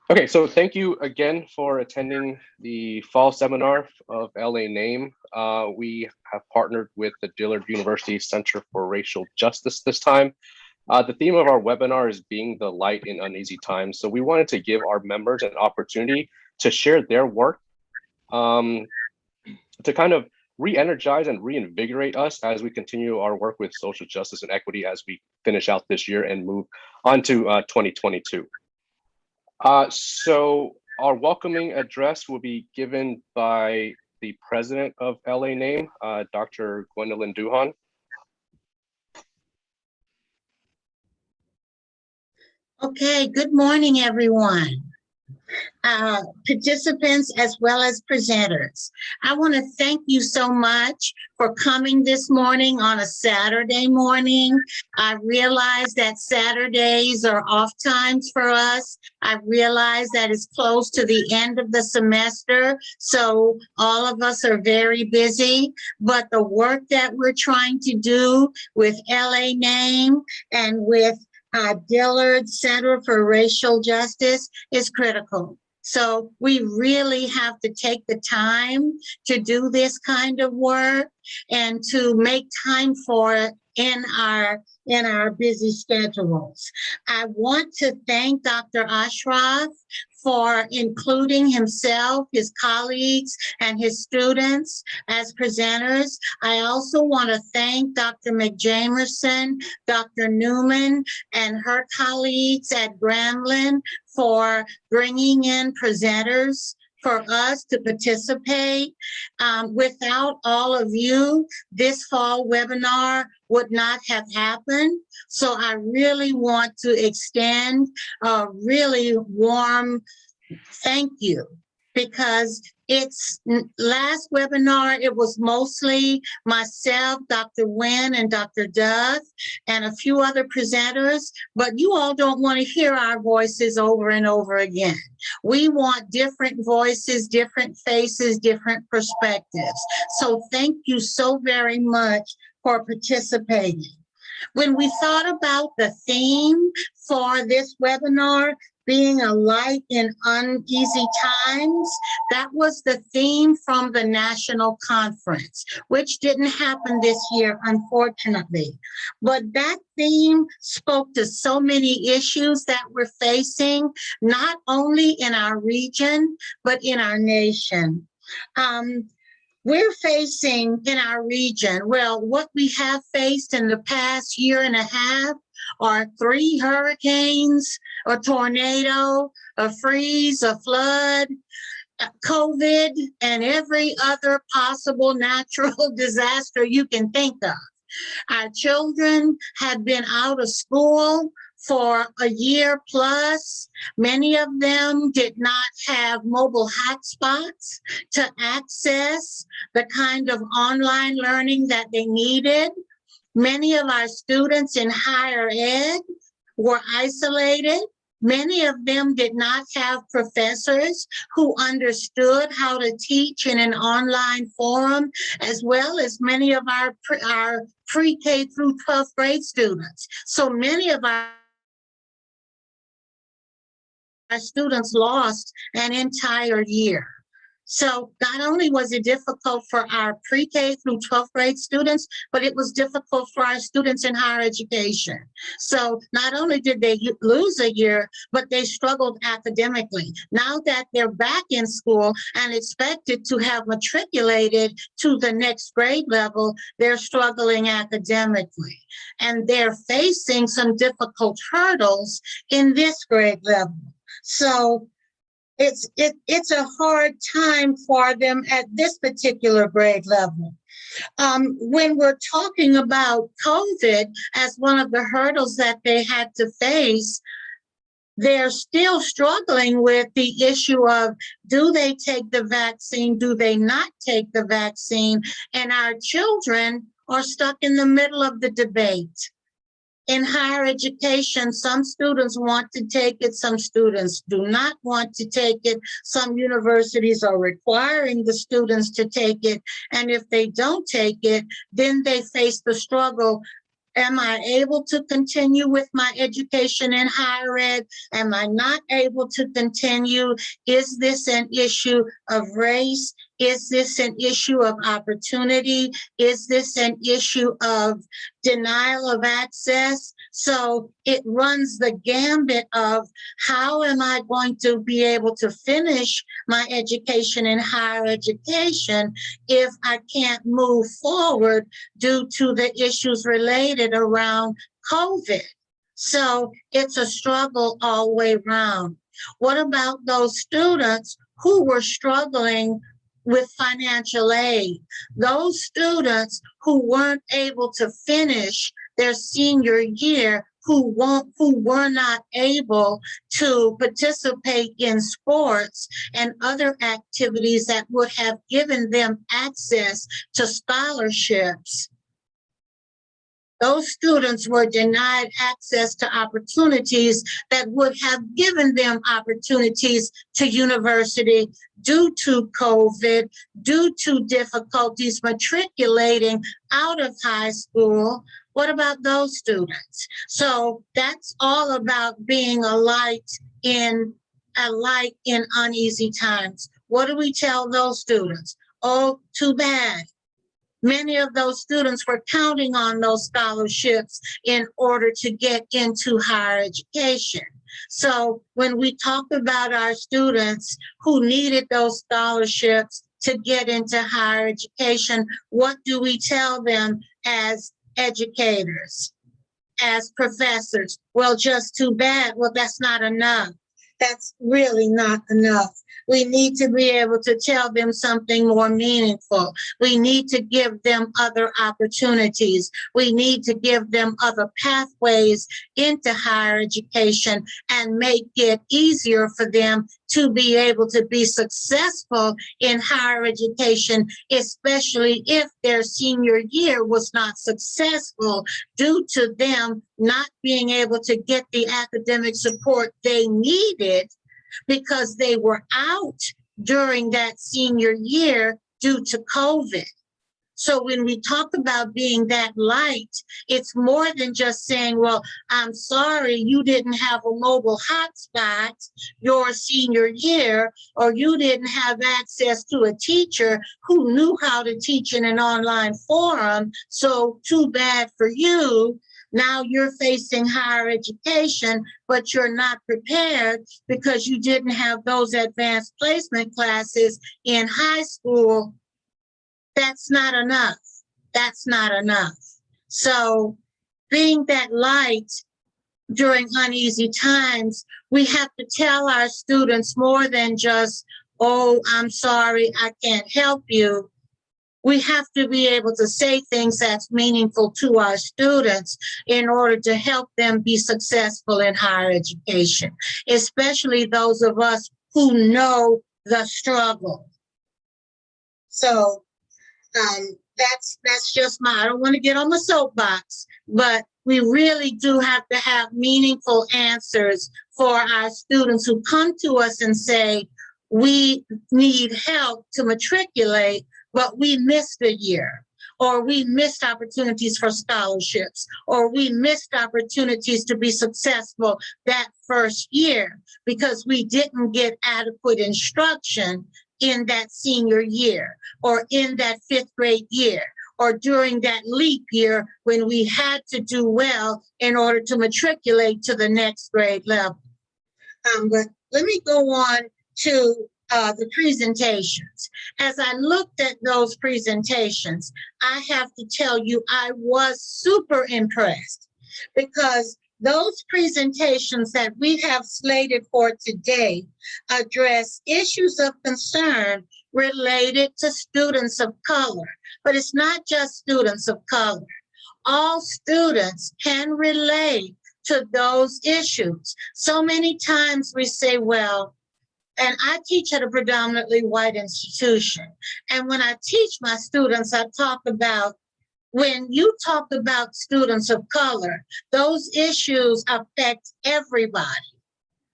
Okay, so thank you again for attending the fall seminar of LA Name. We have partnered with the Dillard University Center for Racial Justice this time. The theme of our webinar is being the light in uneasy times. So we wanted to give our members an opportunity to share their work, um, to kind of re-energize and reinvigorate us as we continue our work with social justice and equity as we finish out this year and move on to 2022. So our welcoming address will be given by the president of LA Name, Dr. Gwendolyn Duhan. Okay, good morning, everyone. Participants as well as presenters. I want to thank you so much for coming this morning on a Saturday morning. I realize that Saturdays are off times for us. I realize that it's close to the end of the semester, so all of us are very busy, but the work that we're trying to do with LA Name and with Dillard Center for Racial Justice is critical. So we really have to take the time to do this kind of work and to make time for it in our busy schedules. I want to thank Dr. Ashraf for including himself, his colleagues, and his students as presenters. I also want to thank Dr. McJamerson, Dr. Newman, and her colleagues at Grambling for bringing in presenters for us to participate. Without all of you, this fall webinar would not have happened. So I really want to extend a really warm thank you, because it's last webinar, it was mostly myself, Dr. Nguyen, and Dr. Duff, and a few other presenters, but you all don't want to hear our voices over and over again. We want different voices, different faces, different perspectives. So thank you so very much for participating. When we thought about the theme for this webinar, being a light in uneasy times, that was the theme from the national conference, which didn't happen this year, unfortunately. But that theme spoke to so many issues that we're facing, not only in our region, but in our nation. We're facing in our region, well, what we have faced in the past year and a half are 3 hurricanes, a tornado, a freeze, a flood, COVID, and every other possible natural disaster you can think of. Our children had been out of school for a year plus. Many of them did not have mobile hotspots to access the kind of online learning that they needed. Many of our students in higher ed were isolated. Many of them did not have professors who understood how to teach in an online forum, as well as many of our pre-K through 12th grade students. So many of our students lost an entire year. So not only was it difficult for our pre-K through 12th grade students, but it was difficult for our students in higher education. So not only did they lose a year, but they struggled academically. Now that they're back in school and expected to have matriculated to the next grade level, they're struggling academically. And they're facing some difficult hurdles in this grade level. So it's a hard time for them at this particular grade level. When we're talking about COVID as one of the hurdles that they had to face, they're still struggling with the issue of, do they take the vaccine? Do they not take the vaccine? And our children are stuck in the middle of the debate. In higher education, some students want to take it, some students do not want to take it. Some universities are requiring the students to take it. And if they don't take it, then they face the struggle Am I able to continue with my education in higher ed? Am I not able to continue? Is this an issue of race? Is this an issue of opportunity? Is this an issue of denial of access? So it runs the gambit of how am I going to be able to finish my education in higher education if I can't move forward due to the issues related around COVID? So it's a struggle all the way around. What about those students who were struggling with financial aid? Those students who weren't able to finish their senior year, who were not able to participate in sports and other activities that would have given them access to scholarships. Those students were denied access to opportunities that would have given them opportunities to university due to COVID, due to difficulties matriculating out of high school. What about those students? So that's all about being a light in uneasy times. What do we tell those students? Oh, too bad. Many of those students were counting on those scholarships in order to get into higher education. So when we talk about our students who needed those scholarships to get into higher education, what do we tell them as educators, as professors? Well, just too bad. Well, that's not enough. That's really not enough. We need to be able to tell them something more meaningful. We need to give them other opportunities. We need to give them other pathways into higher education and make it easier for them to be able to be successful in higher education, especially if their senior year was not successful due to them not being able to get the academic support they needed because they were out during that senior year due to COVID. So when we talk about being that light, it's more than just saying, well, I'm sorry you didn't have a mobile hotspot your senior year, or you didn't have access to a teacher who knew how to teach in an online forum. So too bad for you. Now you're facing higher education, but you're not prepared because you didn't have those advanced placement classes in high school. That's not enough. That's not enough. So being that light during uneasy times, we have to tell our students more than just, oh, I'm sorry, I can't help you. We have to be able to say things that's meaningful to our students in order to help them be successful in higher education, especially those of us who know the struggle. So that's just I don't want to get on the soapbox, but we really do have to have meaningful answers for our students who come to us and say, we need help to matriculate, but we missed a year, or we missed opportunities for scholarships, or we missed opportunities to be successful that first year because we didn't get adequate instruction in that senior year, or in that fifth grade year, or during that leap year when we had to do well in order to matriculate to the next grade level. But let me go on to the presentations. As I looked at those presentations, I have to tell you, I was super impressed because those presentations that we have slated for today address issues of concern related to students of color. But it's not just students of color. All students can relate to those issues. So many times we say, well, and I teach at a predominantly white institution. And when I teach my students, I talk about when you talk about students of color, those issues affect everybody.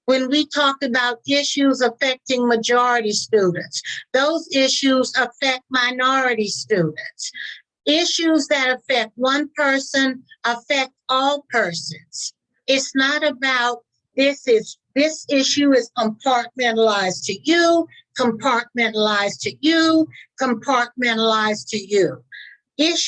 When we talk about issues affecting majority students, those issues affect minority students. Issues that affect one person affect all persons. It's not about this issue is compartmentalized to you, compartmentalized to you, compartmentalized to you.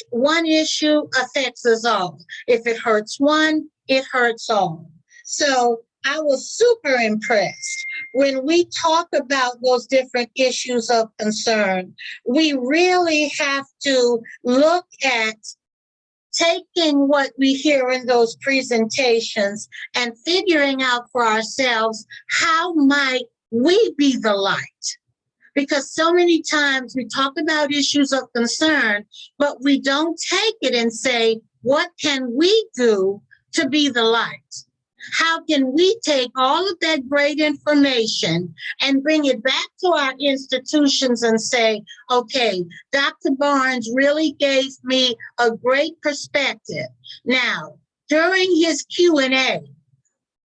One issue affects us all. If it hurts one, it hurts all. So I was super impressed when we talk about those different issues of concern. We really have to look at taking what we hear in those presentations and figuring out for ourselves, how might we be the light? Because so many times we talk about issues of concern, but we don't take it and say, what can we do to be the light? How can we take all of that great information and bring it back to our institutions and say, okay, Dr. Barnes really gave me a great perspective. Now, during his Q&A,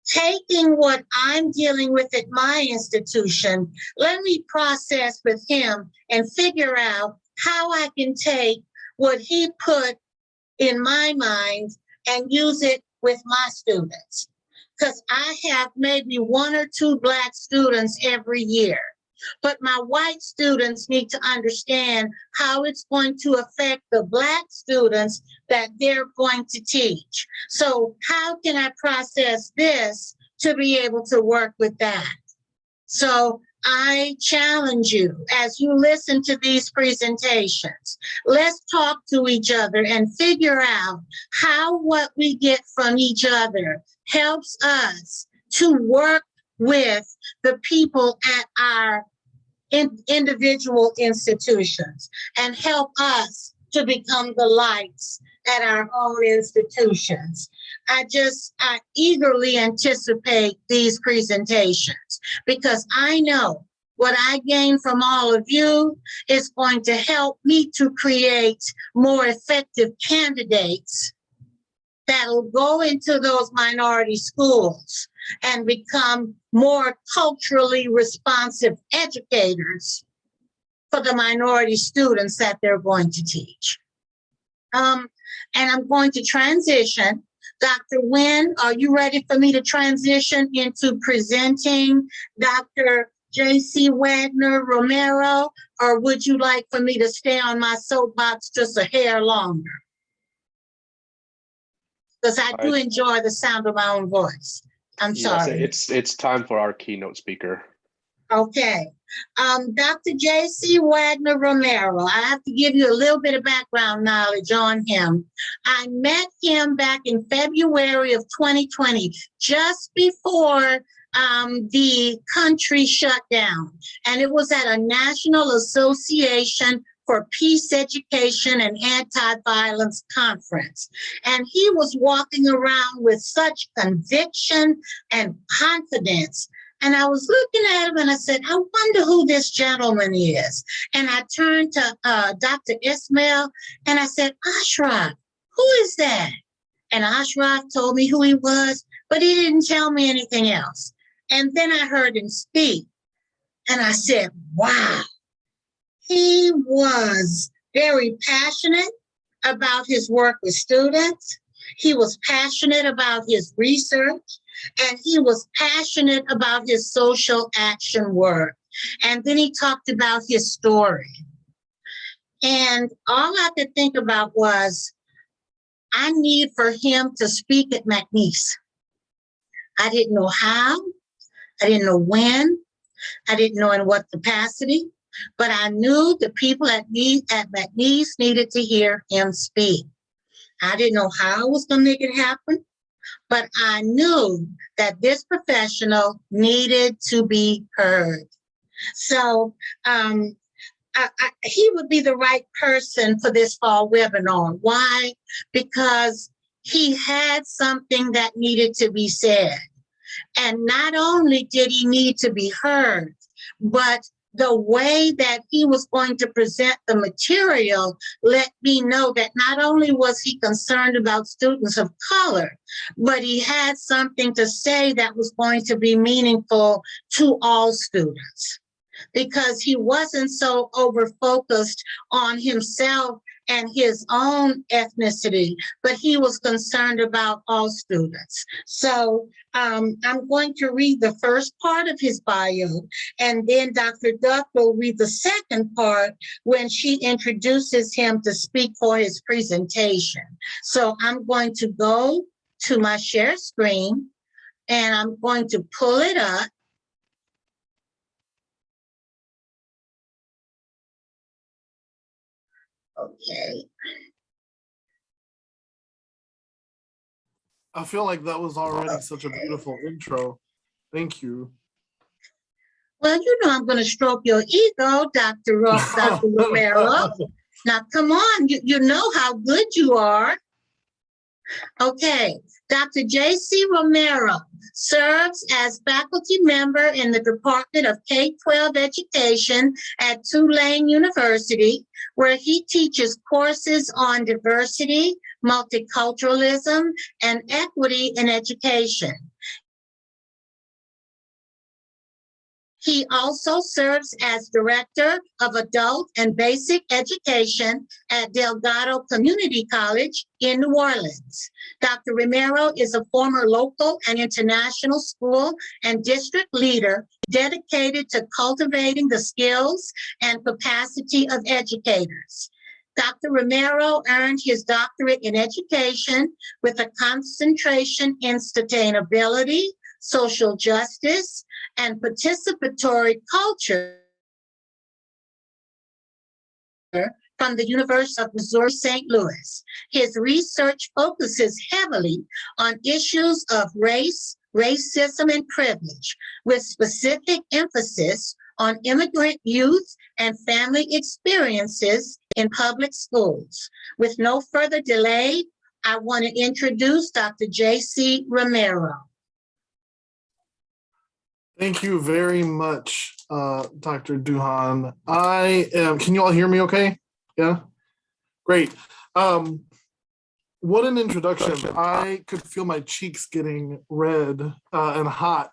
taking what I'm dealing with at my institution, let me process with him and figure out how I can take what he put in my mind and use it with my students. Because I have maybe 1 or 2 Black students every year. But my white students need to understand how it's going to affect the Black students that they're going to teach. So how can I process this to be able to work with that? So I challenge you, as you listen to these presentations, let's talk to each other and figure out how what we get from each other helps us to work with the people at our individual institutions and help us to become the lights at our own institutions. I eagerly anticipate these presentations because I know what I gain from all of you is going to help me to create more effective candidates that'll go into those minority schools and become more culturally responsive educators for the minority students that they're going to teach. And I'm going to transition. Dr. Nguyen, are you ready for me to transition into presenting Dr. J.C. Wagner Romero, or would you like for me to stay on my soapbox just a hair longer? Because I do enjoy the sound of my own voice. I'm sorry. It's time for our keynote speaker. Okay. Dr. J.C. Wagner Romero, I have to give you a little bit of background knowledge on him. I met him back in February of 2020, just before the country shut down. And it was at a National Association for Peace Education and Anti-Violence Conference. And he was walking around with such conviction and confidence. And I was looking at him and I said, I wonder who this gentleman is. And I turned to Dr. Ismail and I said, Ashraf, who is that? And Ashraf told me who he was, but he didn't tell me anything else. And then I heard him speak and I said, wow. He was very passionate about his work with students. He was passionate about his research, and he was passionate about his social action work. And then he talked about his story. And all I could think about was, I need for him to speak at McNeese. I didn't know how, I didn't know when, I didn't know in what capacity. But I knew the people at McNeese needed to hear him speak. I didn't know how I was going to make it happen, but I knew that this professional needed to be heard. So he would be the right person for this fall webinar. Why? Because he had something that needed to be said. And not only did he need to be heard, but the way that he was going to present the material let me know that not only was he concerned about students of color, but he had something to say that was going to be meaningful to all students, because he wasn't so over-focused on himself and his own ethnicity, but he was concerned about all students. So I'm going to read the first part of his bio, and then Dr. Duff will read the second part when she introduces him to speak for his presentation. So I'm going to go to my share screen, and I'm going to pull it up. Okay. I feel like that was already such a beautiful intro. Thank you. Well, you know I'm going to stroke your ego, Dr. Romero. Now, come on, you know how good you are. Okay, Dr. J.C. Romero serves as faculty member in the Department of K-12 Education at Tulane University, where he teaches courses on diversity, multiculturalism, and equity in education. He also serves as Director of Adult and Basic Education at Delgado Community College in New Orleans. Dr. Romero is a former local and international school and district leader dedicated to cultivating the skills and capacity of educators. Dr. Romero earned his doctorate in education with a concentration in sustainability, social justice, and participatory culture from the University of Missouri St. Louis. His research focuses heavily on issues of race, racism, and privilege, with specific emphasis on immigrant youth and family experiences in public schools. With no further delay, I want to introduce Dr. J.C. Romero. Thank you very much, Dr. Duhan. Can you all hear me okay? Yeah? Great. What an introduction. I could feel my cheeks getting red and hot.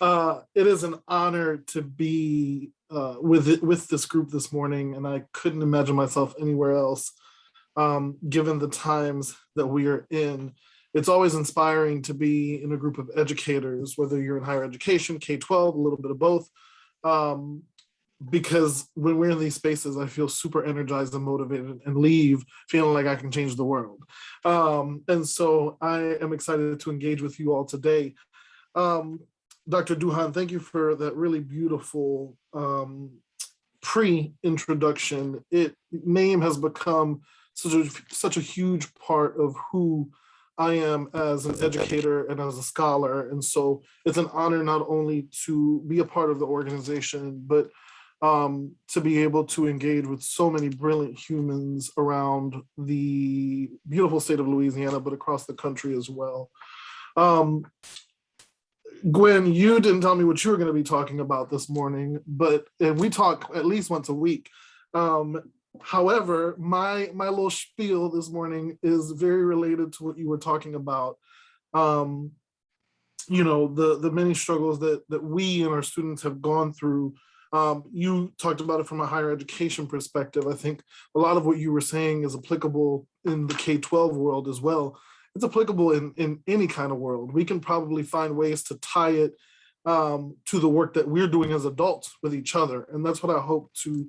It is an honor to be with this group this morning, and I couldn't imagine myself anywhere else, given the times that we are in. It's always inspiring to be in a group of educators, whether you're in higher education, K-12, a little bit of both, because when we're in these spaces, I feel super energized and motivated and leave feeling like I can change the world. And so I am excited to engage with you all today. Dr. Duhan, thank you for that really beautiful pre-introduction. NAME has become such a huge part of who I am as an educator and as a scholar. And so it's an honor not only to be a part of the organization, but to be able to engage with so many brilliant humans around the beautiful state of Louisiana, but across the country as well. Gwen, you didn't tell me what you were going to be talking about this morning, but we talk at least once a week. However, my little spiel this morning is very related to what you were talking about. You know, the many struggles that we and our students have gone through. You talked about it from a higher education perspective. I think a lot of what you were saying is applicable in the K-12 world as well. It's applicable in any kind of world. We can probably find ways to tie it to the work that we're doing as adults with each other. And that's what I hope to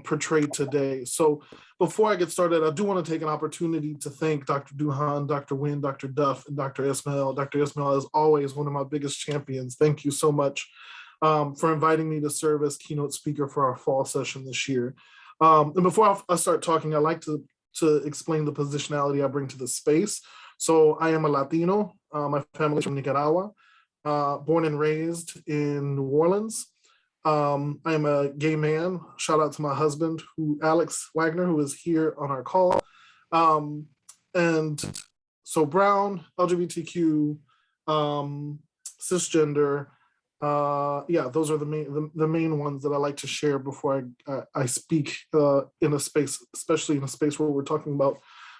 portray today. So before I get started, I do want to take an opportunity to thank Dr. Duhan, Dr. Wynn, Dr. Duff, and Dr. Ismail. Dr. Ismail is always one of my biggest champions. Thank you so much for inviting me to serve as keynote speaker for our fall session this year. And before I start talking, I'd like to explain the positionality I bring to the space. So I am a Latino. My family is from Nicaragua, born and raised in New Orleans. I am a gay man. Shout out to my husband, Alex Wagner, who is here on our call. And so brown, LGBTQ, cisgender. Yeah, those are the main ones that I like to share before I speak in a space, especially in a space where we're talking about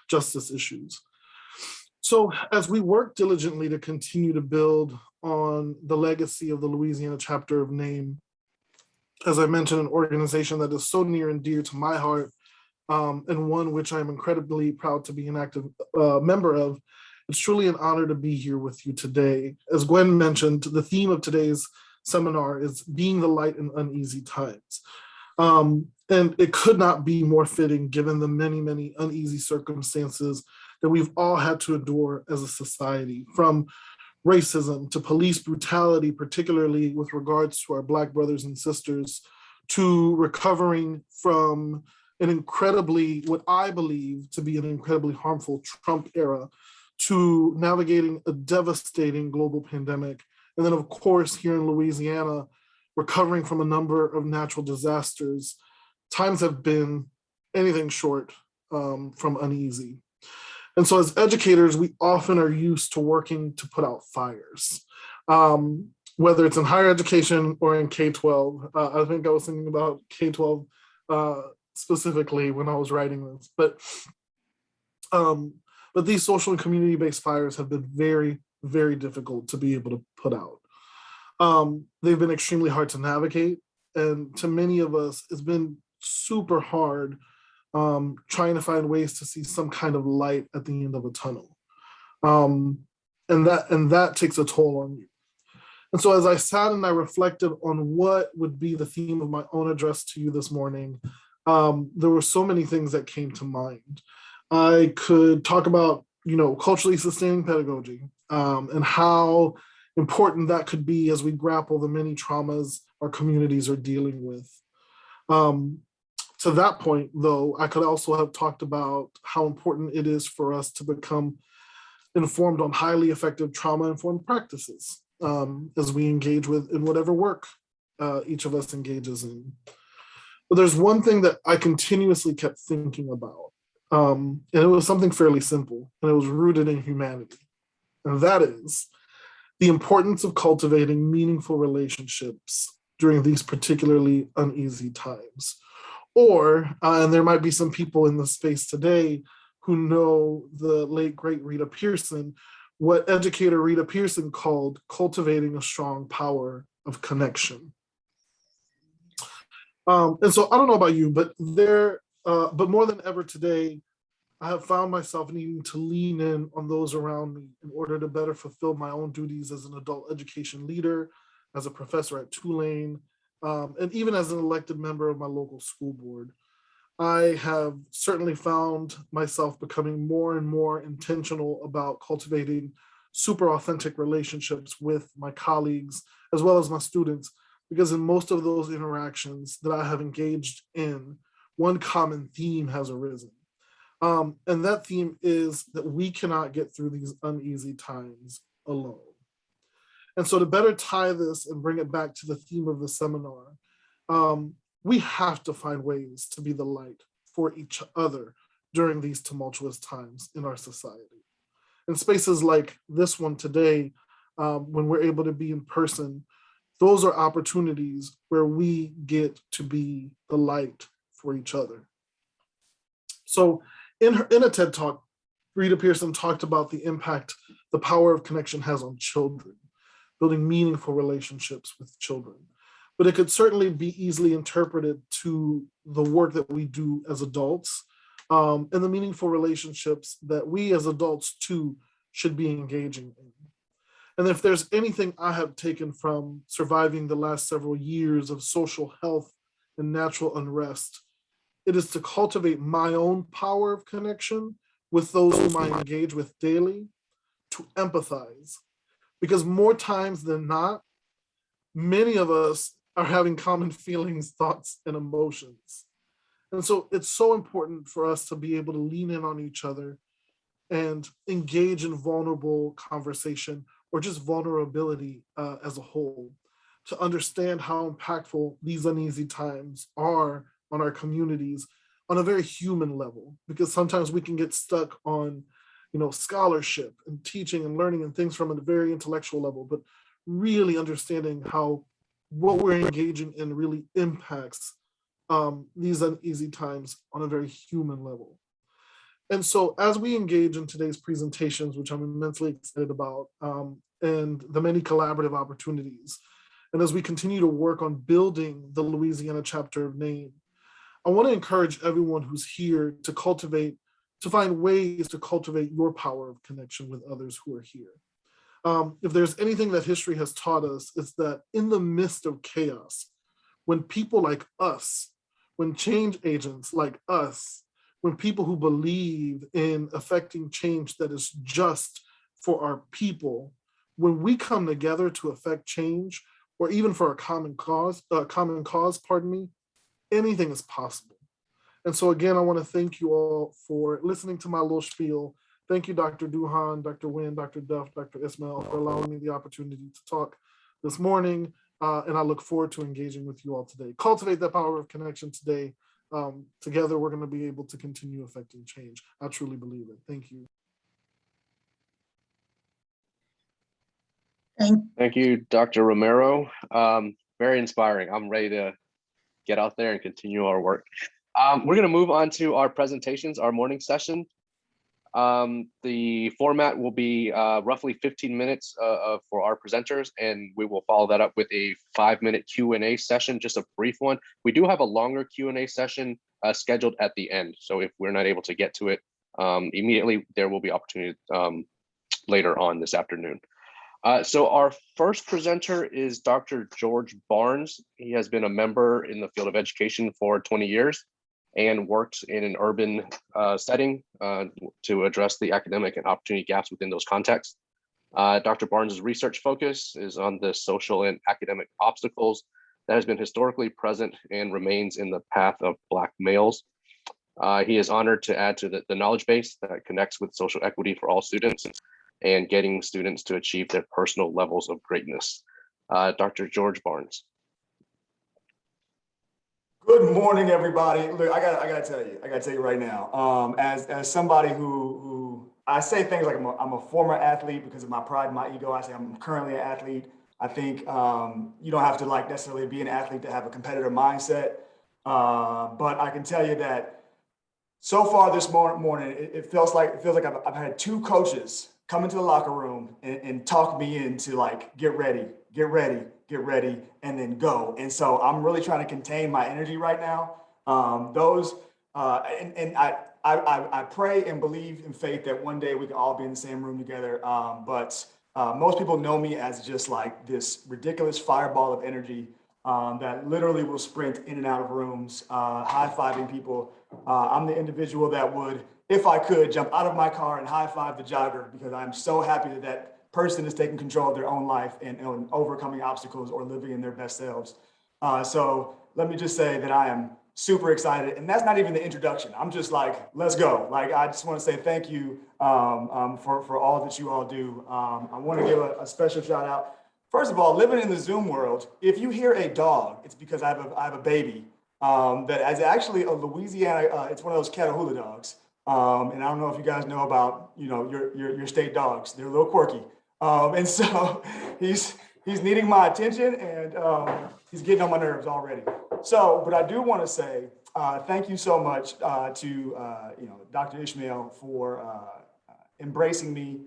justice issues. So as we work diligently to continue to build on the legacy of the Louisiana chapter of NAME, as I mentioned, an organization that is so near and dear to my heart and one which I'm incredibly proud to be an active member of. It's truly an honor to be here with you today. As Gwen mentioned, the theme of today's seminar is being the light in uneasy times. And it could not be more fitting given the many, many uneasy circumstances that we've all had to endure as a society, from racism to police brutality, particularly with regards to our Black brothers and sisters, to recovering from an incredibly, what I believe to be an incredibly harmful Trump era, to navigating a devastating global pandemic. And then, of course, here in Louisiana, recovering from a number of natural disasters. Times have been anything short from uneasy. And so as educators, we often are used to working to put out fires, whether it's in higher education or in K-12. I think I was thinking about K-12 specifically when I was writing this. But these social and community-based fires have been very, very difficult to be able to put out. They've been extremely hard to navigate. And to many of us, it's been super hard trying to find ways to see some kind of light at the end of a tunnel. And that takes a toll on you. And so as I sat and I reflected on what would be the theme of my own address to you this morning, there were so many things that came to mind. I could talk about, culturally sustaining pedagogy and how important that could be as we grapple the many traumas our communities are dealing with. To that point, though, I could also have talked about how important it is for us to become informed on highly effective trauma-informed practices as we engage with in whatever work each of us engages in. But there's one thing that I continuously kept thinking about, and it was something fairly simple, and it was rooted in humanity. And that is the importance of cultivating meaningful relationships during these particularly uneasy times. Or, and there might be some people in the space today who know the late, great Rita Pierson, what educator Rita Pierson called cultivating a strong power of connection. And so I don't know about you, but but more than ever today, I have found myself needing to lean in on those around me in order to better fulfill my own duties as an adult education leader, as a professor at Tulane, and even as an elected member of my local school board. I have certainly found myself becoming more and more intentional about cultivating super authentic relationships with my colleagues, as well as my students, because in most of those interactions that I have engaged in, one common theme has arisen. And that theme is that we cannot get through these uneasy times alone. And so to better tie this and bring it back to the theme of the seminar, we have to find ways to be the light for each other during these tumultuous times in our society. In spaces like this one today, when we're able to be in person, those are opportunities where we get to be the light for each other. So in a TED Talk, Rita Pierson talked about the impact the power of connection has on children, building meaningful relationships with children. But it could certainly be easily interpreted to the work that we do as adults and the meaningful relationships that we as adults too should be engaging in. And if there's anything I have taken from surviving the last several years of social health and natural unrest, it is to cultivate my own power of connection with those whom I engage with daily, to empathize. Because more times than not, many of us are having common feelings, thoughts, and emotions. And so it's so important for us to be able to lean in on each other and engage in vulnerable conversation or just vulnerability as a whole, to understand how impactful these uneasy times are on our communities on a very human level, because sometimes we can get stuck on scholarship and teaching and learning and things from a very intellectual level, but really understanding how what we're engaging in really impacts these uneasy times on a very human level. And so as we engage in today's presentations, which I'm immensely excited about, and the many collaborative opportunities, and as we continue to work on building the Louisiana chapter of NAME, I want to encourage everyone who's here to find ways to cultivate your power of connection with others who are here. If there's anything that history has taught us, it's that in the midst of chaos, when people like us, when change agents like us, when people who believe in affecting change that is just for our people, when we come together to affect change, or even for a common cause, anything is possible. And so again, I want to thank you all for listening to my little spiel. Thank you, Dr. Duhan, Dr. Nguyen, Dr. Duff, Dr. Ismail, for allowing me the opportunity to talk this morning. And I look forward to engaging with you all today. Cultivate that power of connection today. Together, we're going to be able to continue affecting change. I truly believe it. Thank you. Thank you, Dr. Romero. Very inspiring. I'm ready to get out there and continue our work. We're going to move on to our presentations, our morning session. The format will be roughly 15 minutes for our presenters, and we will follow that up with a 5-minute Q&A session, just a brief one. We do have a longer Q&A session scheduled at the end, so if we're not able to get to it immediately, there will be opportunity later on this afternoon. So our first presenter is Dr. George Barnes. He has been a member in the field of education for 20 years and works in an urban setting to address the academic and opportunity gaps within those contexts. Dr. Barnes's research focus is on the social and academic obstacles that has been historically present and remains in the path of Black males. He is honored to add to the knowledge base that connects with social equity for all students and getting students to achieve their personal levels of greatness. Dr. George Barnes. Good morning, everybody. Look, I gotta tell you right now, as somebody who I say things like I'm a former athlete because of my pride and my ego. I say I'm currently an athlete. I think you don't have to like necessarily be an athlete to have a competitor mindset. But I can tell you that so far this morning, it feels like I've had 2 coaches come into the locker room and talk me into like, get ready, and then go. And so I'm really trying to contain my energy right now. I pray and believe in faith that one day we can all be in the same room together. But most people know me as just like this ridiculous fireball of energy that literally will sprint in and out of rooms, high-fiving people. I'm the individual that would, if I could, jump out of my car and high-five the jogger because I'm so happy that person is taking control of their own life and overcoming obstacles or living in their best selves. So let me just say that I am super excited. And that's not even the introduction. I'm just like, let's go. Like, I just want to say thank you for all that you all do. I want to give a special shout out. First of all, living in the Zoom world, if you hear a dog, it's because I have a baby that is actually a Louisiana, it's one of those Catahoula dogs. And I don't know if you guys know about, your state dogs. They're a little quirky. And so he's needing my attention and he's getting on my nerves already. So, but I do want to say thank you so much to Dr. Ismail for embracing me.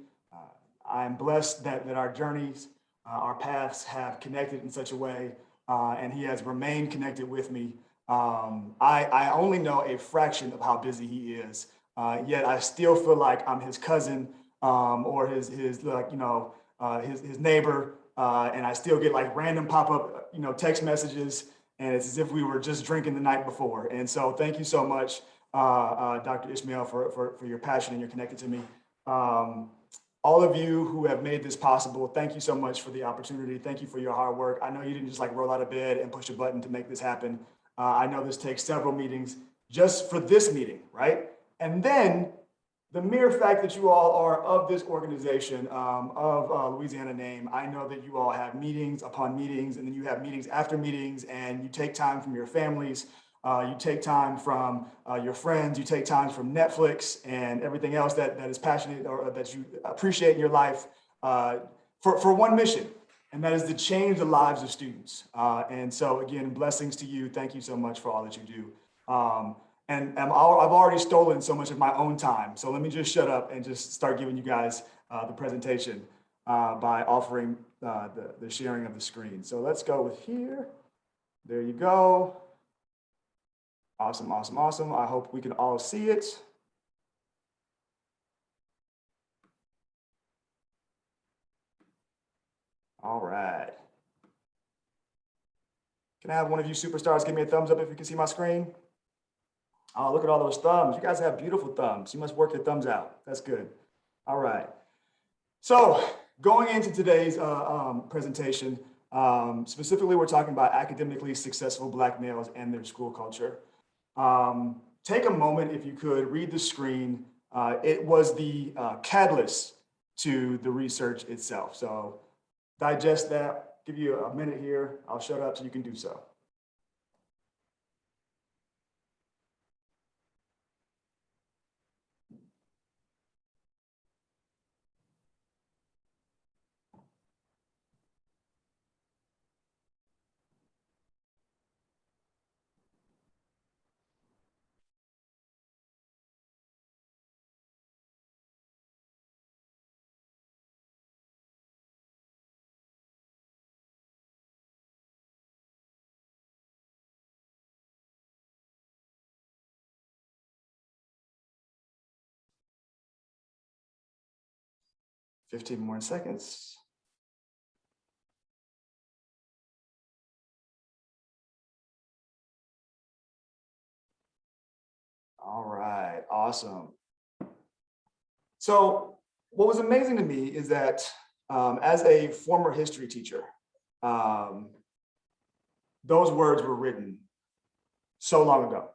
I'm blessed that our journeys, our paths have connected in such a way, and he has remained connected with me. I only know a fraction of how busy he is, yet I still feel like I'm his cousin or his neighbor, and I still get like random pop-up text messages, and it's as if we were just drinking the night before. And so thank you so much, Dr. Ismail, for your passion and your connected to me. All of you who have made this possible, thank you so much for the opportunity. Thank you for your hard work. I know you didn't just like roll out of bed and push a button to make this happen. I know this takes several meetings just for this meeting, right? And then the mere fact that you all are of this organization, of Louisiana Name, I know that you all have meetings upon meetings, and then you have meetings after meetings, and you take time from your families, you take time from your friends, you take time from Netflix and everything else that is passionate or that you appreciate in your life for one mission, and that is to change the lives of students. And so again, blessings to you. Thank you so much for all that you do. And I've already stolen so much of my own time. So let me just shut up and just start giving you guys the presentation by offering the sharing of the screen. So let's go with here. There you go. Awesome, awesome, awesome. I hope we can all see it. All right. Can I have one of you superstars give me a thumbs up if you can see my screen? Oh, look at all those thumbs. You guys have beautiful thumbs. You must work your thumbs out. That's good. All right. So going into today's presentation, specifically, we're talking about academically successful Black males and their school culture. Take a moment, if you could, read the screen. It was the catalyst to the research itself. So digest that. Give you a minute here. I'll shut up so you can do so. Fifteen more seconds. All right, awesome. So what was amazing to me is that as a former history teacher, those words were written so long ago.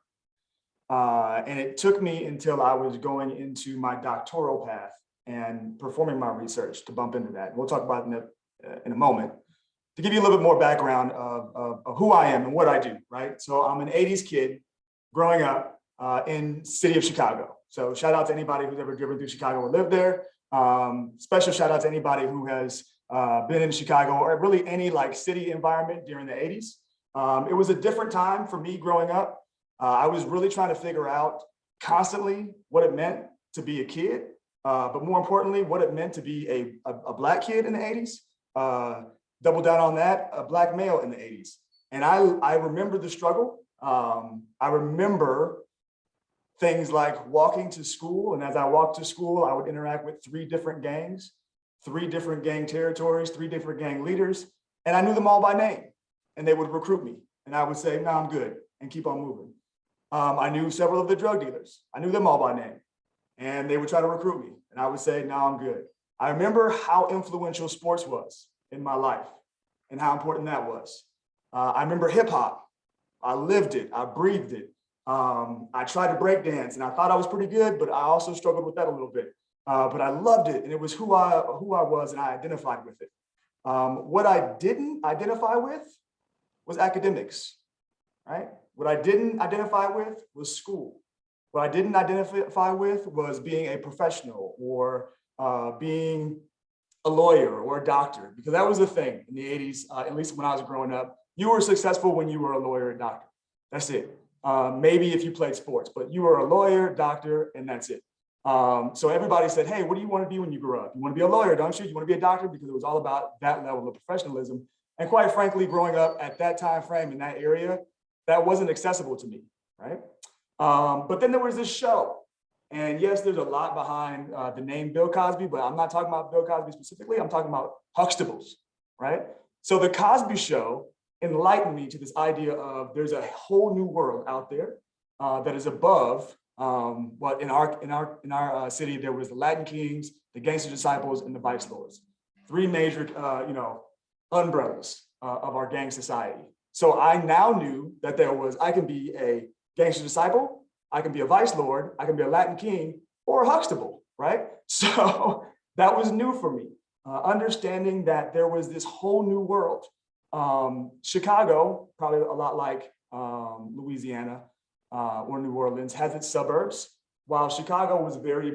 And it took me until I was going into my doctoral path and performing my research to bump into that. We'll talk about it in a moment. To give you a little bit more background of who I am and what I do, right? So I'm an 80s kid growing up in city of Chicago. So shout out to anybody who's ever driven through Chicago or lived there. Special shout out to anybody who has been in Chicago or really any like city environment during the 80s. It was a different time for me growing up. I was really trying to figure out constantly what it meant to be a kid, but more importantly, what it meant to be a Black kid in the 80s. Double down on that, a Black male in the 80s. And I remember the struggle. I remember things like walking to school. And as I walked to school, I would interact with 3 different gangs, 3 different gang territories, 3 different gang leaders. And I knew them all by name. And they would recruit me. And I would say, no, I'm good, and keep on moving. I knew several of the drug dealers. I knew them all by name. And they would try to recruit me. And I would say, no, I'm good. I remember how influential sports was in my life and how important that was. I remember hip hop. I lived it. I breathed it. I tried to break dance and I thought I was pretty good, but I also struggled with that a little bit. But I loved it, and it was who I was, and I identified with it. What I didn't identify with was academics, right? What I didn't identify with was school. What I didn't identify with was being a professional or being a lawyer or a doctor, because that was the thing in the 80s, at least when I was growing up. You were successful when you were a lawyer or a doctor. That's it. Maybe if you played sports, but you were a lawyer, doctor, and that's it. So everybody said, hey, what do you want to be when you grow up? You want to be a lawyer, don't you? You want to be a doctor? Because it was all about that level of professionalism. And quite frankly, growing up at that time frame in that area, that wasn't accessible to me, right? But then there was this show. And yes, there's a lot behind the name Bill Cosby, but I'm not talking about Bill Cosby specifically. I'm talking about Huxtables, right? So the Cosby Show enlightened me to this idea of there's a whole new world out there that is above what in our city there was the Latin Kings, the Gangster Disciples, and the Vice Lords, 3 major umbrellas of our gang society. So I now knew that I can be a Gangster Disciple, I can be a Vice Lord, I can be a Latin King, or a Huxtable, right? So that was new for me, understanding that there was this whole new world. Chicago, probably a lot like Louisiana or New Orleans, has its suburbs. While Chicago was very,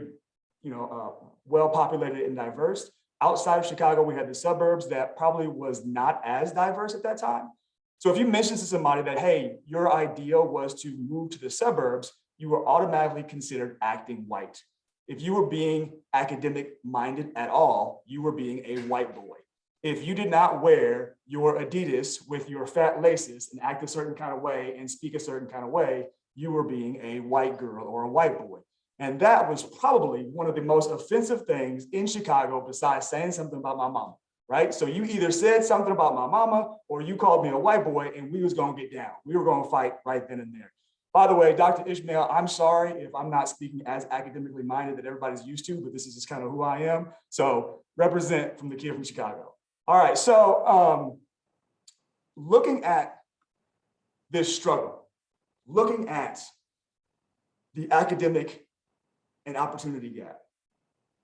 well populated and diverse, outside of Chicago, we had the suburbs that probably was not as diverse at that time. So if you mentioned to somebody that, hey, your idea was to move to the suburbs, you were automatically considered acting white. If you were being academic minded at all, you were being a white boy. If you did not wear your Adidas with your fat laces and act a certain kind of way and speak a certain kind of way, you were being a white girl or a white boy. And that was probably one of the most offensive things in Chicago besides saying something about my mama, right? So you either said something about my mama or you called me a white boy and we was gonna get down. We were gonna fight right then and there. By the way, Dr. Ishmael, I'm sorry if I'm not speaking as academically minded that everybody's used to, but this is just kind of who I am. So represent from the kid from Chicago. All right, so looking at this struggle, looking at the academic and opportunity gap,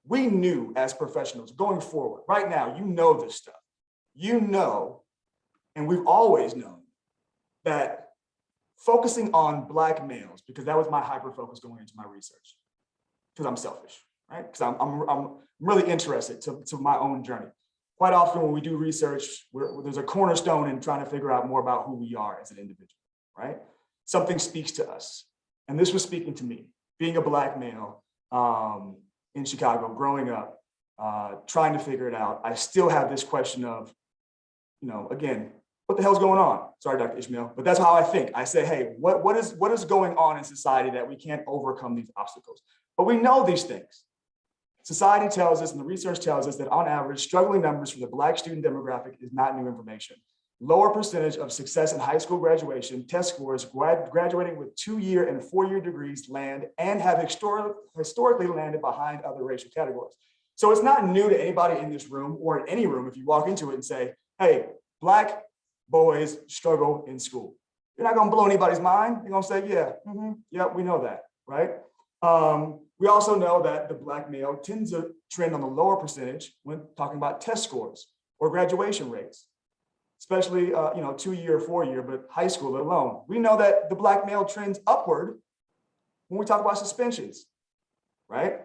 we knew as professionals going forward, right now, you know this stuff. You know, and we've always known that focusing on Black males, because that was my hyper focus going into my research, because I'm selfish, right? Because I'm really interested to my own journey. Quite often when we do research, there's a cornerstone in trying to figure out more about who we are as an individual, right? Something speaks to us. And this was speaking to me, being a Black male in Chicago, growing up, trying to figure it out. I still have this question of, again, what the hell's going on? Sorry, Dr. Ishmael, but that's how I think. I say, hey, what is going on in society that we can't overcome these obstacles? But we know these things. Society tells us and the research tells us that on average, struggling numbers for the Black student demographic is not new information. Lower percentage of success in high school graduation, test scores, graduating with 2-year and 4-year degrees land and have historically landed behind other racial categories. So it's not new to anybody in this room or in any room if you walk into it and say, hey, Black boys struggle in school. You're not gonna blow anybody's mind. You're gonna say, yeah, yeah, we know that, right? We also know that the Black male tends to trend on the lower percentage when talking about test scores or graduation rates, especially 2-year, 4-year, but high school let alone. We know that the Black male trends upward when we talk about suspensions, right?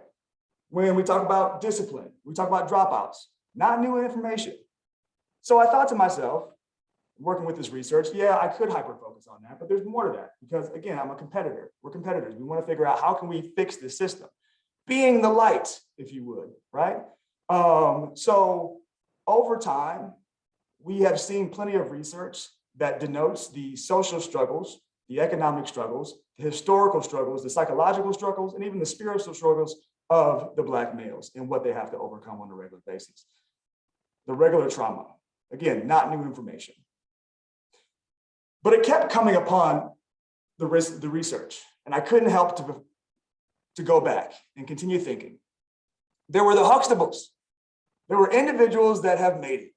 When we talk about discipline, we talk about dropouts, not new information. So I thought to myself, working with this research, yeah, I could hyper-focus on that, but there's more to that because again, I'm a competitor. We're competitors. We want to figure out how can we fix this system? Being the light, if you would, right? So over time, we have seen plenty of research that denotes the social struggles, the economic struggles, the historical struggles, the psychological struggles, and even the spiritual struggles of the Black males and what they have to overcome on a regular basis. The regular trauma, again, not new information. But it kept coming upon the research, and I couldn't help to go back and continue thinking. There were the Huxtables. There were individuals that have made it.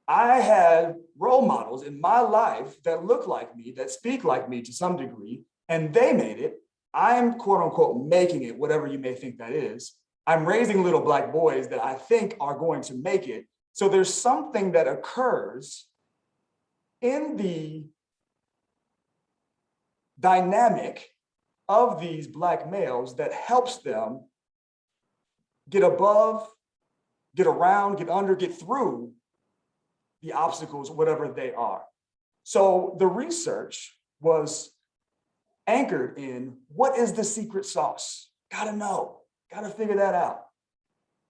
I had role models in my life that look like me, that speak like me to some degree, and they made it. I'm quote unquote making it, whatever you may think that is. I'm raising little Black boys that I think are going to make it. So there's something that occurs in the dynamic of these Black males that helps them get above, get around, get under, get through the obstacles, whatever they are. So the research was anchored in what is the secret sauce? Gotta know, gotta figure that out.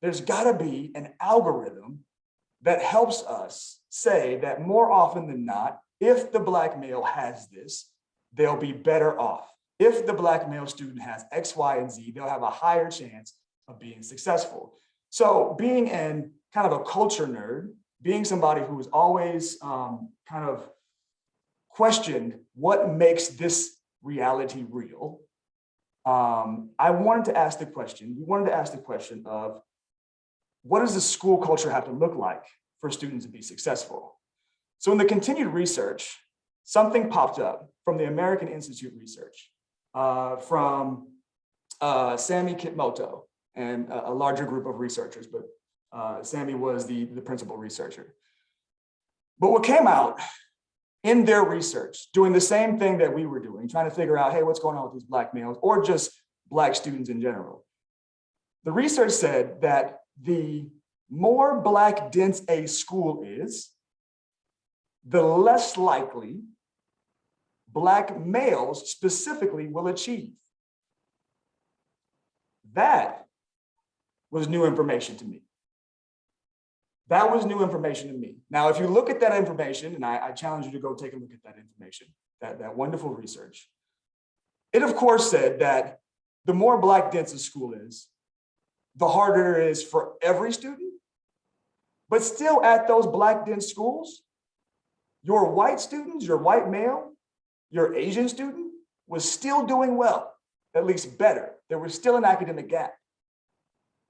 There's gotta be an algorithm that helps us say that more often than not, if the Black male has this, they'll be better off. If the Black male student has X, Y, and Z, they'll have a higher chance of being successful. So being kind of a culture nerd, being somebody who has always kind of questioned what makes this reality real, we wanted to ask the question of what does the school culture have to look like for students to be successful? So in the continued research, something popped up from the American Institute research from Sami Kitmoto and a larger group of researchers, but Sami was the principal researcher. But what came out in their research, doing the same thing that we were doing, trying to figure out, hey, what's going on with these Black males or just Black students in general? The research said that the more Black dense a school is, the less likely Black males specifically will achieve. That was new information to me. That was new information to me. Now, if you look at that information, and I challenge you to go take a look at that information, that wonderful research, It, of course, said that the more Black dense a school is, the harder it is for every student. But still, at those Black dense schools, your white students, your white male, your Asian student was still doing well, at least better. There was still an academic gap.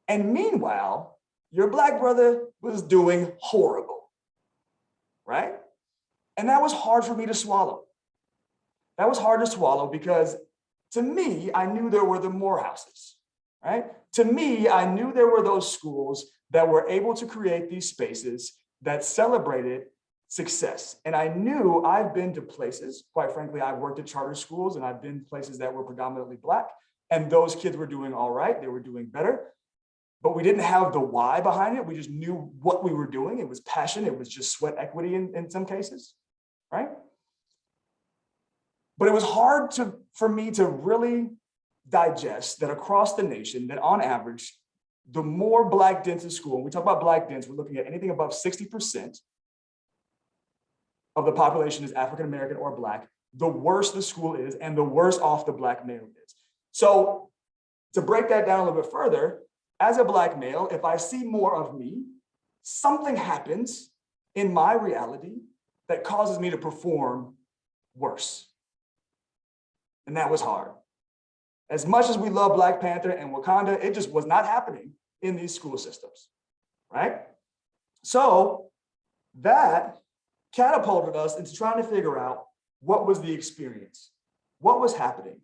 And meanwhile, your Black brother was doing horrible, right? And that was hard for me to swallow. That was hard to swallow because to me, I knew there were the Morehouses, right? To me, I knew there were those schools that were able to create these spaces that celebrated success. And I knew I've been to places, quite frankly, I've worked at charter schools and I've been places that were predominantly Black, and those kids were doing all right, they were doing better, but we didn't have the why behind it. We just knew what we were doing. It was passion, it was just sweat equity in some cases, right? But it was hard for me to really digest that across the nation, that on average, the more Black dense a school, and we talk about Black dense, we're looking at anything above 60% of the population is African-American or Black, the worse the school is and the worse off the Black male is. So to break that down a little bit further, as a Black male, if I see more of me, something happens in my reality that causes me to perform worse. And that was hard. As much as we love Black Panther and Wakanda, it just was not happening in these school systems, right? So that catapulted us into trying to figure out what was the experience, what was happening.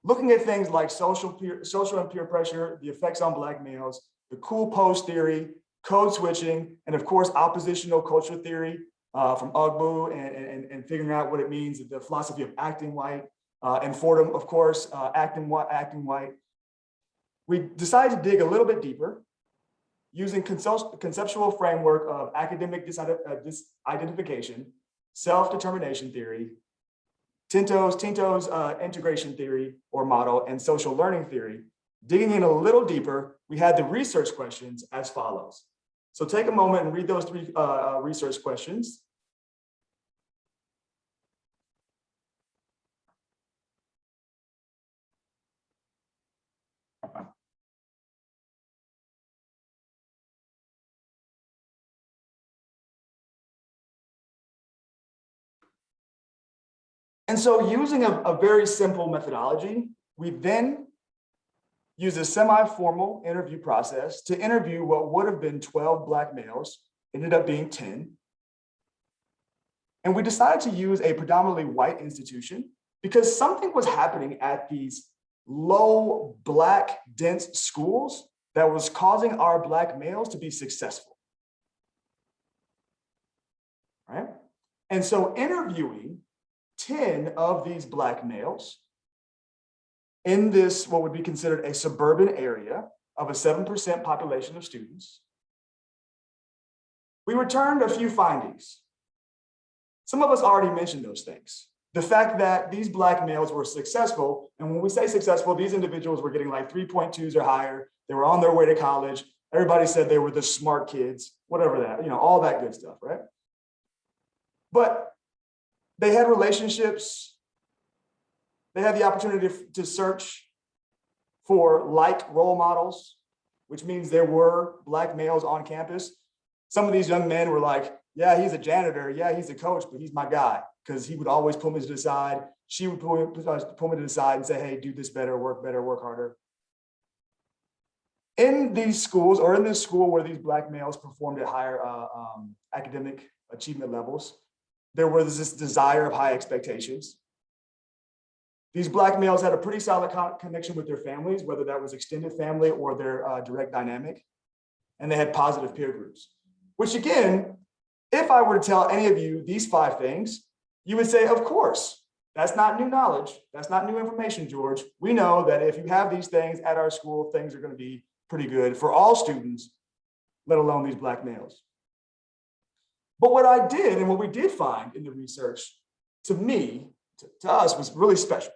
Looking at things like social and peer pressure, the effects on Black males, the cool pose theory, code switching, and of course, oppositional culture theory from Ugbo and figuring out what it means, the philosophy of acting white, and Fordham, of course, acting white. We decided to dig a little bit deeper using conceptual framework of academic disidentification, self-determination theory, Tinto's integration theory or model, and social learning theory. Digging in a little deeper, we had the research questions as follows. So take a moment and read those three research questions. And so using a very simple methodology, we then used a semi-formal interview process to interview what would have been 12 Black males, ended up being 10. And we decided to use a predominantly white institution because something was happening at these low Black dense schools that was causing our Black males to be successful, right? And so interviewing 10 of these Black males in this, what would be considered a suburban area of a 7% population of students, we returned a few findings. Some of us already mentioned those things. The fact that these Black males were successful, and when we say successful, these individuals were getting like 3.2s or higher. They were on their way to college. Everybody said they were the smart kids, whatever that, all that good stuff, right? But they had relationships. They had the opportunity to search for like role models, which means there were Black males on campus. Some of these young men were like, yeah, he's a janitor. Yeah, he's a coach, but he's my guy, because he would always pull me to the side. She would pull me to the side and say, hey, do this better, work harder. In these schools, or in this school where these Black males performed at higher academic achievement levels, there was this desire of high expectations. These Black males had a pretty solid connection with their families, whether that was extended family or their direct dynamic, and they had positive peer groups, which again, if I were to tell any of you these 5 things, you would say, of course, that's not new knowledge. That's not new information, George. We know that if you have these things at our school, things are going to be pretty good for all students, let alone these Black males. But what I did and what we did find in the research, to me, to us, was really special.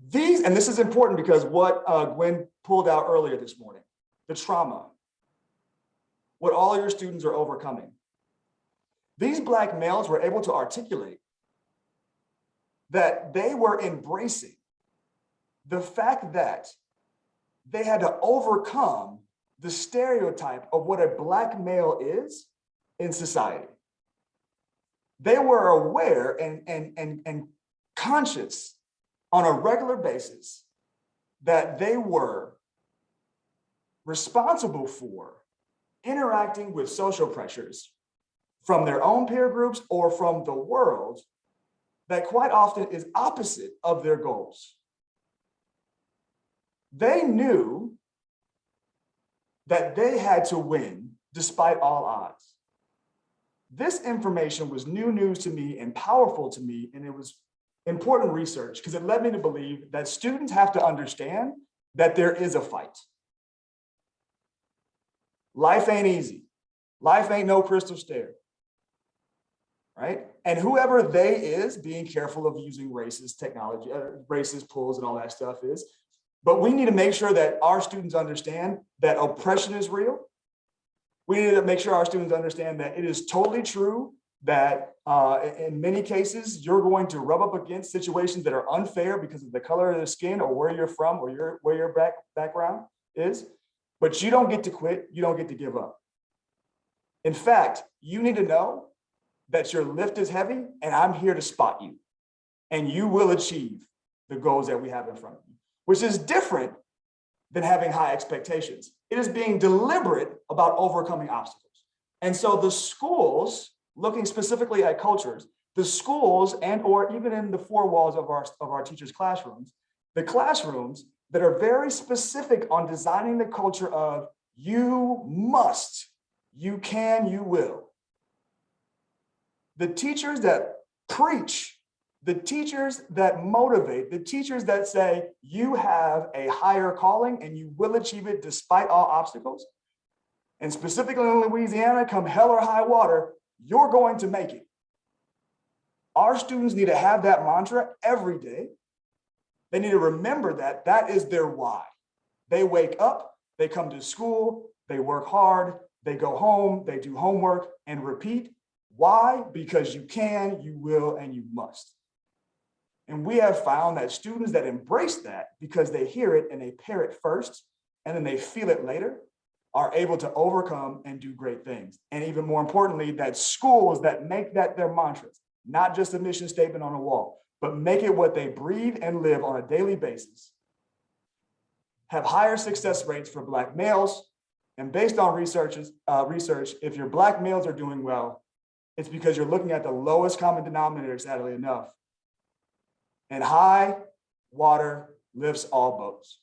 These, and this is important because what Gwen pulled out earlier this morning, the trauma, what all your students are overcoming. These Black males were able to articulate that they were embracing the fact that they had to overcome the stereotype of what a Black male is in society. They were aware and conscious on a regular basis that they were responsible for interacting with social pressures from their own peer groups or from the world that quite often is opposite of their goals. They knew that they had to win despite all odds. This information was new news to me and powerful to me, and it was important research because it led me to believe that students have to understand that there is a fight. Life ain't easy. Life ain't no crystal stair, right? And whoever they is, being careful of using racist technology, racist pulls and all that stuff is, but we need to make sure that our students understand that oppression is real. We need to make sure our students understand that it is totally true that in many cases, you're going to rub up against situations that are unfair because of the color of the skin or where you're from or where your background is, but you don't get to quit, you don't get to give up. In fact, you need to know that your lift is heavy and I'm here to spot you and you will achieve the goals that we have in front of you, which is different than having high expectations. It is being deliberate about overcoming obstacles. And so the schools, looking specifically at cultures, the schools and or even in the four walls of our teachers' classrooms, the classrooms that are very specific on designing the culture of you must, you can, you will. The teachers that preach, the teachers that motivate, the teachers that say you have a higher calling and you will achieve it despite all obstacles. And specifically in Louisiana, come hell or high water, you're going to make it. Our students need to have that mantra every day. They need to remember that that is their why. They wake up, they come to school, they work hard, they go home, they do homework and repeat. Why? Because you can, you will, and you must. And we have found that students that embrace that because they hear it and they pair it first, and then they feel it later, are able to overcome and do great things. And even more importantly, that schools that make that their mantras, not just a mission statement on a wall, but make it what they breathe and live on a daily basis, have higher success rates for Black males. And based on research, if your Black males are doing well, it's because you're looking at the lowest common denominator, sadly enough. And high water lifts all boats,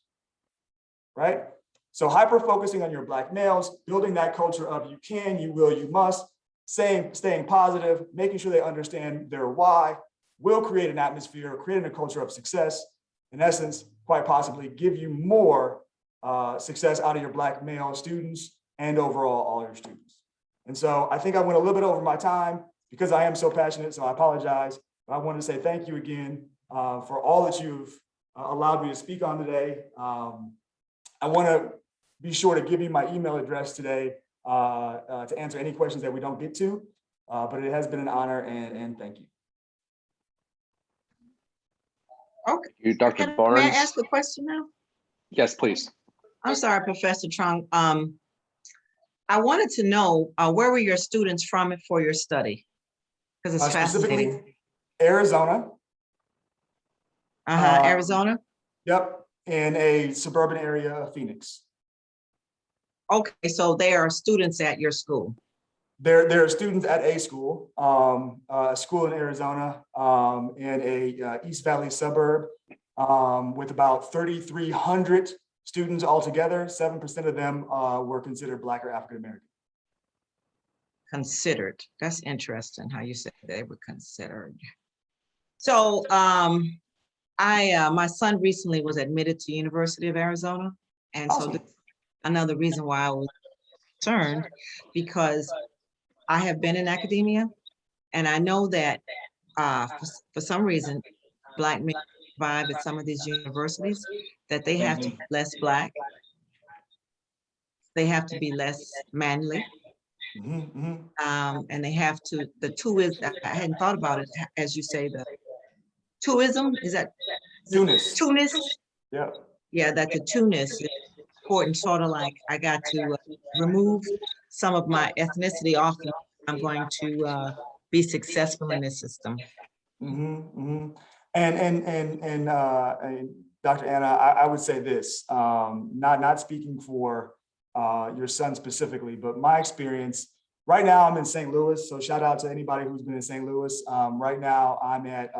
right? So hyper focusing on your Black males, building that culture of you can, you will, you must, staying positive, making sure they understand their why, will create an atmosphere, creating a culture of success. In essence, quite possibly give you more success out of your Black male students and overall all your students. And so I think I went a little bit over my time because I am so passionate, so I apologize. But I want to say thank you again for all that you've allowed me to speak on today. I want to be sure to give you my email address today to answer any questions that we don't get to, but it has been an honor and thank you. Okay. Thank you, Dr. May I Barnes. ask a question now? Yes, please. I'm sorry, Professor Trong. I wanted to know where were your students from for your study? Because it's fascinating. Specifically, Arizona. Arizona? Yep, in a suburban area of Phoenix. Okay, so they are students at your school. There are students at a school in Arizona, in a East Valley suburb, with about 3,300 students altogether. 7% of them were considered Black or African American. Considered. That's interesting how you said they were considered. So my son recently was admitted to University of Arizona. And Awesome. so this is another reason why I was concerned, because I have been in academia and I know that for some reason, Black men survive at some of these universities, that they have to be less Black. They have to be less manly. And they have to, the two is, I hadn't thought about it, as you say, the tourism, is that Tunis. Tunis? Yeah. Yeah, that the Tunis is important, sort of like I got to remove some of my ethnicity off. I'm going to be successful in this system. And Dr. Anna, I would say this, not speaking for your son specifically, but my experience right now, I'm in St. Louis. So shout out to anybody who's been in St. Louis. Right now, I'm at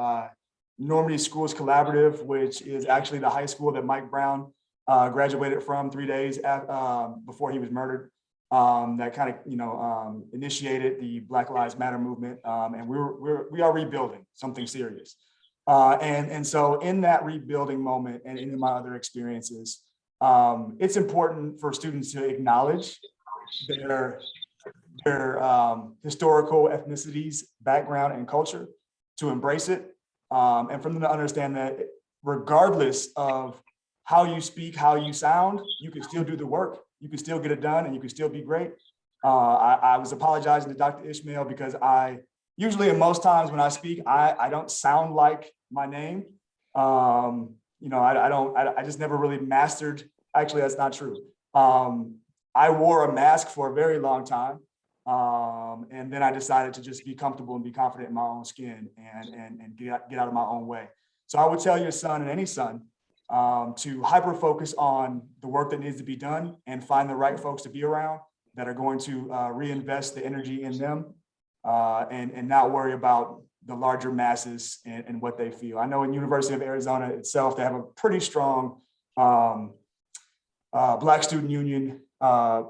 Normandy Schools Collaborative, which is actually the high school that Mike Brown graduated from 3 days before he was murdered. That kind of, initiated the Black Lives Matter movement, and we are rebuilding something serious. And so in that rebuilding moment and in my other experiences, it's important for students to acknowledge their historical ethnicities, background, and culture, to embrace it, and for them to understand that regardless of how you speak, how you sound, you can still do the work. You can still get it done, and you can still be great. I was apologizing to Dr. Ishmael because usually in most times when I speak, I don't sound like my name. I just never really mastered. Actually, that's not true. I wore a mask for a very long time. And then I decided to just be comfortable and be confident in my own skin and get out of my own way. So I would tell your son and any son to hyper focus on the work that needs to be done and find the right folks to be around that are going to reinvest the energy in them and not worry about the larger masses and what they feel. I know in University of Arizona itself, they have a pretty strong Black Student Union,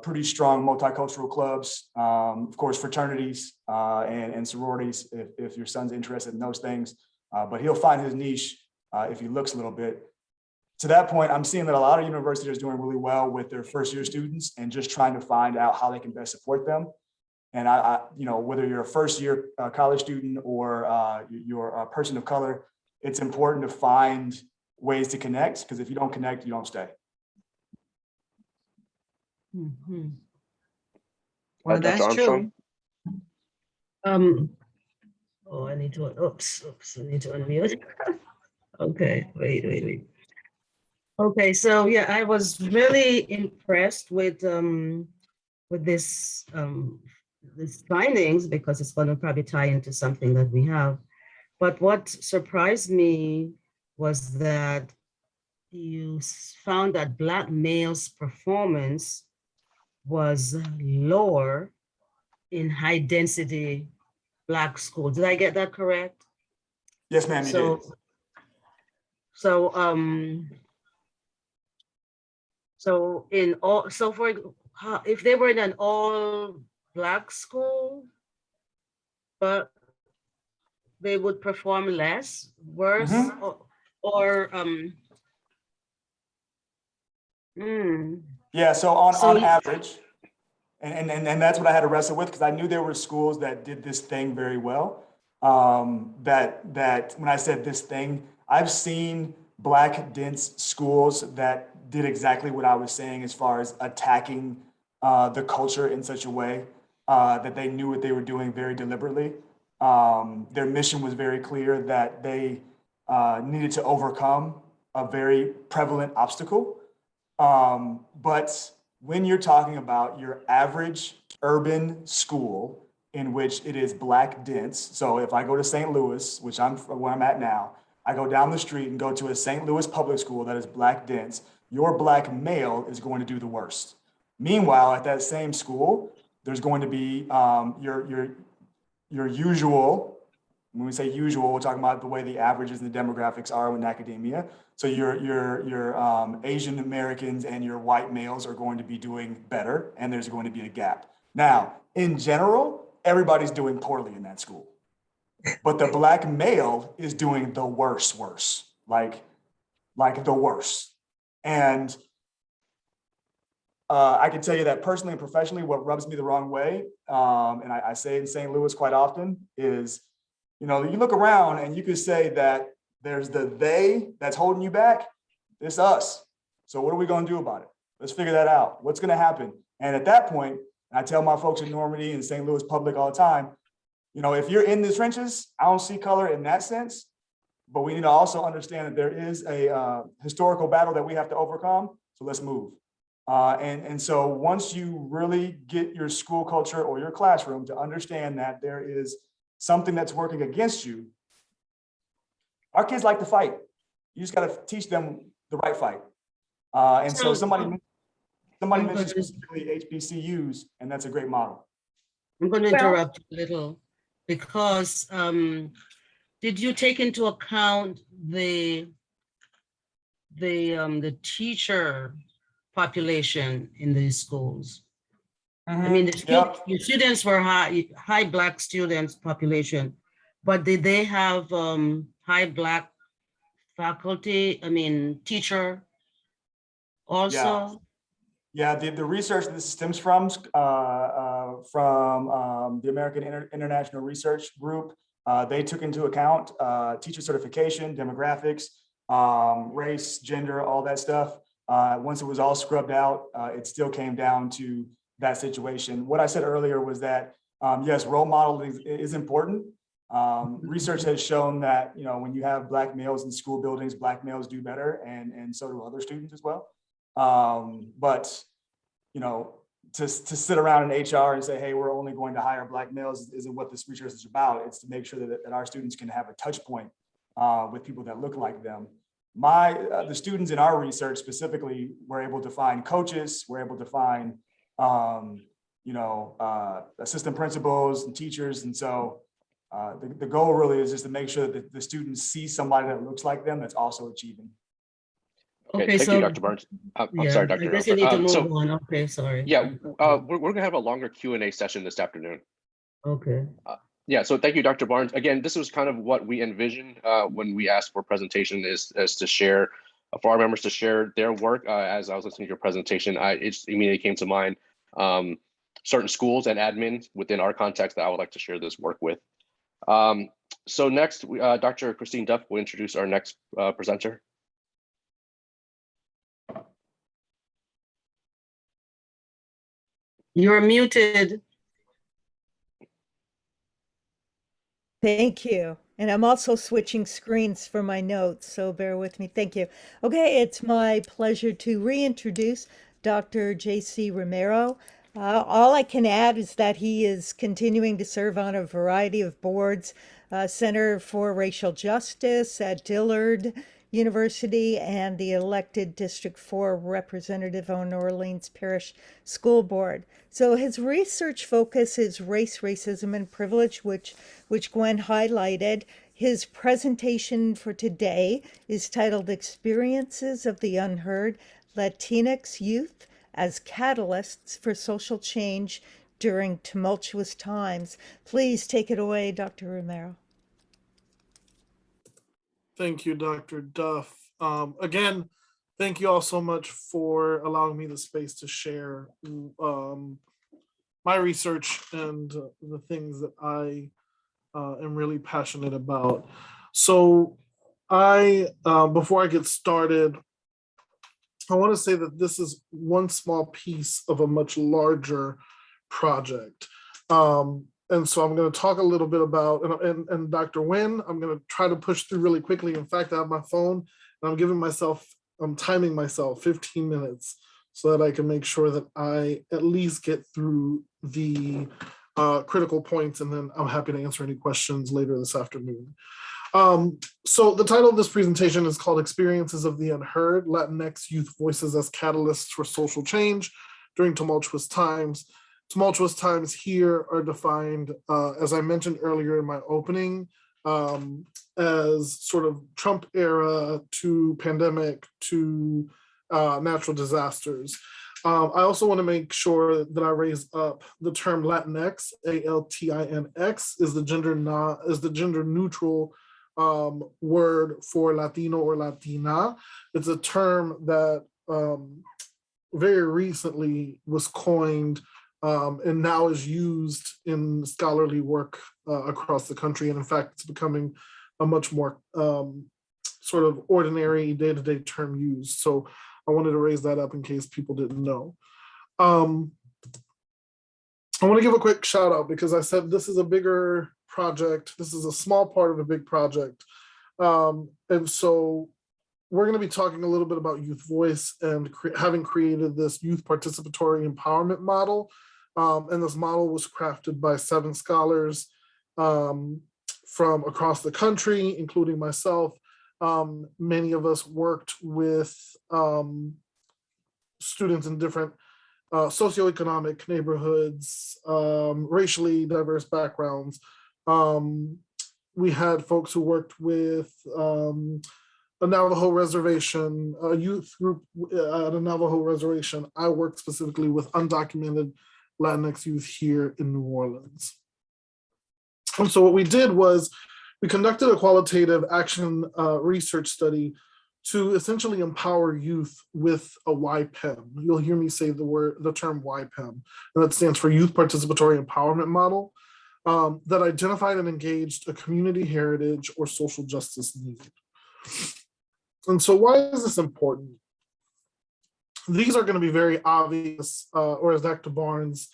pretty strong multicultural clubs, of course, fraternities and sororities, if your son's interested in those things, but he'll find his niche if he looks a little bit. To that point, I'm seeing that a lot of universities are doing really well with their first year students and just trying to find out how they can best support them. And whether you're a first year college student or you're a person of color, it's important to find ways to connect, because if you don't connect, you don't stay. Mm-hmm. Well, Dr. that's true. Armstrong? I need to, I need to unmute. Okay, wait. Okay, so yeah, I was really impressed with this findings, because it's going to probably tie into something that we have. But what surprised me was that you found that Black males' performance was lower in high density Black schools. Did I get that correct? Yes, ma'am, you did. So in all, if they were in an all Black school, but they would perform less, worse, Yeah, so on average, and that's what I had to wrestle with, because I knew there were schools that did this thing very well. That when I said this thing, I've seen Black dense schools that did exactly what I was saying as far as attacking the culture in such a way that they knew what they were doing very deliberately. Their mission was very clear, that they needed to overcome a very prevalent obstacle. But when you're talking about your average urban school in which it is Black dense, so if I go to St. Louis, which where I'm at now, I go down the street and go to a St. Louis public school that is Black dense, your Black male is going to do the worst. Meanwhile, at that same school, there's going to be your usual, when we say usual, we're talking about the way the averages and the demographics are in academia. So your Asian Americans and your white males are going to be doing better, and there's going to be a gap. Now, in general, everybody's doing poorly in that school, but the Black male is doing the worst, like the worst. And I can tell you that personally and professionally, what rubs me the wrong way, and I say in St. Louis quite often, is, you look around and you could say that there's the they that's holding you back. It's us. So what are we going to do about it? Let's figure that out. What's going to happen? And at that point, and I tell my folks in Normandy and St. Louis public all the time, if you're in the trenches, I don't see color in that sense, but we need to also understand that there is a historical battle that we have to overcome. So let's move. And so once you really get your school culture or your classroom to understand that there is something that's working against you, our kids like to fight. You just got to teach them the right fight. And so somebody mentioned specifically HBCUs, and that's a great model. I'm going to interrupt you a little because did you take into account the teacher population in these schools? I mean, your students were high Black students population, but did they have high Black faculty? I mean, teacher also? Yeah, the research that this stems from the American International Research Group, they took into account teacher certification, demographics, race, gender, all that stuff. Once it was all scrubbed out, it still came down to that situation. What I said earlier was that, yes, role modeling is important. Research has shown that, you know, when you have Black males in school buildings, Black males do better, and so do other students as well. But, you know, to sit around in HR and say, hey, we're only going to hire Black males isn't what this research is about. It's to make sure that our students can have a touch point with people that look like them. The students in our research specifically were able to find coaches, were able to find, assistant principals and teachers. And so the goal really is just to make sure that the students see somebody that looks like them that's also achieving. Okay, thank you, Dr. Barnes. I'm sorry, Dr. I guess you need to move so, on. Okay, sorry. yeah, we're going to have a longer Q&A session this afternoon. Okay. Yeah, so thank you, Dr. Barnes. Again, this was kind of what we envisioned when we asked for a presentation is to share, for our members to share their work. As I was listening to your presentation, it just immediately came to mind certain schools and admins within our context that I would like to share this work with. So next, Dr. Christine Duff will introduce our next presenter. You're muted. Thank you. And I'm also switching screens for my notes, so bear with me. Thank you. Okay, it's my pleasure to reintroduce Dr. J.C. Romero. All I can add is that he is continuing to serve on a variety of boards, Center for Racial Justice at Dillard University and the elected District 4 representative on New Orleans Parish School Board. So his research focus is race, racism, and privilege, which Gwen highlighted. His presentation for today is titled Experiences of the Unheard, Latinx Youth as Catalysts for Social Change During Tumultuous Times. Please take it away, Dr. Romero. Thank you, Dr. Duff. Again, thank you all so much for allowing me the space to share my research and the things that I am really passionate about. So before I get started, I want to say that this is one small piece of a much larger project. And so I'm going to talk a little bit about, and Dr. Nguyen, I'm going to try to push through really quickly. In fact, I have my phone and I'm timing myself 15 minutes so that I can make sure that I at least get through the critical points, and then I'm happy to answer any questions later this afternoon. So the title of this presentation is called Experiences of the Unheard, Latinx Youth Voices as Catalysts for Social Change During Tumultuous Times. Tumultuous times here are defined, as I mentioned earlier in my opening, as sort of Trump era to pandemic to natural disasters. I also want to make sure that I raise up the term Latinx, ALTINX, is the gender neutral word for Latino or Latina. It's a term that very recently was coined and now is used in scholarly work across the country. And in fact, it's becoming a much more sort of ordinary day-to-day term used. So I wanted to raise that up in case people didn't know. I want to give a quick shout out because I said this is a bigger project. This is a small part of a big project. And so we're going to be talking a little bit about youth voice and having created this youth participatory empowerment model. And this model was crafted by 7 scholars from across the country, including myself. Many of us worked with students in different socioeconomic neighborhoods, racially diverse backgrounds. We had folks who worked with a Navajo reservation, a youth group at a Navajo reservation. I worked specifically with undocumented Latinx youth here in New Orleans. And so what we did was we conducted a qualitative action research study to essentially empower youth with a YPEM. You'll hear me say the term YPEM, and that stands for Youth Participatory Empowerment Model, that identified and engaged a community heritage or social justice need. And so why is this important? These are going to be very obvious, or as Dr. Barnes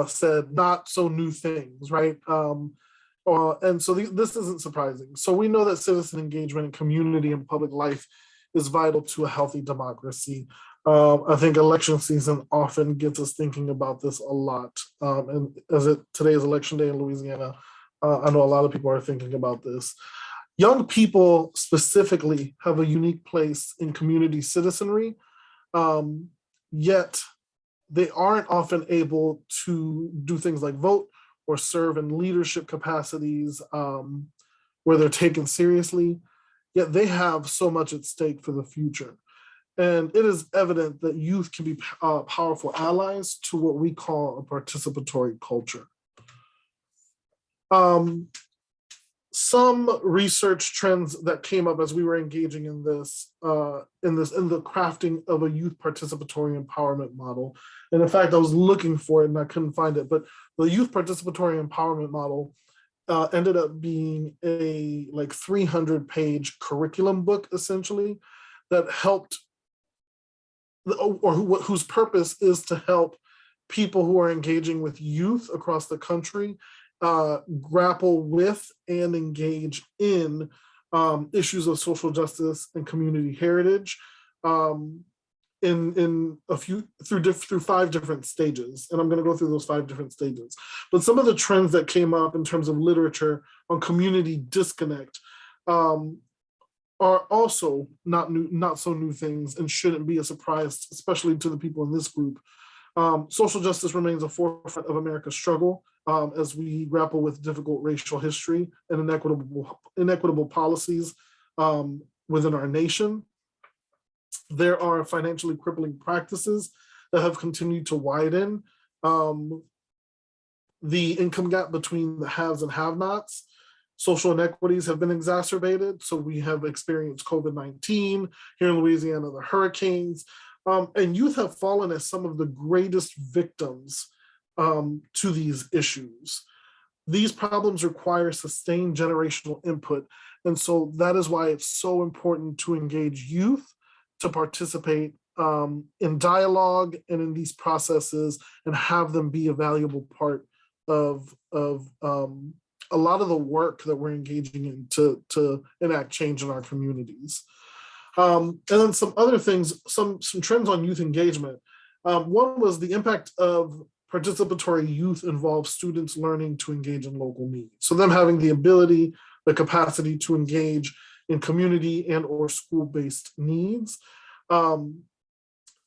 said, not so new things, right? And so this isn't surprising. So we know that citizen engagement in community and public life is vital to a healthy democracy. I think election season often gets us thinking about this a lot. And today is election day in Louisiana, I know a lot of people are thinking about this. Young people specifically have a unique place in community citizenry, yet they aren't often able to do things like vote or serve in leadership capacities where they're taken seriously, yet they have so much at stake for the future. And it is evident that youth can be powerful allies to what we call a participatory culture. Some research trends that came up as we were engaging in the crafting of a youth participatory empowerment model. And in fact, I was looking for it and I couldn't find it, but the youth participatory empowerment model ended up being a 300-page curriculum book, essentially, that helped, or whose purpose is to help people who are engaging with youth across the country grapple with and engage in issues of social justice and community heritage through 5 different stages. And I'm going to go through those 5 different stages. But some of the trends that came up in terms of literature on community disconnect are also not so new things and shouldn't be a surprise, especially to the people in this group. Social justice remains a forefront of America's struggle as we grapple with difficult racial history and inequitable policies within our nation. There are financially crippling practices that have continued to widen the income gap between the haves and have-nots. Social inequities have been exacerbated. So we have experienced COVID-19 here in Louisiana, the hurricanes, and youth have fallen as some of the greatest victims to these issues. These problems require sustained generational input. And so that is why it's so important to engage youth to participate in dialogue and in these processes and have them be a valuable part of a lot of the work that we're engaging in to enact change in our communities. And then some other things, some trends on youth engagement. One was the impact of participatory youth involves students learning to engage in local needs. So them having the ability, the capacity to engage in community and or school-based needs. And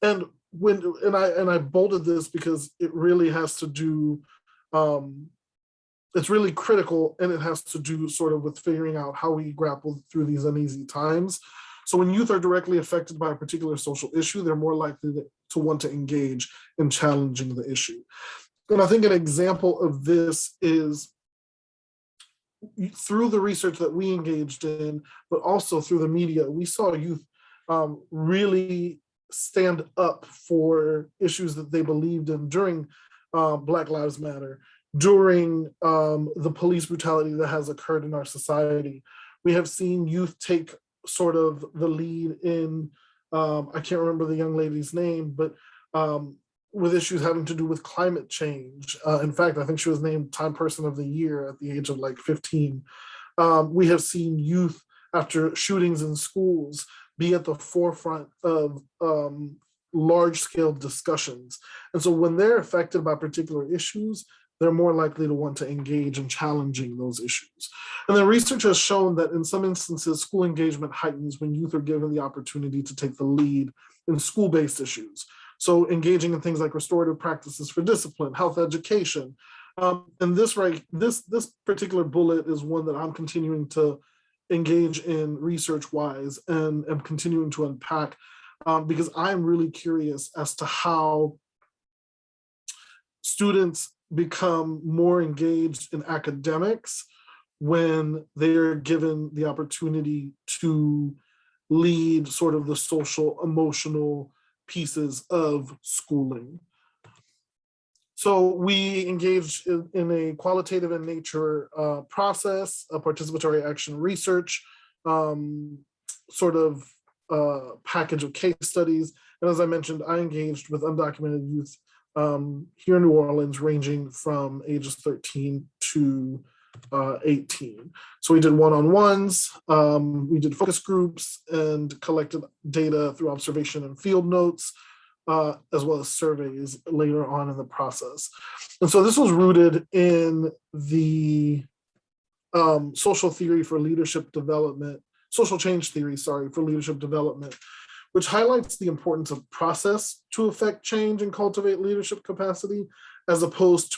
I bolded this because it really has to do, it's really critical, and it has to do sort of with figuring out how we grapple through these uneasy times. So when youth are directly affected by a particular social issue, they're more likely to want to engage in challenging the issue. And I think an example of this is through the research that we engaged in, but also through the media, we saw youth really stand up for issues that they believed in during Black Lives Matter, during the police brutality that has occurred in our society. We have seen youth take sort of the lead in, I can't remember the young lady's name, but with issues having to do with climate change. In fact, I think she was named Time Person of the Year at the age of 15. We have seen youth after shootings in schools be at the forefront of large-scale discussions. And so when they're affected by particular issues, they're more likely to want to engage in challenging those issues. And then research has shown that in some instances, school engagement heightens when youth are given the opportunity to take the lead in school-based issues. So engaging in things like restorative practices for discipline, health education. And this particular bullet is one that I'm continuing to engage in research-wise and am continuing to unpack because I'm really curious as to how students become more engaged in academics when they're given the opportunity to lead sort of the social, emotional pieces of schooling. So we engaged in a qualitative in nature process, a participatory action research sort of package of case studies. And as I mentioned, I engaged with undocumented youth here in New Orleans, ranging from ages 13 to 18. So we did one-on-ones, we did focus groups and collected data through observation and field notes, as well as surveys later on in the process. And so this was rooted in the social theory for leadership development, social change theory, sorry, for leadership development, which highlights the importance of process to affect change and cultivate leadership capacity, as opposed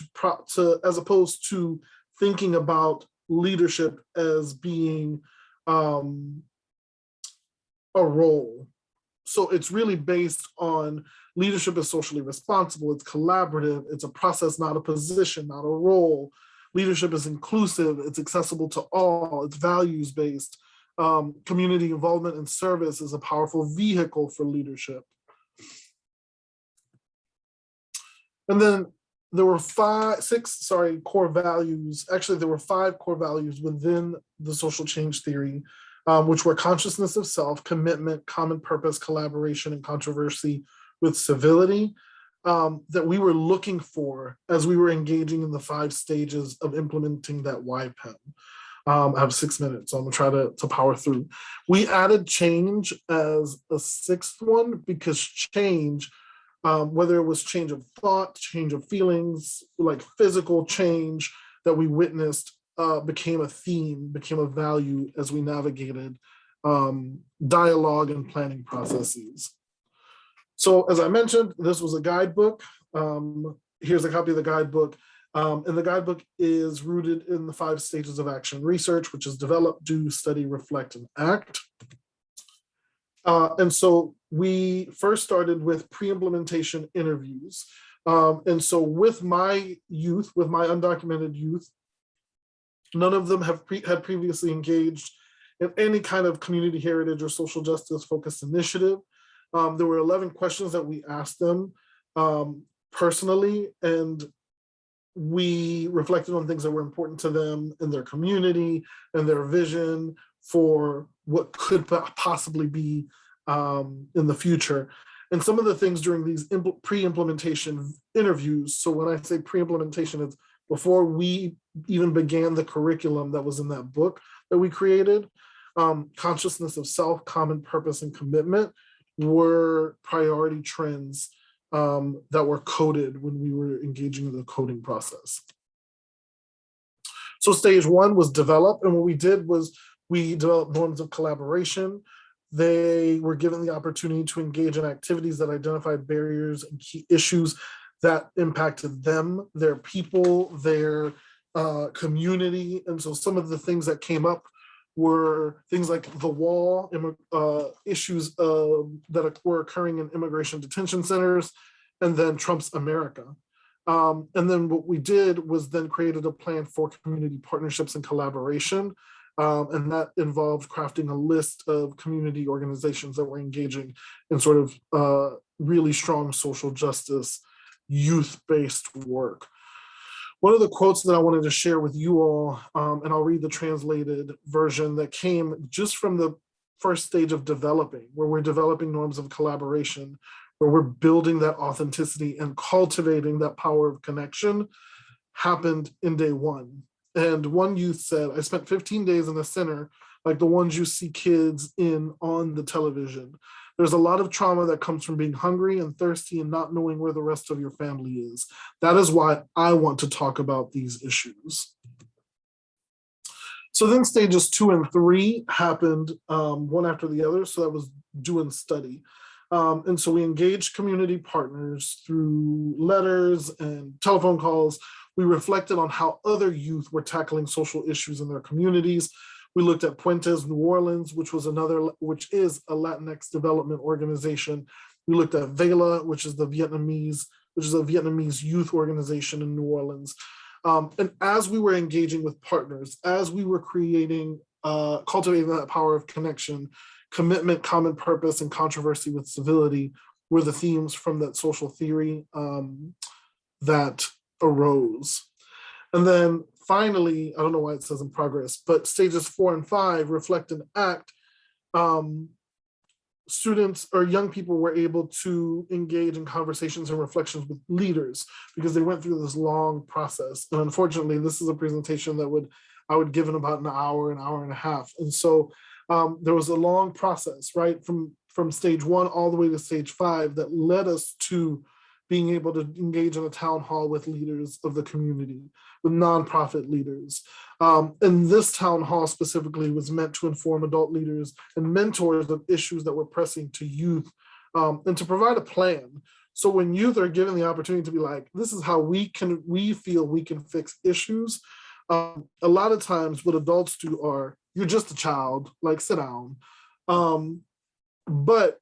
to thinking about leadership as being a role. So it's really based on leadership is socially responsible, it's collaborative, it's a process, not a position, not a role. Leadership is inclusive, it's accessible to all, it's values-based. Community involvement and service is a powerful vehicle for leadership. And then there were six core values. Actually, there were 5 core values within the social change theory, which were consciousness of self, commitment, common purpose, collaboration, and controversy with civility, that we were looking for as we were engaging in the 5 stages of implementing that YPEM. I have 6 minutes, so I'm gonna try to power through. We added change as a 6th one because change, whether it was change of thought, change of feelings, like physical change that we witnessed, became a theme, became a value as we navigated dialogue and planning processes. So as I mentioned, this was a guidebook. Here's a copy of the guidebook. And the guidebook is rooted in the 5 stages of action research, which is develop, do, study, reflect, and act. And so we first started with pre-implementation interviews. And so with my youth, with my undocumented youth, none of them had previously engaged in any kind of community heritage or social justice focused initiative. There were 11 questions that we asked them personally, and we reflected on things that were important to them in their community and their vision for what could possibly be in the future. And some of the things during these pre-implementation interviews, so when I say pre-implementation, it's before we even began the curriculum that was in that book that we created, consciousness of self, common purpose, and commitment were priority trends that were coded when we were engaging in the coding process. So stage 1 was develop, and what we did was we developed norms of collaboration. They were given the opportunity to engage in activities that identified barriers and key issues that impacted them, their people, their community. And so some of the things that came up were things like the wall, issues that were occurring in immigration detention centers, and then Trump's America. And then what we did was then created a plan for community partnerships and collaboration. And that involved crafting a list of community organizations that were engaging in sort of really strong social justice, youth-based work. One of the quotes that I wanted to share with you all, and I'll read the translated version that came just from the first stage of developing, where we're developing norms of collaboration, where we're building that authenticity and cultivating that power of connection, happened in day 1. And one youth said, I spent 15 days in the center like the ones you see kids in on the television. There's a lot of trauma that comes from being hungry and thirsty and not knowing where the rest of your family is. That is why I want to talk about these issues. So then stages 2 and 3 happened one after the other. So that was do and study. And so we engaged community partners through letters and telephone calls. We reflected on how other youth were tackling social issues in their communities. We looked at Puentes New Orleans, which is a Latinx development organization. We looked at VELA, which is a Vietnamese youth organization in New Orleans. And as we were engaging with partners, as we were cultivating that power of connection, commitment, common purpose, and controversy with civility were the themes from that social theory that arose. And then finally, I don't know why it says in progress, but stages 4 and 5, reflect and act, students or young people were able to engage in conversations and reflections with leaders because they went through this long process. And unfortunately, this is a presentation that I would give in about an hour and a half. And so there was a long process, right? From stage 1 all the way to stage 5 that led us to being able to engage in a town hall with leaders of the community, with nonprofit leaders. And this town hall specifically was meant to inform adult leaders and mentors of issues that were pressing to youth and to provide a plan. So when youth are given the opportunity to be like, this is how we feel we can fix issues. A lot of times what adults do are, you're just a child, like sit down. But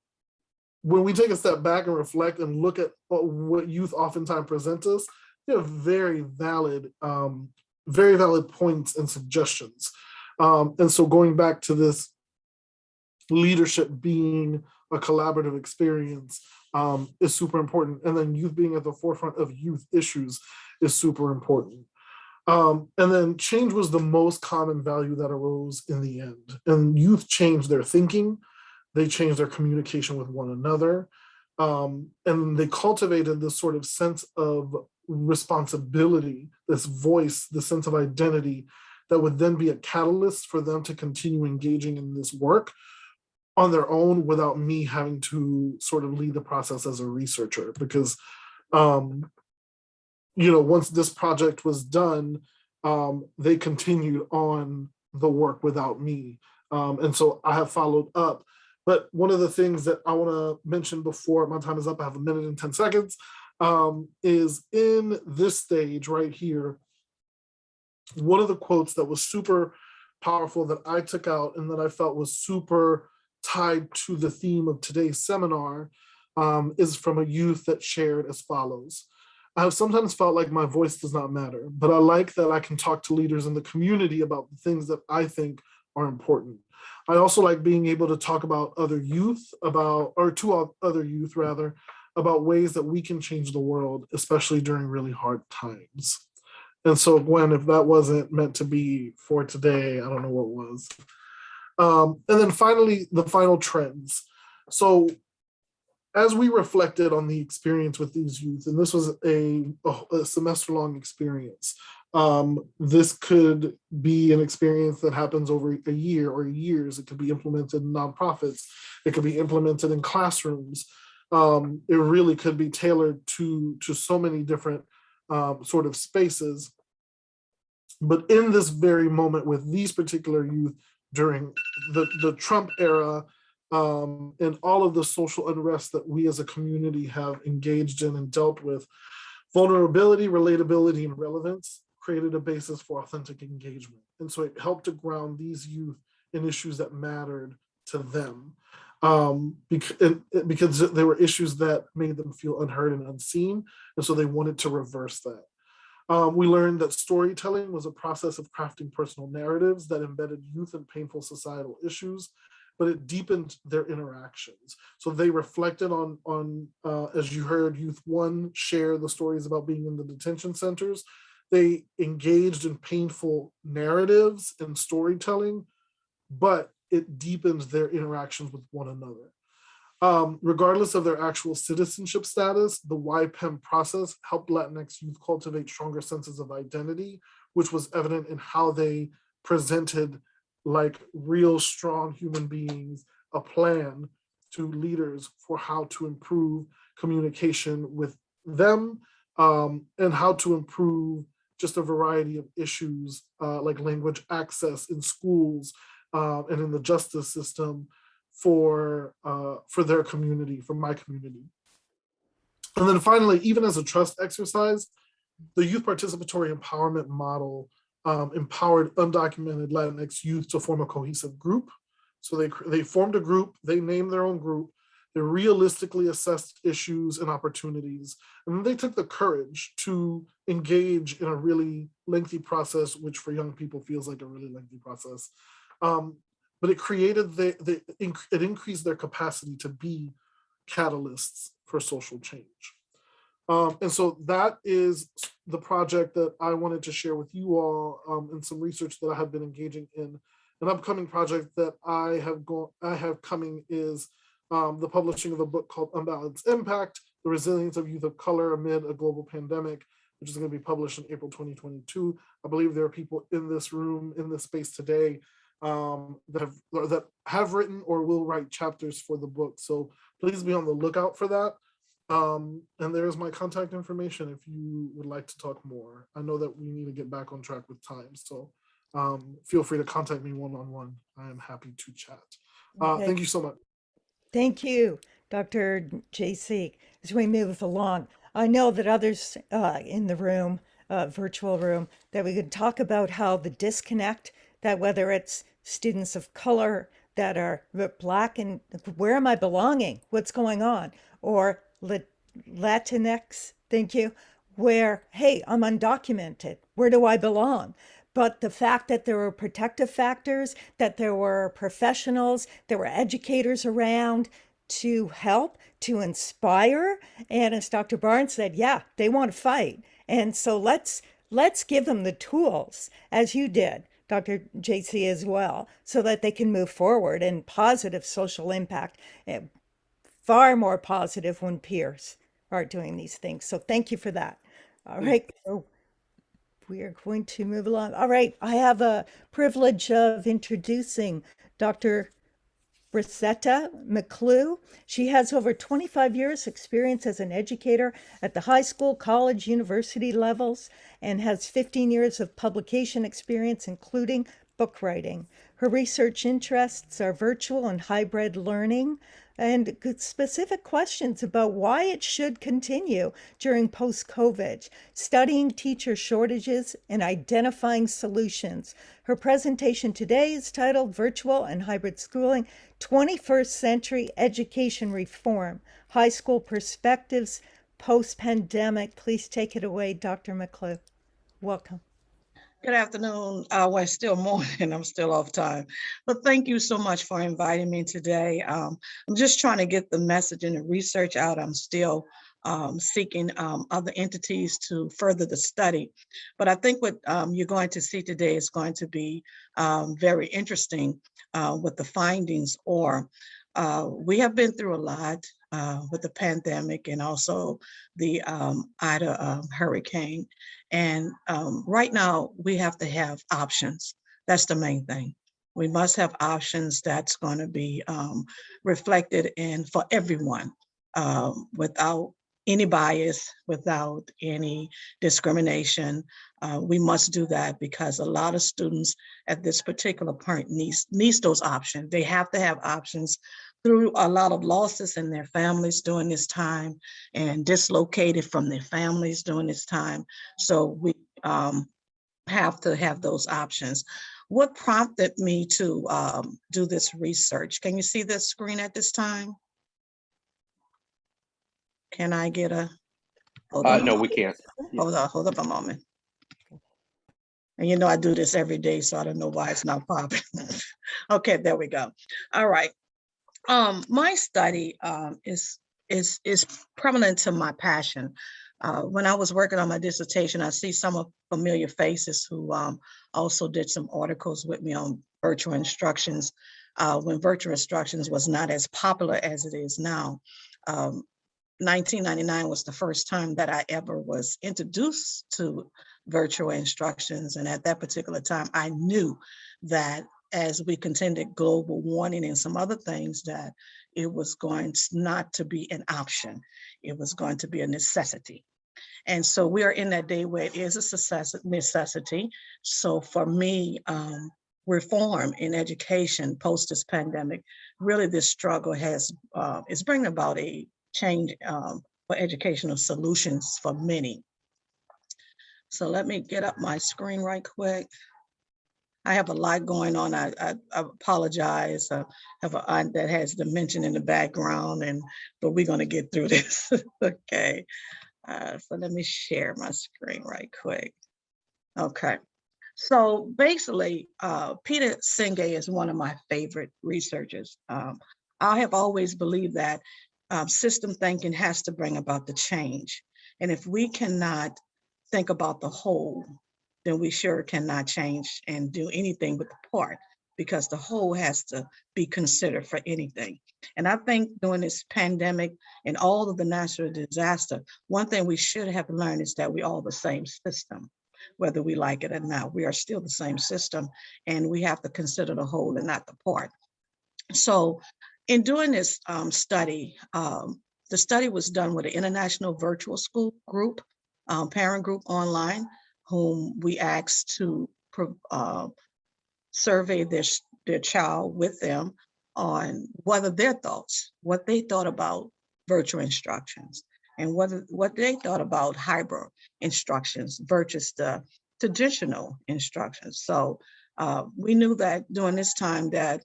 when we take a step back and reflect and look at what youth oftentimes present us, they have very valid points and suggestions. And so going back to this leadership being a collaborative experience is super important. And then youth being at the forefront of youth issues is super important. And then change was the most common value that arose in the end. And youth changed their thinking. They changed their communication with one another. And they cultivated this sort of sense of responsibility, this voice, the sense of identity that would then be a catalyst for them to continue engaging in this work on their own without me having to sort of lead the process as a researcher. Because, once this project was done, they continued on the work without me. And so I have followed up. But one of the things that I want to mention before my time is up, I have 1 minute and 10 seconds, is in this stage right here, one of the quotes that was super powerful that I took out and that I felt was super tied to the theme of today's seminar is from a youth that shared as follows. I have sometimes felt like my voice does not matter, but I like that I can talk to leaders in the community about the things that I think are important. I also like being able to talk about to other youth about ways that we can change the world, especially during really hard times. And so Gwen, if that wasn't meant to be for today, I don't know what was. And then finally, the final trends. So as we reflected on the experience with these youth, and this was a semester-long experience, this could be an experience that happens over a year or years. It could be implemented in nonprofits. It could be implemented in classrooms. It really could be tailored to so many different sort of spaces. But in this very moment with these particular youth during the Trump era, and all of the social unrest that we as a community have engaged in and dealt with, vulnerability, relatability, and relevance created a basis for authentic engagement. And so it helped to ground these youth in issues that mattered to them, because there were issues that made them feel unheard and unseen. And so they wanted to reverse that. We learned that storytelling was a process of crafting personal narratives that embedded youth in painful societal issues, but it deepened their interactions. So they reflected on as you heard, Youth One share the stories about being in the detention centers. They engaged in painful narratives and storytelling, but it deepened their interactions with one another. Regardless of their actual citizenship status, the YPEM process helped Latinx youth cultivate stronger senses of identity, which was evident in how they presented like real strong human beings, a plan to leaders for how to improve communication with them, and how to improve just a variety of issues like language access in schools and in the justice system for their community, for my community. And then finally, even as a trust exercise, the youth participatory empowerment model empowered undocumented Latinx youth to form a cohesive group. So they formed a group, they named their own group, they realistically assessed issues and opportunities, and then they took the courage to engage in a really lengthy process, which for young people feels like a really lengthy process. But it created it increased their capacity to be catalysts for social change. And so that is the project that I wanted to share with you all, and some research that I have been engaging in. An upcoming project that I have coming is the publishing of a book called Unbalanced Impact: The Resilience of Youth of Color Amid a Global Pandemic, which is going to be published in April 2022. I believe there are people in this room, in this space today, that have written or will write chapters for the book. So please be on the lookout for that. And there's my contact information if you would like to talk more. I know that we need to get back on track with time, so feel free to contact me one-on-one. I am happy to chat. Okay. Thank you so much. Thank you, Dr. JC. As we move along, I know that others in the room, virtual room, that we could talk about how the disconnect, that whether it's students of color that are Black and where am I belonging? What's going on? Or Latinx, thank you, where, hey, I'm undocumented. Where do I belong? But the fact that there were protective factors, that there were professionals, there were educators around to help, to inspire. And as Dr. Barnes said, yeah, they want to fight. And so let's give them the tools, as you did, Dr. JC, as well, so that they can move forward in positive social impact. Far more positive when peers are doing these things. So thank you for that. All right. So we are going to move along. All right. I have a privilege of introducing Dr. Brissetta McClue. She has over 25 years experience as an educator at the high school, college, university levels, and has 15 years of publication experience, including book writing. Her research interests are virtual and hybrid learning, and specific questions about why it should continue during post-COVID, studying teacher shortages and identifying solutions. Her presentation today is titled Virtual and Hybrid Schooling, 21st Century Education Reform, High School Perspectives, Post-Pandemic. Please take it away, Dr. McClue. Welcome. Good afternoon. Well, it's still morning. I'm still off time. But thank you so much for inviting me today. I'm just trying to get the message and the research out. I'm still seeking other entities to further the study. But I think what you're going to see today is going to be very interesting with the findings. We have been through a lot with the pandemic and also the Ida hurricane. And right now we have to have options. That's the main thing. We must have options that's going to be reflected in for everyone without any bias, without any discrimination. We must do that because a lot of students at this particular point needs those options. They have to have options through a lot of losses in their families during this time and dislocated from their families during this time. So we have to have those options. What prompted me to do this research? Can you see the screen at this time? Can I get a? No, we can't. Hold up a moment. And you know I do this every day, so I don't know why it's not popping. Okay, there we go. All right. My study is prevalent to my passion. When I was working on my dissertation, I see some of familiar faces who also did some articles with me on virtual instructions when virtual instructions was not as popular as it is now. 1999 was the first time that I ever was introduced to virtual instructions. And at that particular time, I knew that as we contended global warming and some other things, that it was going not to be an option. It was going to be a necessity. And so we are in that day where it is a necessity. So for me, reform in education post this pandemic, really this struggle is bringing about a change for educational solutions for many. So let me get up my screen right quick. I have a lot going on. I apologize. I have an aunt that has dementia in the background, but we're going to get through this. Okay. So let me share my screen right quick. Okay. So basically, Peter Senge is one of my favorite researchers. I have always believed that system thinking has to bring about the change. And if we cannot think about the whole, then we sure cannot change and do anything with the part, because the whole has to be considered for anything. And I think during this pandemic and all of the natural disaster, one thing we should have learned is that we're all the same system, whether we like it or not. We are still the same system, and we have to consider the whole and not the part. So in doing this study, the study was done with an international virtual school group, parent group online, whom we asked to survey their child with them on what they thought about virtual instructions, and what they thought about hybrid instructions versus the traditional instructions. So we knew that during this time that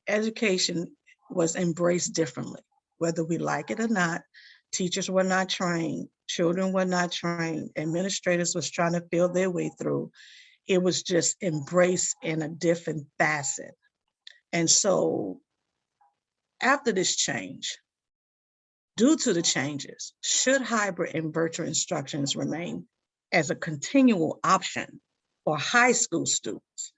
education was embraced differently, whether we like it or not. Teachers were not trained, children were not trained, administrators was trying to feel their way through. It was just embraced in a different facet. And so after this change, due to the changes, should hybrid and virtual instructions remain as a continual option for high school students,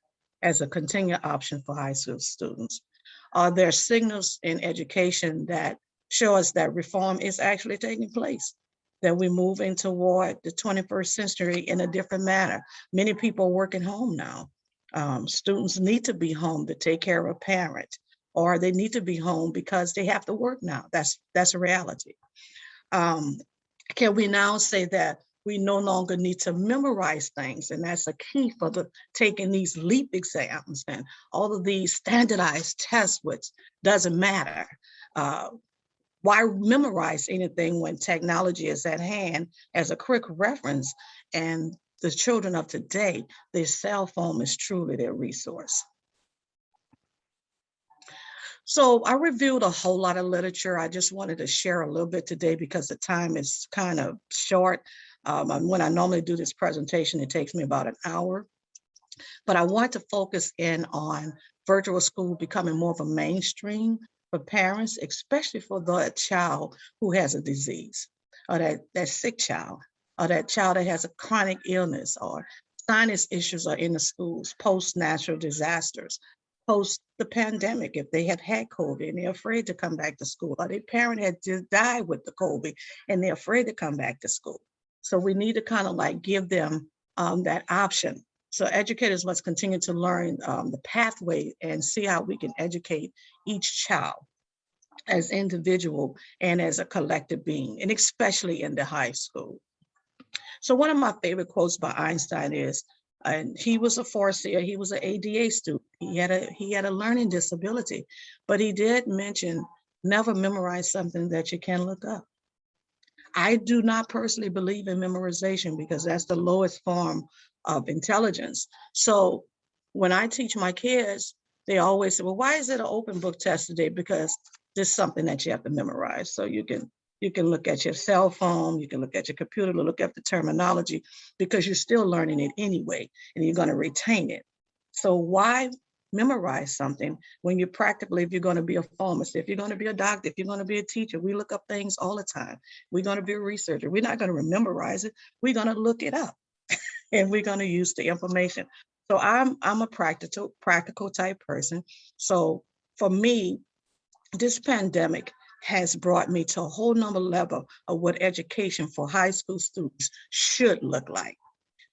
Are there signals in education that show us that reform is actually taking place, that we're moving toward the 21st century in a different manner? Many people are working home now. Students need to be home to take care of a parent, or they need to be home because they have to work now. That's a reality. Can we now say that we no longer need to memorize things? And that's a key for taking these LEAP exams and all of these standardized tests, which doesn't matter. Why memorize anything when technology is at hand as a quick reference? And the children of today, their cell phone is truly their resource. So I reviewed a whole lot of literature. I just wanted to share a little bit today because the time is kind of short. When I normally do this presentation, it takes me about an hour. But I want to focus in on virtual school becoming more of a mainstream for parents, especially for the child who has a disease, or that sick child, or that child that has a chronic illness, or sinus issues are in the schools, post-natural disasters, post the pandemic, if they have had COVID and they're afraid to come back to school, or their parent had just died with the COVID and they're afraid to come back to school. So we need to kind of like give them that option. So educators must continue to learn the pathway and see how we can educate each child as individual and as a collective being, and especially in the high school. So one of my favorite quotes by Einstein is, and he was a foreseer, he was an ADA student, he had a learning disability, but he did mention never memorize something that you can look up. I do not personally believe in memorization because that's the lowest form of intelligence. So when I teach my kids, they always say, well, why is it an open book test today? Because this is something that you have to memorize. So you can look at your cell phone, you can look at your computer to look up the terminology, because you're still learning it anyway, and you're going to retain it. So why memorize something when you're practically, if you're going to be a pharmacist, if you're going to be a doctor, if you're going to be a teacher, we look up things all the time. We're going to be a researcher. We're not going to memorize it. We're going to look it up and we're going to use the information. So I'm a practical type person. So for me, this pandemic has brought me to a whole nother level of what education for high school students should look like.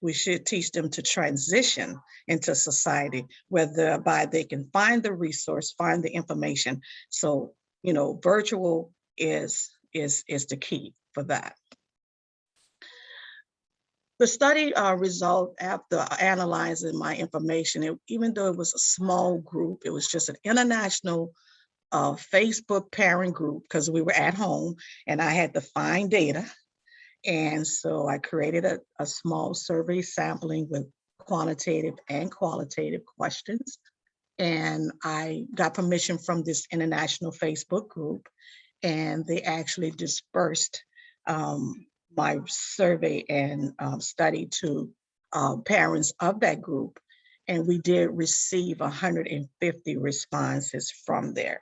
We should teach them to transition into society, whereby they can find the resource, find the information. So, virtual is the key for that. The study result, after analyzing my information, even though it was a small group, it was just an international Facebook parent group, because we were at home and I had to find data. And so I created a small survey sampling with quantitative and qualitative questions. And I got permission from this international Facebook group, and they actually dispersed my survey and study to parents of that group. And we did receive 150 responses from there.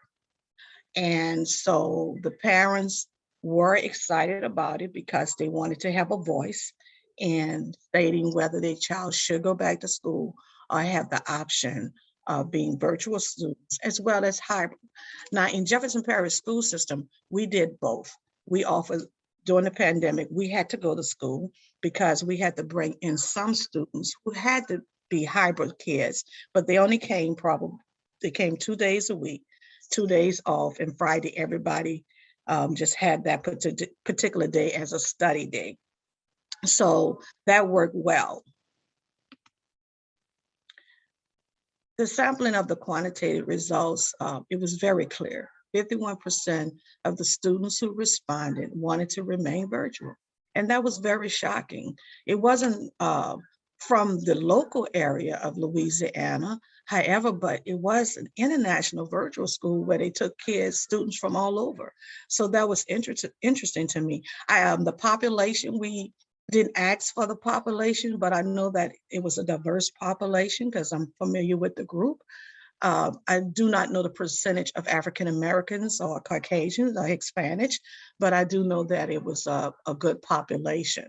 And so the parents were excited about it because they wanted to have a voice in stating whether their child should go back to school or have the option of being virtual students as well as hybrid. Now, in Jefferson Parish school system, we did both. We offered, during the pandemic, we had to go to school because we had to bring in some students who had to be hybrid kids, but they only came they came 2 days a week, 2 days off, and Friday, everybody just had that particular day as a study day. So that worked well. The sampling of the quantitative results, it was very clear. 51% of the students who responded wanted to remain virtual. And that was very shocking. It wasn't from the local area of Louisiana, however, but it was an international virtual school where they took students from all over. So that was interesting to me. The population, we didn't ask for the population, but I know that it was a diverse population because I'm familiar with the group. I do not know the percentage of African Americans or Caucasians or Hispanics, but I do know that it was a good population.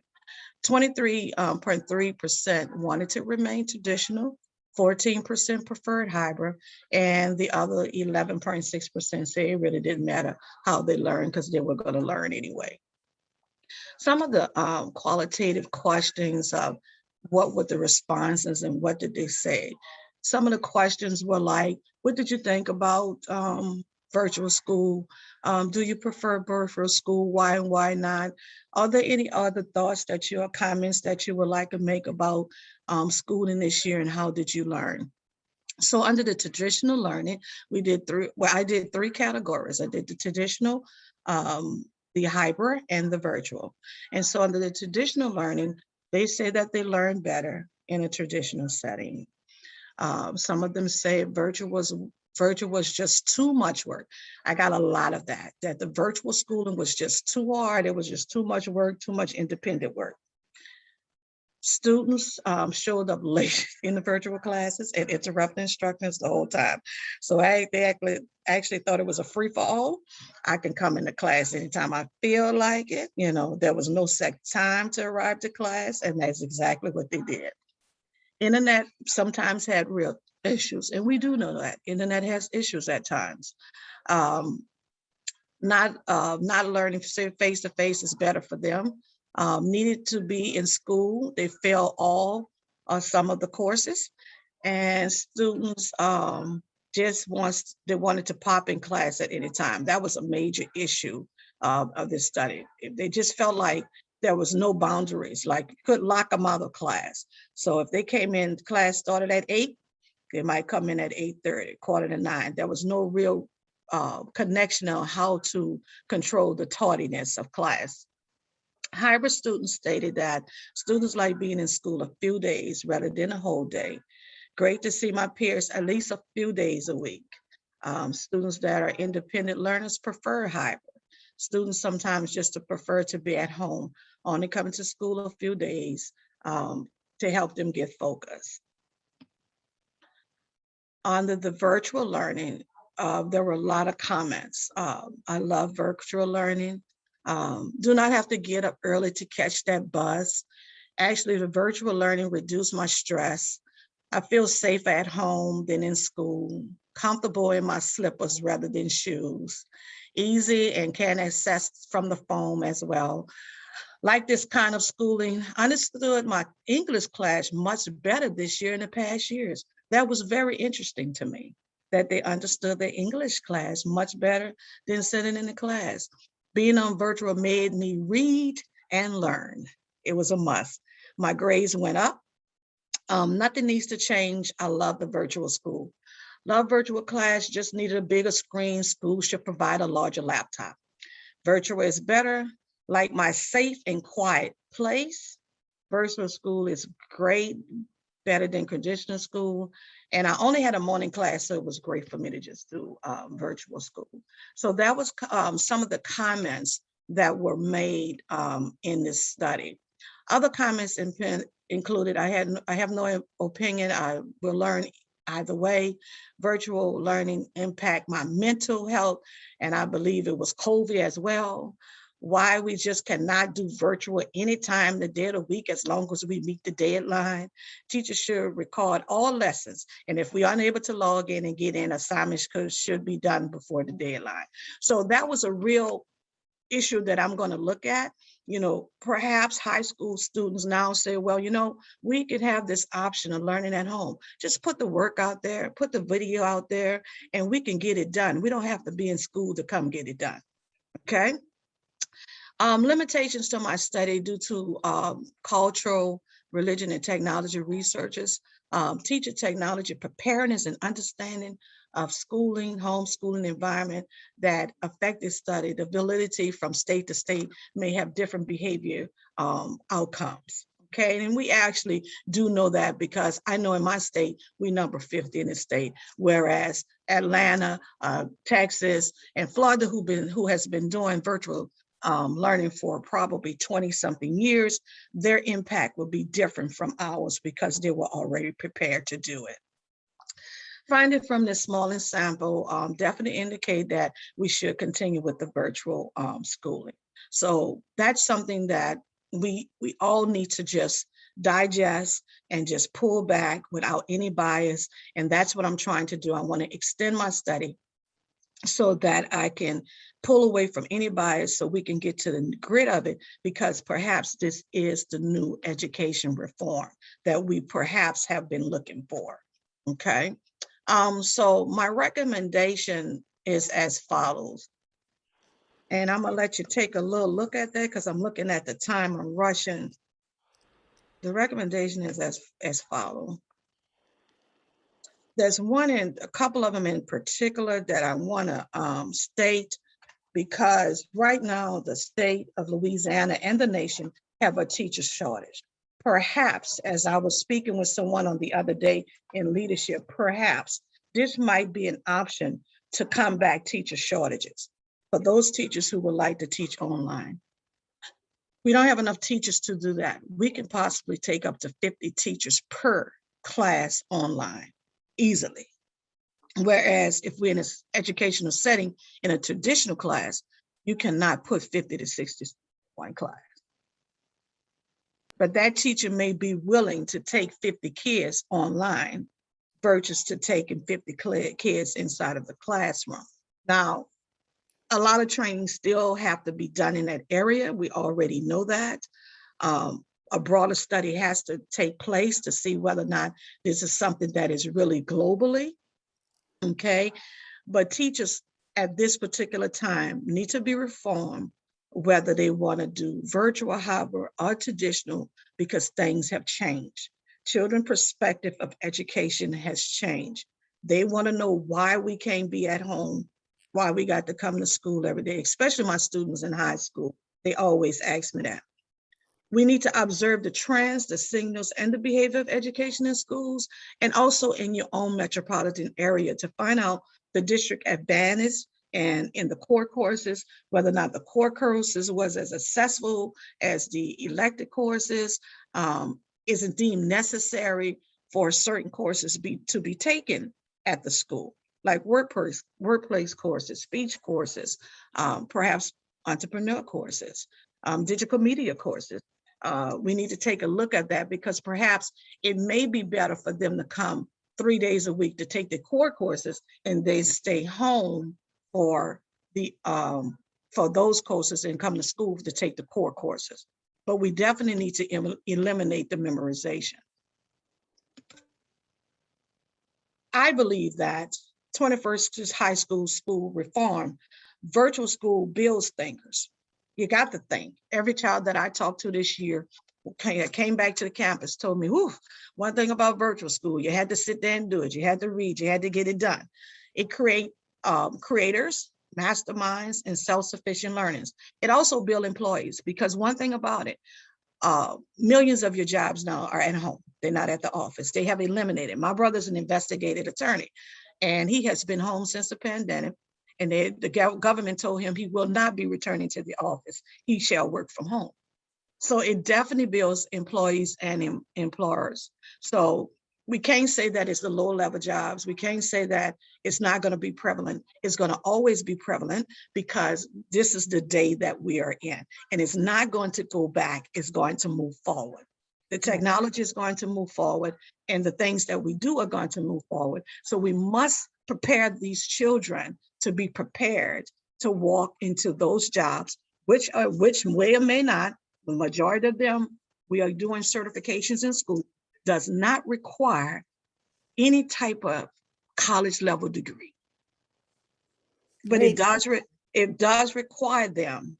23.3% wanted to remain traditional, 14% preferred hybrid, and the other 11.6% say it really didn't matter how they learned because they were going to learn anyway. Some of the qualitative questions of what were the responses and what did they say? Some of the questions were like, what did you think about virtual school? Do you prefer virtual school? Why and why not? Are there any other thoughts or comments that you would like to make about schooling this year, and how did you learn? So under the traditional learning, I did 3 categories. I did the traditional, the hybrid, and the virtual. And so under the traditional learning, they say that they learn better in a traditional setting. Some of them say virtual was just too much work. I got a lot of that the virtual schooling was just too hard. It was just too much work, too much independent work. Students showed up late in the virtual classes and interrupted instructors the whole time. So they actually thought it was a free for all. I can come into class anytime I feel like it. There was no set time to arrive to class, and that's exactly what they did. Internet sometimes had real issues, and we do know that internet has issues at times. Not learning face to face is better for them. Needed to be in school. They failed all or some of the courses, and students they wanted to pop in class at any time. That was a major issue of this study. They just felt like there was no boundaries, like you could lock them out of class. So if they came in, class started at 8, they might come in at 8:30, 8:45. There was no real connection on how to control the tardiness of class. Hybrid students stated that students like being in school a few days rather than a whole day. Great to see my peers at least a few days a week. Students that are independent learners prefer hybrid. Students sometimes just prefer to be at home, only coming to school a few days to help them get focused. Under the virtual learning, there were a lot of comments. I love virtual learning. Do not have to get up early to catch that bus. Actually, the virtual learning reduced my stress. I feel safer at home than in school, comfortable in my slippers rather than shoes, easy and can access from the phone as well. like this kind of schooling. Understood my English class much better this year in the past years. That was very interesting to me, that they understood the English class much better than sitting in the class. Being on virtual made me read and learn. It was a must. My grades went up. Nothing needs to change. I love the virtual school. Love virtual class, just needed a bigger screen. School should provide a larger laptop. Virtual is better, like my safe and quiet place. Virtual school is great, better than traditional school. And I only had a morning class, so it was great for me to just do virtual school. So that was some of the comments that were made in this study. Other comments included, I have no opinion. I will learn either way. Virtual learning impact my mental health, and I believe it was COVID as well. Why we just cannot do virtual anytime the day of the week as long as we meet the deadline. Teachers should record all lessons, and if we are unable to log in and get in, assignments should be done before the deadline. So that was a real issue that I'm going to look at. Perhaps high school students now say, well, we could have this option of learning at home. Just put the work out there, put the video out there, and we can get it done. We don't have to be in school to come get it done. Okay. Limitations to my study due to cultural, religion, and technology researchers. Teacher technology preparedness and understanding of schooling, homeschooling environment that affect this study. The validity from state to state may have different behavior outcomes. Okay, and we actually do know that, because I know in my state, we number 50 in the state, whereas Atlanta, Texas, and Florida, who has been doing virtual learning for probably 20-something years, their impact will be different from ours because they were already prepared to do it. Finding from this small sample definitely indicate that we should continue with the virtual schooling. So that's something that we all need to just digest and just pull back without any bias. And that's what I'm trying to do. I want to extend my study so that I can pull away from any bias so we can get to the grit of it, because perhaps this is the new education reform that we perhaps have been looking for. Okay. So my recommendation is as follows. And I'm gonna let you take a little look at that because I'm looking at the time, I'm rushing. The recommendation is as follows. There's a couple of them in particular that I wanna state, because right now the state of Louisiana and the nation have a teacher shortage. Perhaps, as I was speaking with someone on the other day in leadership, perhaps this might be an option to combat teacher shortages for those teachers who would like to teach online. We don't have enough teachers to do that. We can possibly take up to 50 teachers per class online easily. Whereas if we're in an educational setting in a traditional class, you cannot put 50 to 60 one class. But that teacher may be willing to take 50 kids online versus to taking 50 kids inside of the classroom. Now, a lot of training still have to be done in that area. We already know that. A broader study has to take place to see whether or not this is something that is really globally, okay? But teachers at this particular time need to be reformed, whether they want to do virtual, hybrid, or traditional, because things have changed. Children's perspective of education has changed. They want to know why we can't be at home, why we got to come to school every day, especially my students in high school. They always ask me that. We need to observe the trends, the signals, and the behavior of education in schools, and also in your own metropolitan area to find out the district advantage and in the core courses, whether or not the core courses was as accessible as the elected courses, is it deemed necessary for certain courses to be taken at the school, like workplace courses, speech courses, perhaps entrepreneur courses, digital media courses. We need to take a look at that, because perhaps it may be better for them to come 3 days a week to take the core courses and they stay home for those courses and come to school to take the core courses. but we definitely need to eliminate the memorization. I believe that 21st high school reform, virtual school builds thinkers. You got to think. Every child that I talked to this year came back to the campus, told me, whoo, one thing about virtual school, you had to sit there and do it. You had to read, you had to get it done. It creates creators, masterminds, and self-sufficient learners. It also builds employees, because one thing about it, millions of your jobs now are at home. They're not at the office. They have eliminated. My brother's an investigative attorney, and he has been home since the pandemic. And the government told him he will not be returning to the office. He shall work from home. So it definitely builds employees and employers. So we can't say that it's the low level jobs. We can't say that it's not going to be prevalent. It's going to always be prevalent, because this is the day that we are in, and it's not going to go back. It's going to move forward. The technology is going to move forward, and the things that we do are going to move forward. So we must prepare these children to be prepared to walk into those jobs, which may or may not. The majority of them, we are doing certifications in school, does not require any type of college level degree. But it does require them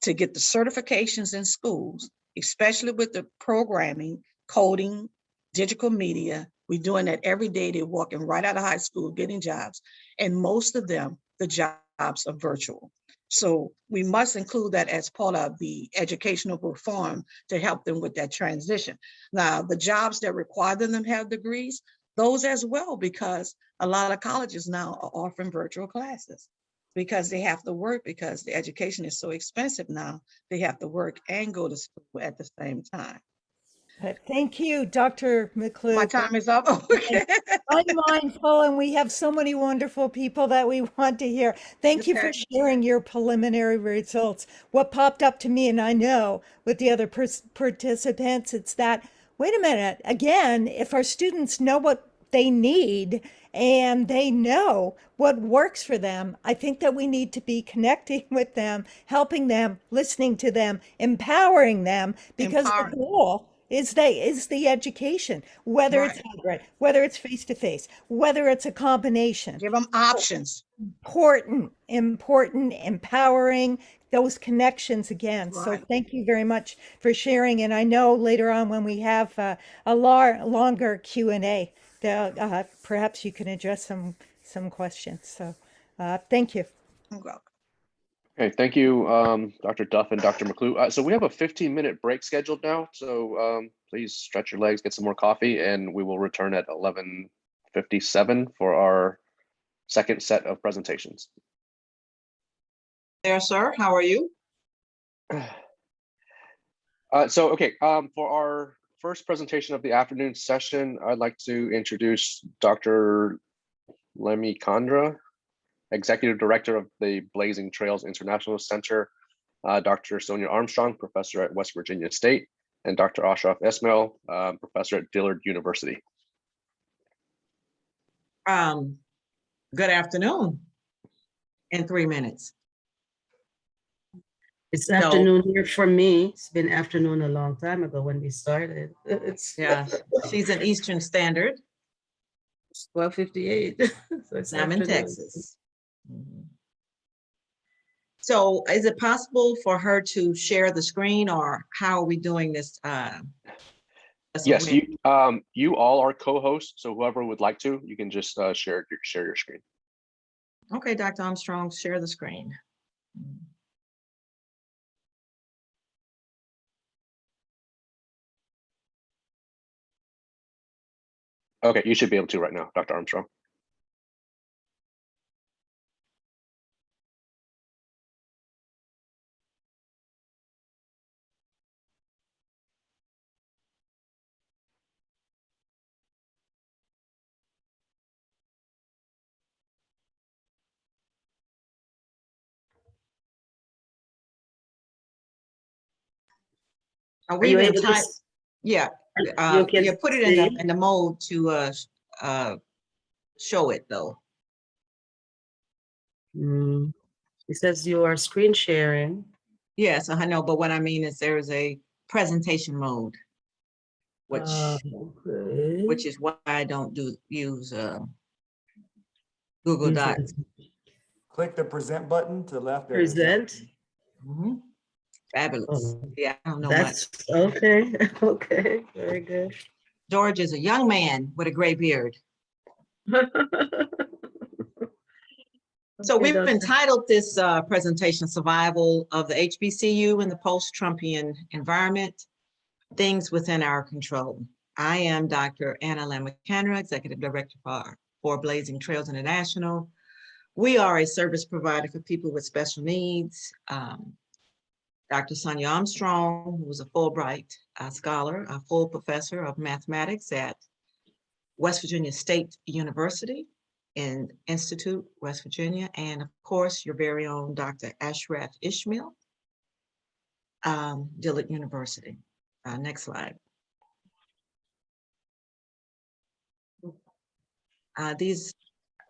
to get the certifications in schools, especially with the programming, coding, digital media. We're doing that every day. They're walking right out of high school, getting jobs. And most of them, the jobs are virtual. So we must include that as part of the educational reform to help them with that transition. Now, the jobs that require them to have degrees, those as well, because a lot of colleges now are offering virtual classes, because they have to work, because the education is so expensive now. They have to work and go to school at the same time. Thank you, Dr. McClure. My time is up. Okay. I'm mindful, and we have so many wonderful people that we want to hear. Thank you for Okay. sharing your preliminary results. What popped up to me, and I know with the other participants, it's that, wait a minute, again, if our students know what they need and they know what works for them, I think that we need to be connecting with them, helping them, listening to them, empowering them, because the Empowering. goal is the education, whether it's Right. hybrid, whether it's face-to-face, whether it's a combination. Give them options. Important, empowering those connections again. So Right. thank you very much for sharing. And I know later on when we have a longer Q&A, perhaps you can address some questions. So thank you. You're welcome. Okay, thank you, Dr. Duff and Dr. McClue. So we have a 15-minute break scheduled now. So please stretch your legs, get some more coffee, and we will return at 11:57 for our second set of presentations. There, sir. How are you? Okay, for our first presentation of the afternoon session, I'd like to introduce Dr. Lemmy Kandra, Executive Director of the Blazing Trails International Center, Dr. Sonia Armstrong, Professor at West Virginia State, and Dr. Ashraf Esmail, Professor at Dillard University. Good afternoon. In 3 minutes. It's afternoon here for me. It's been afternoon a long time ago when we started. It's Yeah, she's in Eastern Standard. 12:58. So it's I'm in afternoon. Texas. So is it possible for her to share the screen, or how are we doing this? Yes, you all are co-hosts, so whoever would like to, you can just share your screen. Okay, Dr. Armstrong, share the screen. Okay, you should be able to right now, Dr. Armstrong. Are Are we you even able to type? Yeah, you can yeah, put it see? in the mode to show it though. It says you are screen sharing. Yes, I know, but what I mean is there's a presentation mode, which Okay. is why I don't use Google Docs. Click the present button to the left. There it is. Present. Mhm. Fabulous. Oh, Yeah, I don't know much. that's okay. Okay, very good. George is a young man with a gray beard. So Okay, we've Doctor. entitled this presentation, Survival of the HBCU in the Post-Trumpian Environment, Things Within Our Control. I am Dr. Anna Lamb McHenry, Executive Director for Blazing Trails International. We are a service provider for people with special needs. Dr. Sonia Armstrong, who was a Fulbright scholar, a full professor of mathematics at West Virginia State University in Institute, West Virginia, and of course, your very own Dr. Ashraf Ishmael, Dillard University. Next slide.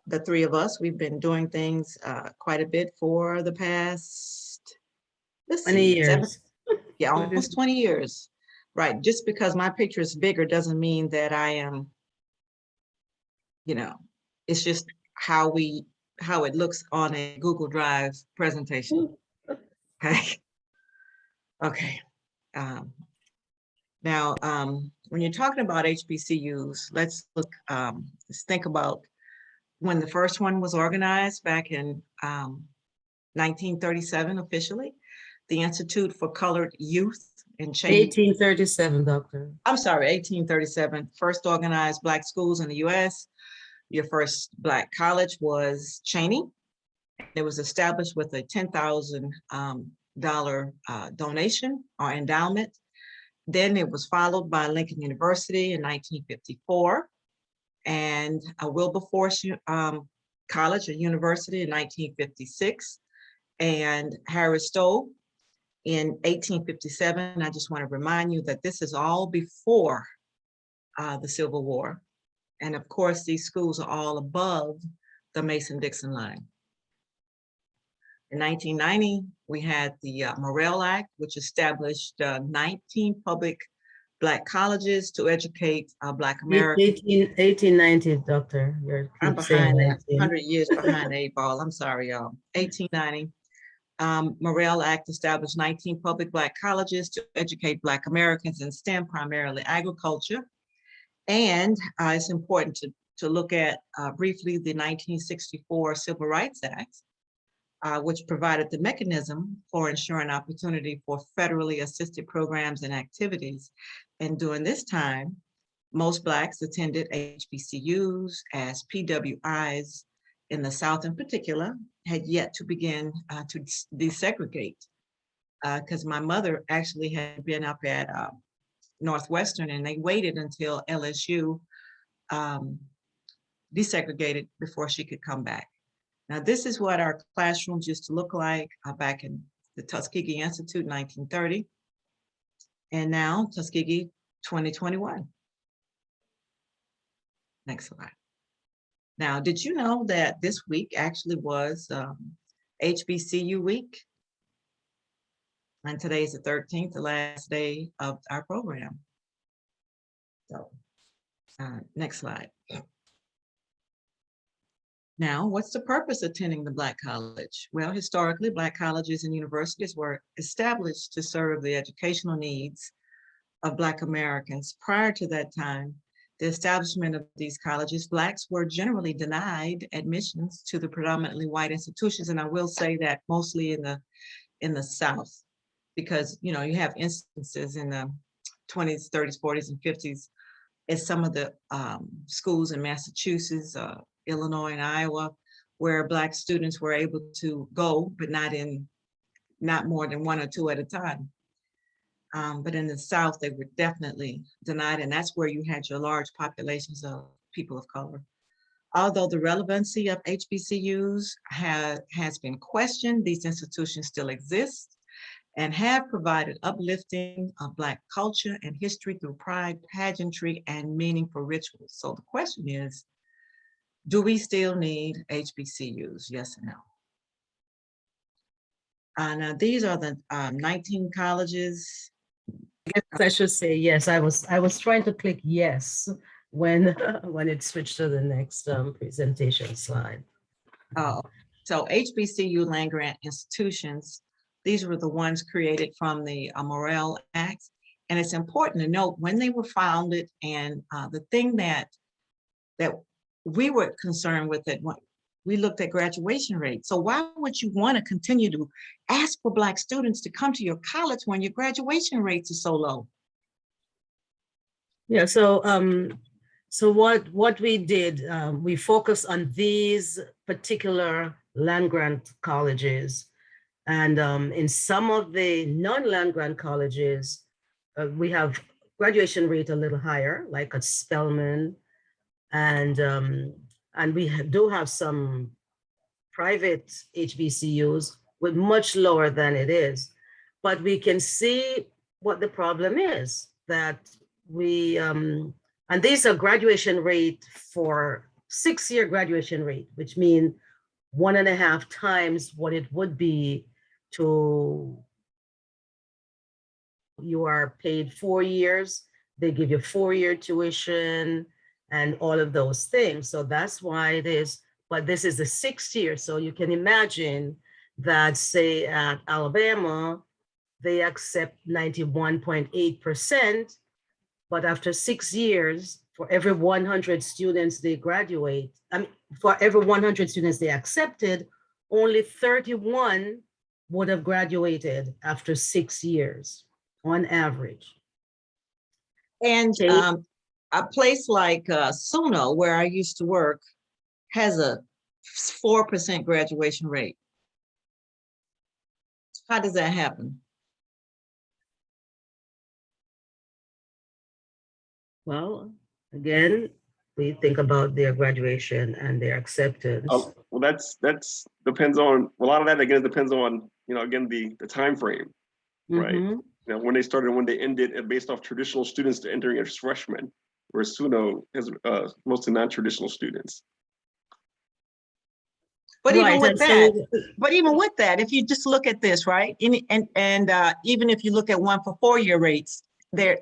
The three of us, we've been doing things quite a bit for the past, let's 20 see, years. yeah, almost 20 years. Right, just because my picture is bigger doesn't mean that I am, you know, it's just how it looks on a Google Drive presentation. Okay. Okay. Now, when you're talking about HBCUs, let's think about when the first one was organized back in 1937 officially, the Institute for Colored Youth in Cheney. 1837, Doctor. I'm sorry, 1837, first organized Black schools in the US. Your first Black college was Cheney. It was established with a $10,000 donation or endowment. Then it was followed by Lincoln University in 1954 and Wilberforce College or University in 1956 and Harris Stowe in 1857. I just want to remind you that this is all before the Civil War. And of course, these schools are all above the Mason-Dixon line. In 1990, we had the Morrill Act, which established 19 public Black colleges to educate Black Americans. 1890, Doctor. I'm keep saying behind 19. 100 years behind the 8 ball. I'm sorry, y'all. 1890. Morrill Act established 19 public Black colleges to educate Black Americans in STEM, primarily agriculture. And it's important to look at briefly the 1964 Civil Rights Act, which provided the mechanism for ensuring opportunity for federally assisted programs and activities. And during this time, most Blacks attended HBCUs as PWIs in the South in particular had yet to begin to desegregate. Because my mother actually had been up at Northwestern and they waited until LSU desegregated before she could come back. Now, this is what our classrooms used to look like back in the Tuskegee Institute, 1930. And now Tuskegee, 2021. Next slide. Now, did you know that this week actually was HBCU week? And today is the 13th, the last day of our program. So, next slide. Now, what's the purpose of attending the Black college? Well, historically, Black colleges and universities were established to serve the educational needs of Black Americans. Prior to that time, the establishment of these colleges, Blacks were generally denied admissions to the predominantly white institutions. And I will say that mostly in the South, because you have instances in the 20s, 30s, 40s, and 50s at some of the schools in Massachusetts, Illinois, and Iowa, where Black students were able to go, but not more than 1 or 2 at a time. But in the South, they were definitely denied, and that's where you had your large populations of people of color. Although the relevancy of HBCUs has been questioned, these institutions still exist and have provided uplifting of Black culture and history through pride, pageantry, and meaningful rituals. So the question is, do we still need HBCUs? Yes or no? Now, these are the 19 colleges Yes, I should say yes. I was trying to click yes when when it switched to the next presentation slide. So HBCU land grant institutions, these were the ones created from the Morrell Act. And it's important to note when they were founded and the thing that we were concerned with it, we looked at graduation rates. So why would you want to continue to ask for Black students to come to your college when your graduation rates are so low? Yeah, so so what we did, we focused on these particular land grant colleges. And in some of the non-land grant colleges, we have graduation rate a little higher, like at Spelman. And we do have some private HBCUs with much lower than it is. But we can see what the problem is, that we, and these are graduation rate for 6-year graduation rate, which means 1.5 times what it would be to, you are paid 4 years, they give you 4-year tuition and all of those things. So that's why it is, but this is the 6th year. So you can imagine that, say at Alabama, they accept 91.8%, but after 6 years, for every 100 students they graduate, for every 100 students they accepted, only 31 would have graduated after 6 years on average. And a place like SUNO, where I used to work, has a 4% graduation rate. How does that happen? Well, again, we think about their graduation and their acceptance. Well, that's depends on, a lot of that again depends on, again, the time frame, right? Mhm. When they started, when they ended, based off traditional students to entering as freshmen, whereas SUNO has mostly non-traditional students. But even Right, with and that, so- but even with that, if you just look at this, right, and even if you look at one for 4-year rates, the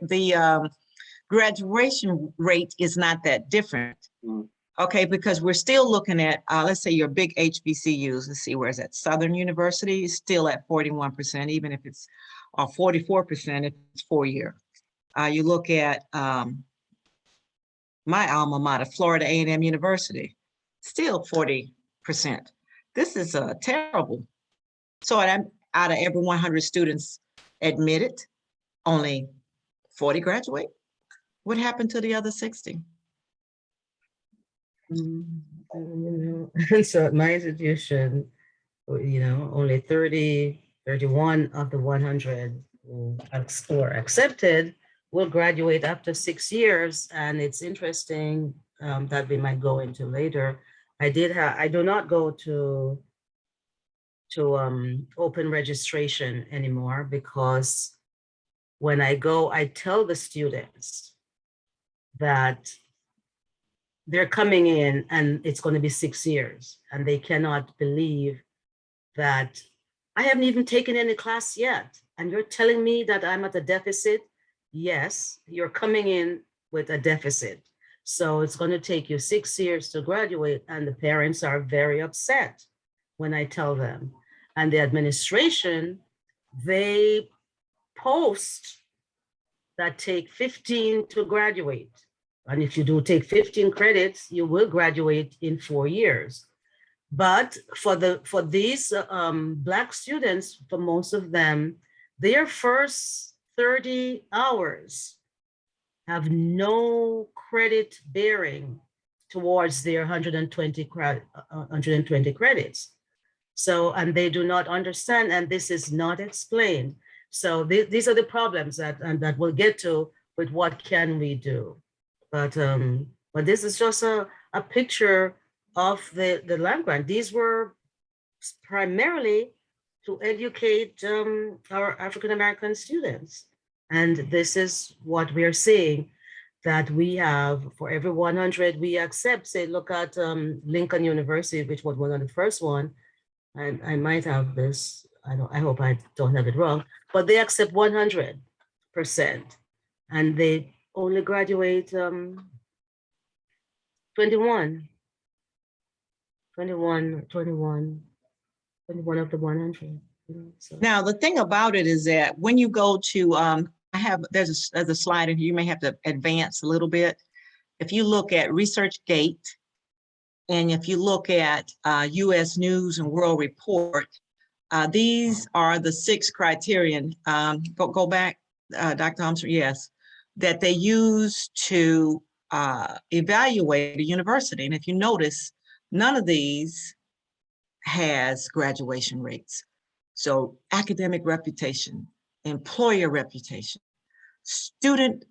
graduation rate is not that different. Mm. Okay, because we're still looking at, let's say your big HBCUs, let's see, where is that? Southern University is still at 41%, even if it's 44% if it's 4-year. You look at my alma mater, Florida A&M University, still 40%. This is terrible. So out of every 100 students admitted, only 40 graduate. What happened to the other 60? So at my institution, only 31 of the 100 who are accepted will graduate after 6 years. And it's interesting that we might go into later. I do not go to open registration anymore, because when I go, I tell the students that they're coming in and it's going to be 6 years, and they cannot believe that I haven't even taken any class yet. And you're telling me that I'm at a deficit? Yes, you're coming in with a deficit. So it's going to take you 6 years to graduate. And the parents are very upset when I tell them. And the administration, they post that take 15 to graduate. And if you do take 15 credits, you will graduate in 4 years. But for these Black students, for most of them, their first 30 hours have no credit bearing towards their 120 credits. So, and they do not understand, and this is not explained. So these are the problems that we'll get to with what can we do. But this is just a picture of the land grant. These were primarily to educate our African-American students. And this is what we're seeing, that we have, for every 100 we accept, say, look at Lincoln University, which was one of the first one. I might have this, I hope I don't have it wrong, but they accept 100. and they only graduate 21 of the 100. So. Now, the thing about it is that when you go to, there's a slide, and you may have to advance a little bit. If you look at ResearchGate, and if you look at US News and World Report, these are the 6 criterion. Go back, Dr. Armstrong, yes, that they use to evaluate a university. And if you notice, none of these has graduation rates. So academic reputation, employer reputation, student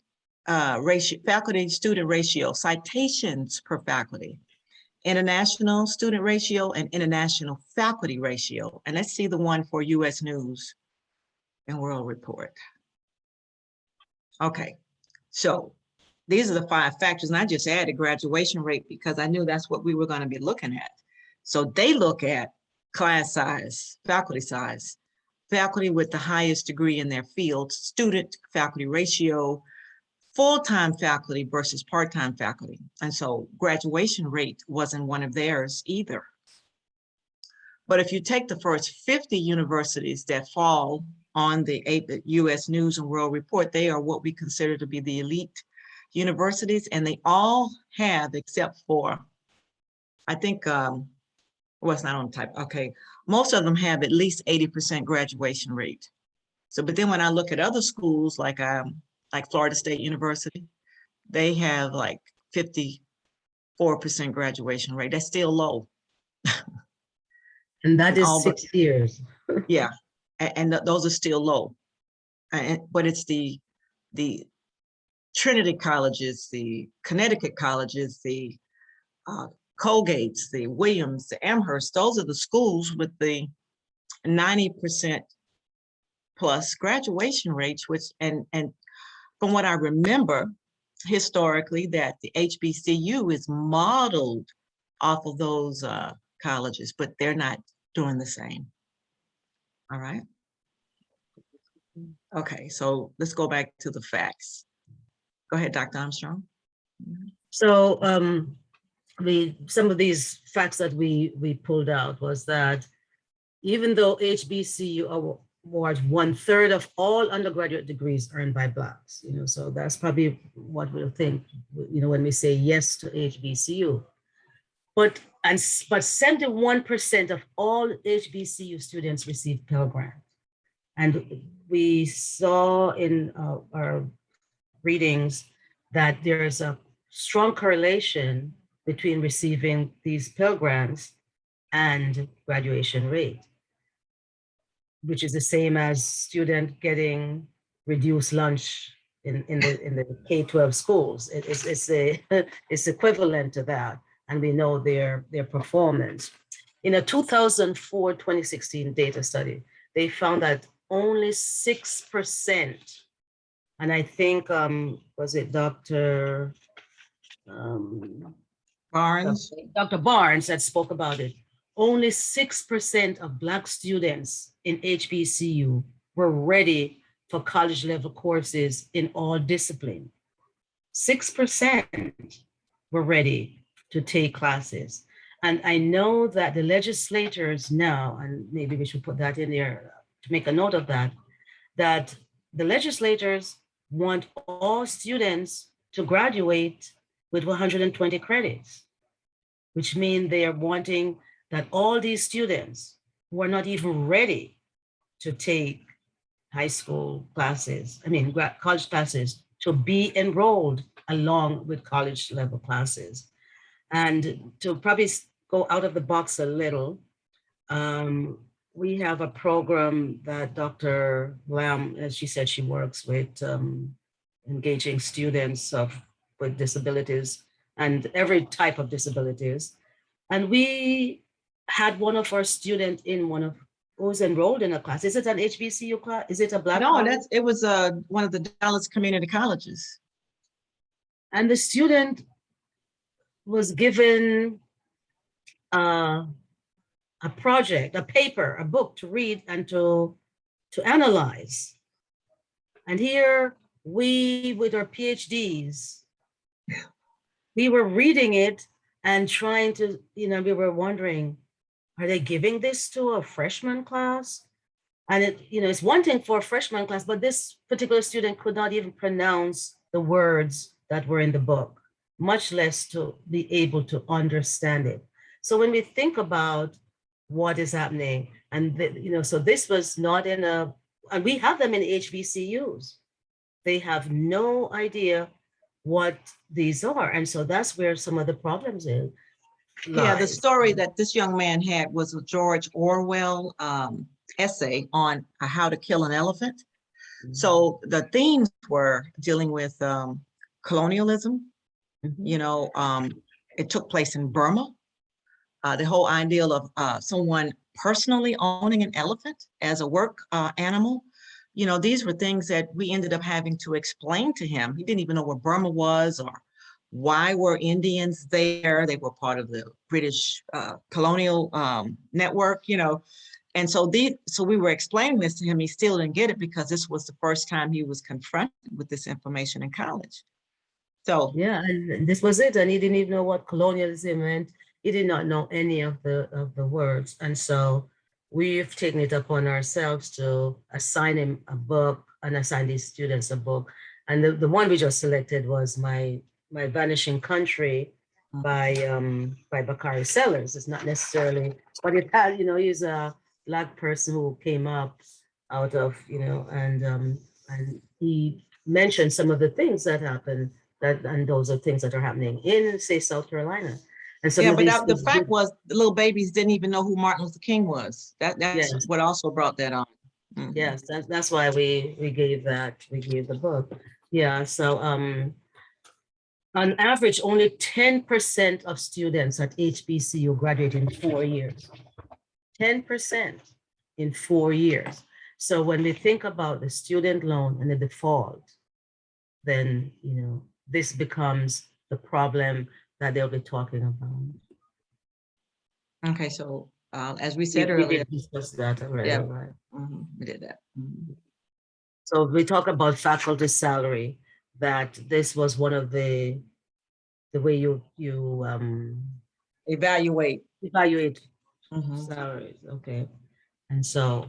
ratio, faculty-student ratio, citations per faculty, international student ratio, and international faculty ratio. And let's see the one for US News and World Report. Okay, so these are the 5 factors, and I just added graduation rate because I knew that's what we were going to be looking at. So they look at class size, faculty with the highest degree in their field, student faculty ratio, full-time faculty versus part-time faculty. And so graduation rate wasn't one of theirs either. But if you take the first 50 universities that fall on the US News and World Report, they are what we consider to be the elite universities, and they all have, except for, I think, well, it's not on type, okay. Most of them have at least 80% graduation rate. So, but then when I look at other schools like Florida State University, they have like 54% graduation rate. That's still low. And that is 6 years. Yeah, and those are still low. But it's the Trinity colleges, the Connecticut colleges, the Colgates, the Williams, the Amherst, those are the schools with the 90% plus graduation rates, which, and from what I remember historically, that the HBCU is modeled off of those colleges, but they're not doing the same. All right. Okay, so let's go back to the facts. Go ahead, Dr. Armstrong. So some of these facts that we pulled out was that even though HBCU awards 1/3 of all undergraduate degrees earned by Blacks, so that's probably what we'll think, when we say yes to HBCU. But 71% of all HBCU students receive Pell Grant. And we saw in our readings that there is a strong correlation between receiving these Pell Grants and graduation rate, which is the same as student getting reduced lunch in the K-12 schools. It's equivalent to that, and we know their performance. In a 2004-2016 data study, they found that only 6%, and I think, was it Dr. Barnes? Dr. Barnes that spoke about it. Only 6% of Black students in HBCU were ready for college level courses in all disciplines. 6% were ready to take classes. And I know that the legislators now, and maybe we should put that in there to make a note of that, that the legislators want all students to graduate with 120 credits, which means they are wanting that all these students who are not even ready to take high school classes, college classes, to be enrolled along with college level classes. And to probably go out of the box a little, we have a program that Dr. Lamb, as she said, she works with engaging students with disabilities and every type of disabilities. And we had one of our students who was enrolled in a class. Is it an HBCU class? Is it a Black? No, it was one of the Dallas community colleges. And the student was given a project, a paper, a book to read and to analyze. And here we, with our PhDs, we were reading it and trying to, we were wondering, are they giving this to a freshman class? And it's one thing for a freshman class, but this particular student could not even pronounce the words that were in the book, much less to be able to understand it. So when we think about what is happening, and so this was not in and we have them in HBCUs. They have no idea what these are. And so that's where some of the problems is. Yeah, the lies. story that this young man had was a George Orwell essay on how to kill an elephant. So the themes were dealing with colonialism. Mhm. It took place in Burma. The whole ideal of someone personally owning an elephant as a work animal. These were things that we ended up having to explain to him. He didn't even know where Burma was or why were Indians there. They were part of the British colonial network, And so we were explaining this to him. He still didn't get it because this was the first time he was confronted with this information in college. So Yeah, and this was it. And he didn't even know what colonialism meant. He did not know any of the words. And so we've taken it upon ourselves to assign him a book and assign these students a book. And the one we just selected was My Vanishing Country by Bakari Sellers. It's not necessarily, but it had, he's a Black person who came up out of, and he mentioned some of the things that happened, and those are things that are happening in, say, South Carolina. And some yeah, of but these the things fact was the little babies didn't even know who Martin Luther King was. That's Yes. what also brought that on. Mhm. Yes, that's why we gave the book. Yeah, so on average, only 10% of students at HBCU graduate in 4 years. 10% in 4 years. So when we think about the student loan and the default, then this becomes the problem that they'll be talking about. Okay, so as we We said we earlier, did discuss that already, yeah. right? We did that. Mhm. So we talk about faculty salary, that this was one of the way you Evaluate. evaluate Mhm. salaries, okay? And so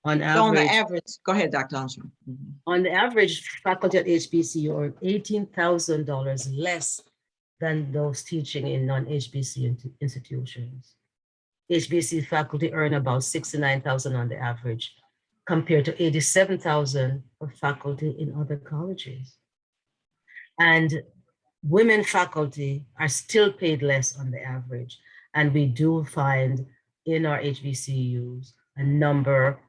on So on the average, average, go ahead, Dr. Armstrong. Mhm. on the average, faculty at HBCU earn $18,000 less than those teaching in non-HBCU institutions. HBC faculty earn about $69,000 on the average, compared to $87,000 for faculty in other colleges. And women faculty are still paid less on the average. And we do find in our HBCUs a number,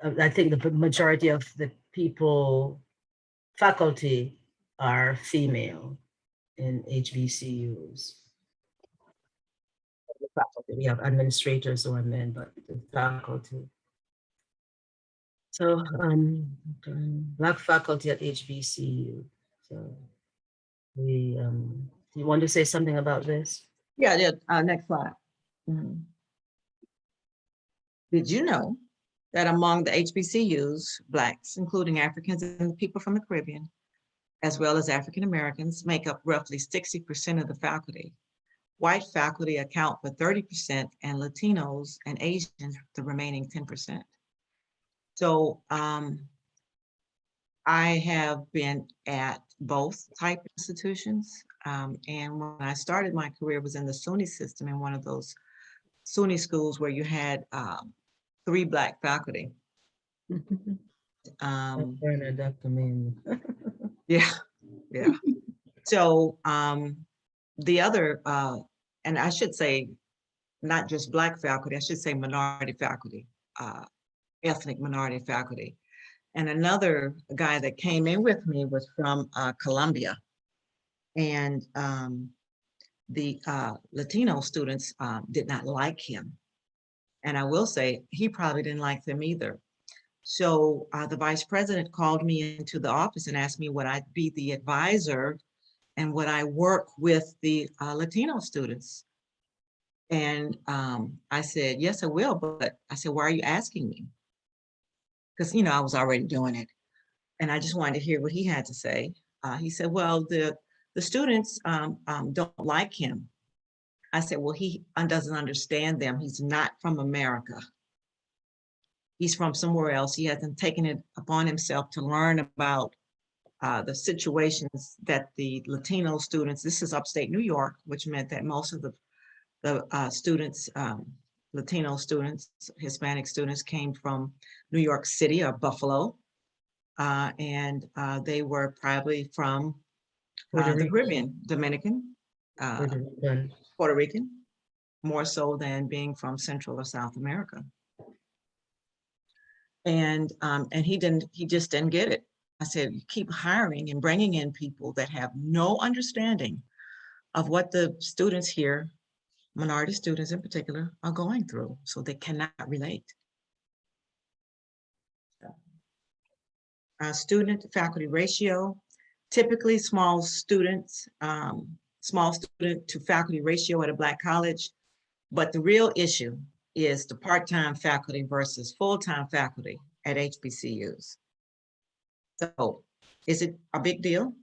I think the majority of the faculty are female in HBCUs. We have administrators who are men, but the faculty. So Black faculty at HBCU. So we, do you want to say something about this? Yeah, next slide. Mhm. Did you know that among the HBCUs, Blacks, including Africans and people from the Caribbean, as well as African Americans, make up roughly 60% of the faculty. White faculty account for 30%, and Latinos and Asians the remaining 10%. So I have been at both type institutions. And when I started my career, was in the SUNY system, in one of those SUNY schools where you had 3 Black faculty. Dr. Min. Yeah. So the other, and I should say, not just Black faculty, I should say minority faculty, ethnic minority faculty. And another guy that came in with me was from Colombia. And the Latino students did not like him. And I will say, he probably didn't like them either. So the vice president called me into the office and asked me would I be the advisor and would I work with the Latino students? And I said, yes, I will. But I said, why are you asking me? Because, I was already doing it. And I just wanted to hear what he had to say. He said, well, the students don't like him. I said, well, he doesn't understand them. He's not from America. He's from somewhere else. He hasn't taken it upon himself to learn about the situations that the Latino students, this is upstate New York, which meant that most of the students, Latino students, Hispanic students came from New York City or Buffalo. And they were probably from the Caribbean, Dominican, Puerto Rican, more so than being from Central or South America. And he just didn't get it. I said, you keep hiring and bringing in people that have no understanding of what the students here, minority students in particular, are going through, so they cannot relate. Student to faculty ratio, typically small student to faculty ratio at a Black college, but the real issue is the part-time faculty versus full-time faculty at HBCUs. So is it a big deal?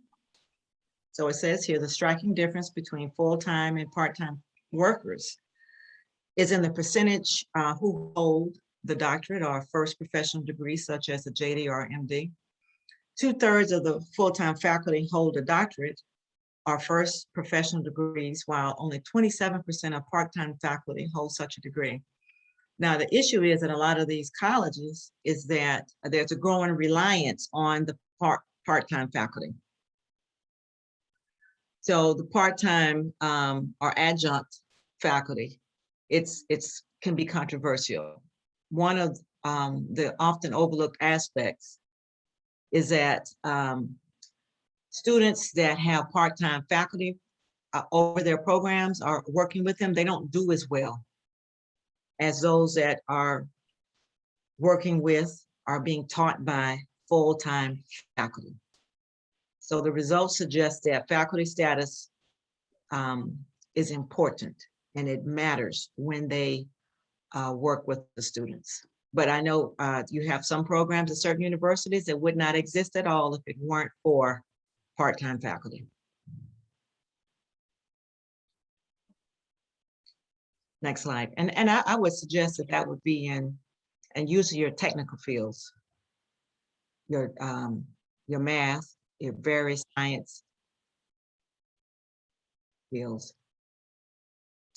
So it says here, the striking difference between full-time and part-time workers is in the percentage who hold the doctorate or first professional degree, such as a JD or MD. 2/3 of the full-time faculty hold a doctorate or first professional degrees, while only 27% of part-time faculty hold such a degree. Now, the issue is in a lot of these colleges is that there's a growing reliance on the part-time faculty. So the part-time or adjunct faculty, it's can be controversial. One of the often overlooked aspects is that students that have part-time faculty over their programs are working with them, they don't do as well as those that are working with, are being taught by full-time faculty. So the results suggest that faculty status is important and it matters when they work with the students. But I know you have some programs at certain universities that would not exist at all if it weren't for part-time faculty. Next slide. And I would suggest that that would be in and using your technical fields, your math, your various science fields.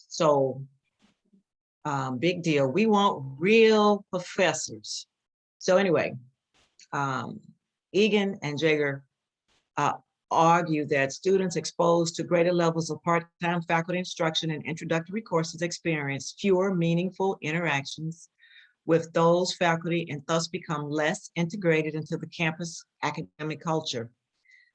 So big deal. We want real professors. So anyway, Egan and Jager argue that students exposed to greater levels of part-time faculty instruction and introductory courses experience fewer meaningful interactions with those faculty and thus become less integrated into the campus academic culture.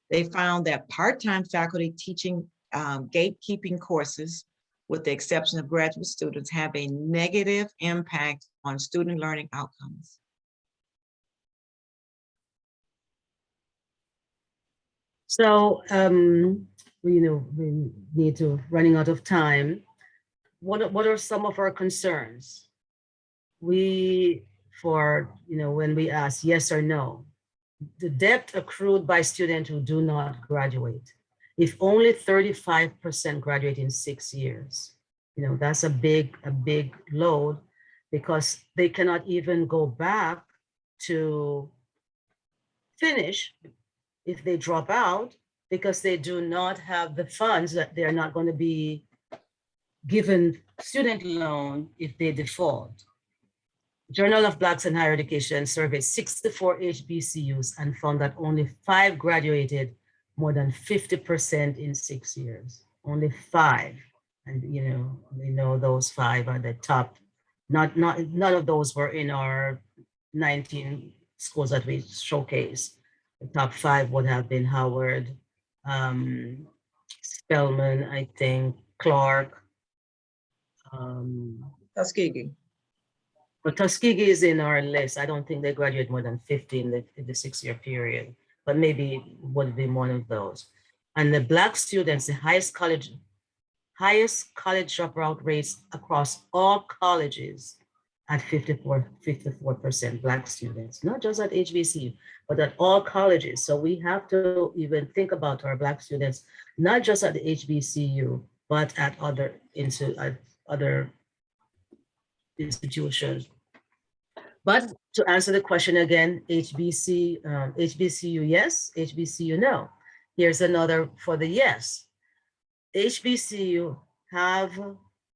They found that part-time faculty teaching gatekeeping courses, with the exception of graduate students, have a negative impact on student learning outcomes. So, we need to running out of time. What are some of our concerns? When we ask yes or no, the debt accrued by students who do not graduate. If only 35% graduate in 6 years, that's a big load, because they cannot even go back to finish if they drop out, because they do not have the funds, that they're not going to be given student loan if they default. Journal of Blacks in Higher Education surveyed 64 HBCUs and found that only 5 graduated more than 50% in 6 years. Only 5. And we know those 5 are the top. None of those were in our 19 schools that we showcased. The top 5 would have been Howard, Spelman, I think, Clark. Tuskegee. But Tuskegee is in our list. I don't think they graduate more than 50 in the 6-year period, but maybe it would be one of those. And the Black students, the highest college dropout rates across all colleges at 54% Black students, not just at HBCU, but at all colleges. So we have to even think about our Black students, not just at the HBCU, but at other institutions. But to answer the question again, HBCU yes, HBCU no. Here's another for the yes. HBCU have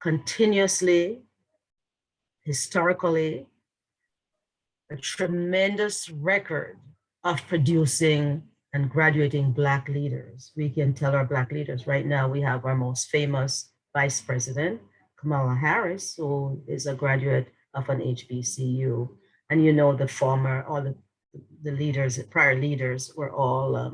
continuously, historically, a tremendous record of producing and graduating Black leaders. We can tell our Black leaders right now, we have our most famous Vice President, Kamala Harris, who is a graduate of an HBCU. And you know, all the leaders, prior leaders were all,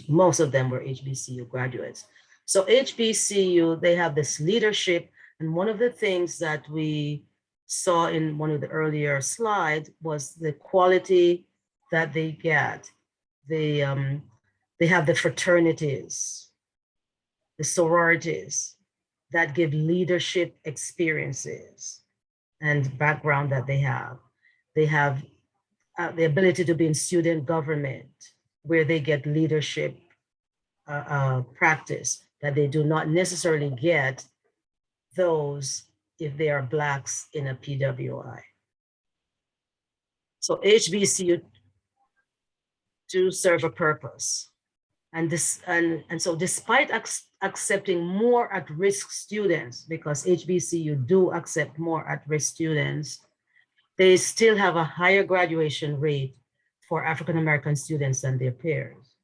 most of them were HBCU graduates. So HBCU, they have this leadership. And one of the things that we saw in one of the earlier slides was the quality that they get. They have the fraternities, the sororities that give leadership experiences and background that they have. They have the ability to be in student government where they get leadership practice that they do not necessarily get those if they are Blacks in a PWI. So HBCU do serve a purpose. And so despite accepting more at-risk students, because HBCU do accept more at-risk students, they still have a higher graduation rate for African-American students than their peers.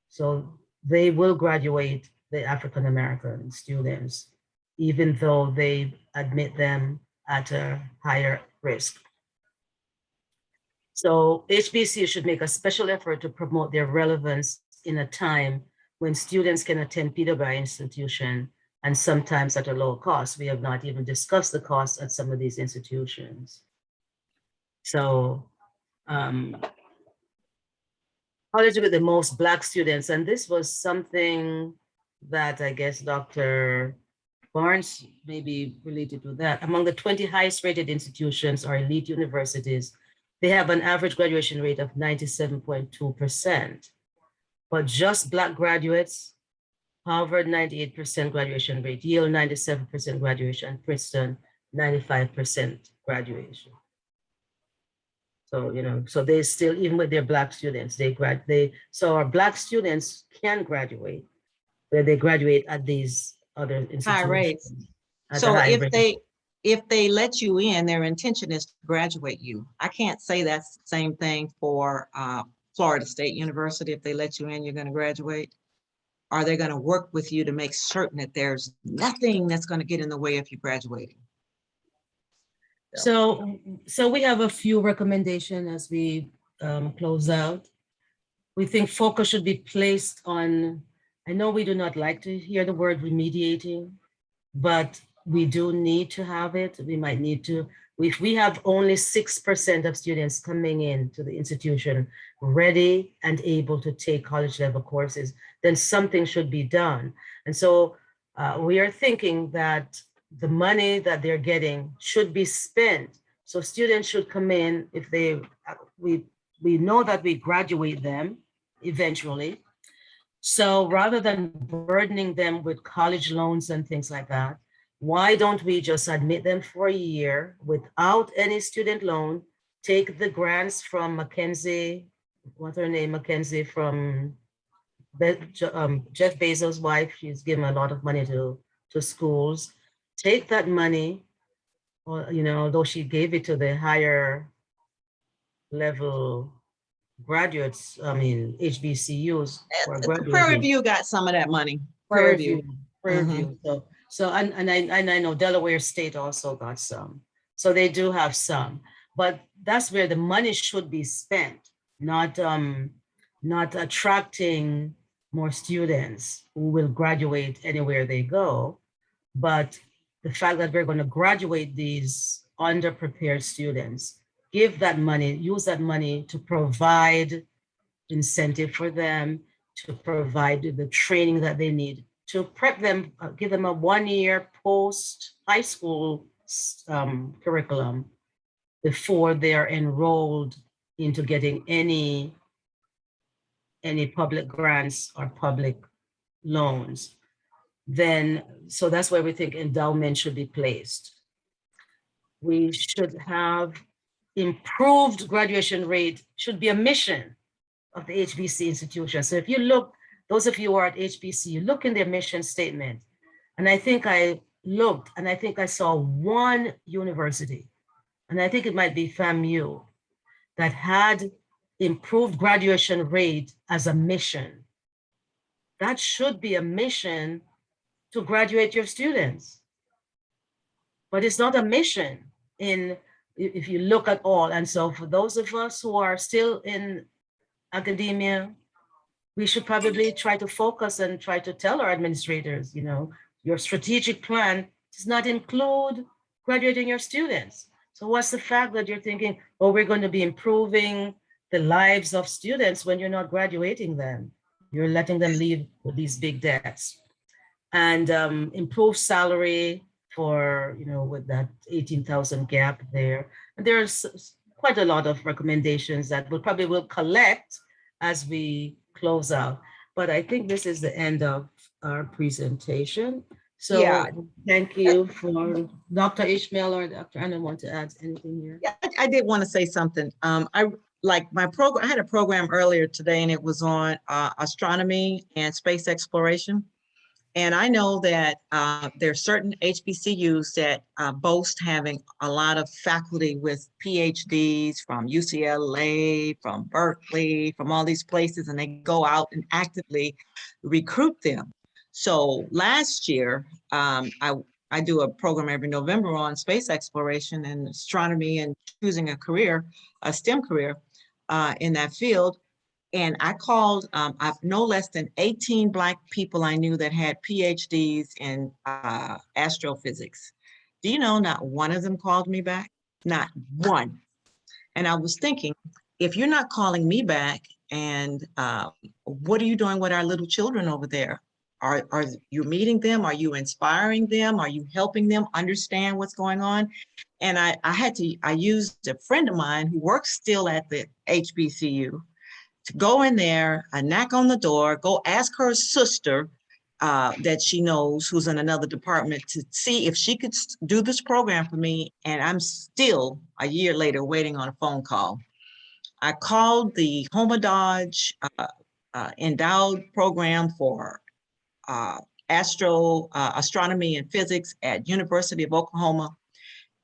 So they will graduate the African-American students, even though they admit them at a higher risk. So HBCU should make a special effort to promote their relevance in a time when students can attend PWI institution and sometimes at a low cost. We have not even discussed the cost at some of these institutions. So college with the most Black students, and this was something that I guess Dr. Barnes may be related to that. Among the 20 highest rated institutions or elite universities, they have an average graduation rate of 97.2%. But just Black graduates, Harvard 98% graduation rate, Yale 97% graduation, Princeton 95% graduation. So, you know, so they still, even with their Black students, so our Black students can graduate, where they graduate at these other institutions. High rates. At So a high rate. if they let you in, their intention is to graduate you. I can't say that's the same thing for Florida State University. If they let you in, you're going to graduate. Are they going to work with you to make certain that there's nothing that's going to get in the way of you graduating? So we have a few recommendations as we close out. We think focus should be placed on, I know we do not like to hear the word remediating, but we do need to have it. We might need to, if we have only 6% of students coming into the institution ready and able to take college level courses, then something should be done. And so we are thinking that the money that they're getting should be spent. So students should come in if we know that we graduate them eventually. So rather than burdening them with college loans and things like that, why don't we just admit them for a year without any student loan, take the grants from Mackenzie, what's her name, Mackenzie from Jeff Bezos' wife, she's given a lot of money to schools. Take that money, or, you know, though she gave it to the higher level graduates, I mean, HBCUs. Prairie View got some of that money. Prairie View. So and I know Delaware State also got some. So they do have some, but that's where the money should be spent, not attracting more students who will graduate anywhere they go, but the fact that we're going to graduate these underprepared students, give that money, use that money to provide incentive for them, to provide the training that they need, to prep them, give them a 1-year post high school curriculum before they're enrolled into getting any public grants or public loans, then, so that's where we think endowment should be placed. We should have improved graduation rate, should be a mission of the HBC institution. So if you look, those of you who are at HBC, you look in their mission statement, and I think I looked and I think I saw one university, and I think it might be FAMU, that had improved graduation rate as a mission. That should be a mission to graduate your students. But it's not a mission if you look at all. And so for those of us who are still in academia, we should probably try to focus and try to tell our administrators, your strategic plan does not include graduating your students. So what's the fact that you're thinking, oh, we're going to be improving the lives of students when you're not graduating them? You're letting them leave with these big debts. And improve salary for, with that 18,000 gap there. And there's quite a lot of recommendations that we probably will collect as we close out. But I think this is the end of our presentation. So Yeah. Thank you for Dr. Ishmael or Dr. Anna want to add anything here? Yeah, I did want to say something. I my program. I had a program earlier today, and it was on astronomy and space exploration. And I know that there are certain HBCUs that boast having a lot of faculty with PhDs from UCLA, from Berkeley, from all these places, and they go out and actively recruit them. So last year, I do a program every November on space exploration and astronomy and choosing a career, a STEM career in that field. And I called no less than 18 Black people I knew that had PhDs in astrophysics. Do you know not one of them called me back? Not one. And I was thinking, if you're not calling me back, and what are you doing with our little children over there? Are you meeting them? Are you inspiring them? Are you helping them understand what's going on? And I used a friend of mine who works still at the HBCU to go in there, knock on the door, go ask her sister that she knows who's in another department to see if she could do this program for me. And I'm still a year later waiting on a phone call. I called the Homa Dodge endowed program for astronomy and physics at University of Oklahoma.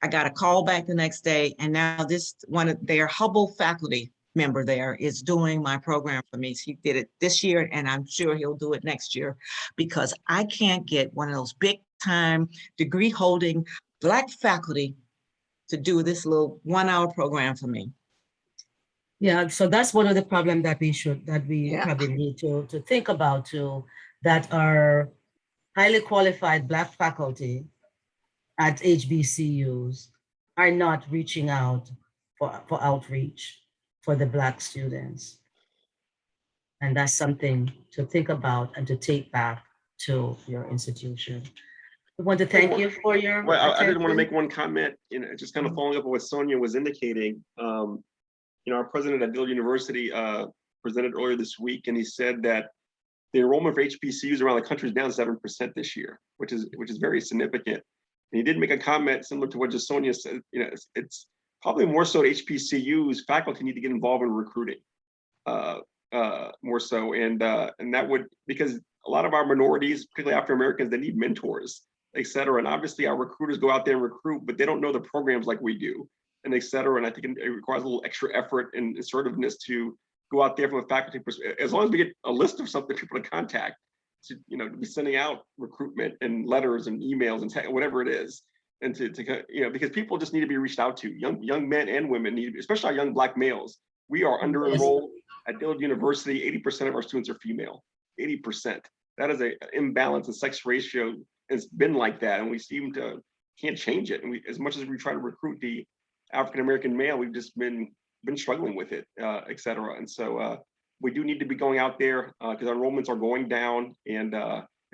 I got a call back the next day, and now one of their Hubble faculty member there is doing my program for me. He did it this year, and I'm sure he'll do it next year, because I can't get one of those big time degree holding Black faculty to do this little 1 hour program for me. Yeah, so that's one of the problems that we probably need to think about too, that our highly qualified Black faculty at HBCUs are not reaching out for outreach for the Black students. And that's something to think about and to take back to your institution. I want to thank you for your Well, I did want to attention. make one comment, just kind of following up on what Sonia was indicating. Our president at Dillard University presented earlier this week, and he said that the enrollment for HBCUs around the country is down 7% this year, which is very significant. And he did make a comment similar to what just Sonia said. It's probably more so HBCUs faculty need to get involved in recruiting more so, and that would, because a lot of our minorities, particularly African Americans, they need mentors, et cetera. And obviously our recruiters go out there and recruit, but they don't know the programs like we do, and et cetera. And I think it requires a little extra effort and assertiveness to go out there from a faculty perspective. As long as we get a list of something people to contact, to be sending out recruitment and letters and emails and whatever it is, and to because people just need to be reached out to. Young men and women need, especially our young Black males. We are under enrolled at Dillard University. 80% of our students are female. 80%. That is an imbalance in sex ratio. It's been like that, and we seem to can't change it. And as much as we try to recruit the African American male, we've just been struggling with it, et cetera. And so we do need to be going out there because our enrollments are going down, and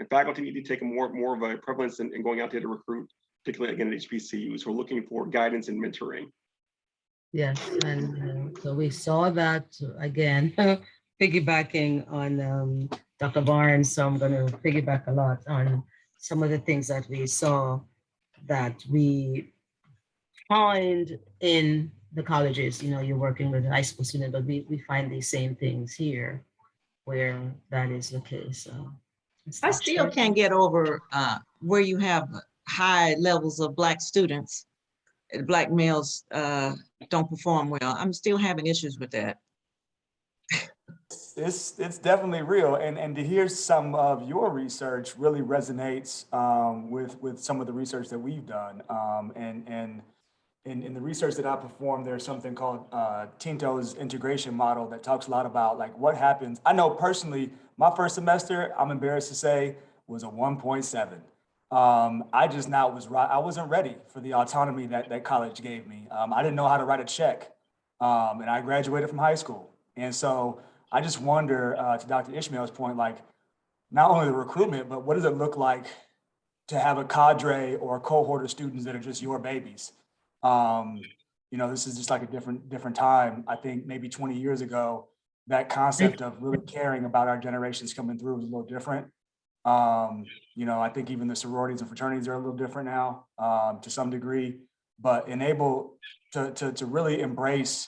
faculty need to take more of a prevalence in going out there to recruit, particularly again at HBCUs. We're looking for guidance and mentoring. Yes, and so we saw that again, piggybacking on Dr. Barnes. So I'm going to piggyback a lot on some of the things that we saw that we find in the colleges. You know, you're working with a high school student, but we find these same things here where that is the case. So it's I that still short. can't get over where you have high levels of Black students, Black males don't perform well. I'm still having issues with that. It's definitely real, and to hear some of your research really resonates with some of the research that we've done. And in the research that I performed, there's something called Tinto's integration model that talks a lot about like what happens. I know personally, my first semester, I'm embarrassed to say, was a 1.7. I just now was right. I wasn't ready for the autonomy that college gave me. I didn't know how to write a check, and I graduated from high school, and so I just wonder, to Dr. Ishmael's point, like not only the recruitment, but what does it look like to have a cadre or a cohort of students that are just your babies? Um, you know, this is just like a different time. I think maybe 20 years ago, that concept of really caring about our generations coming through was a little different. You know, I think even the sororities and fraternities are a little different now, to some degree, but enable to really embrace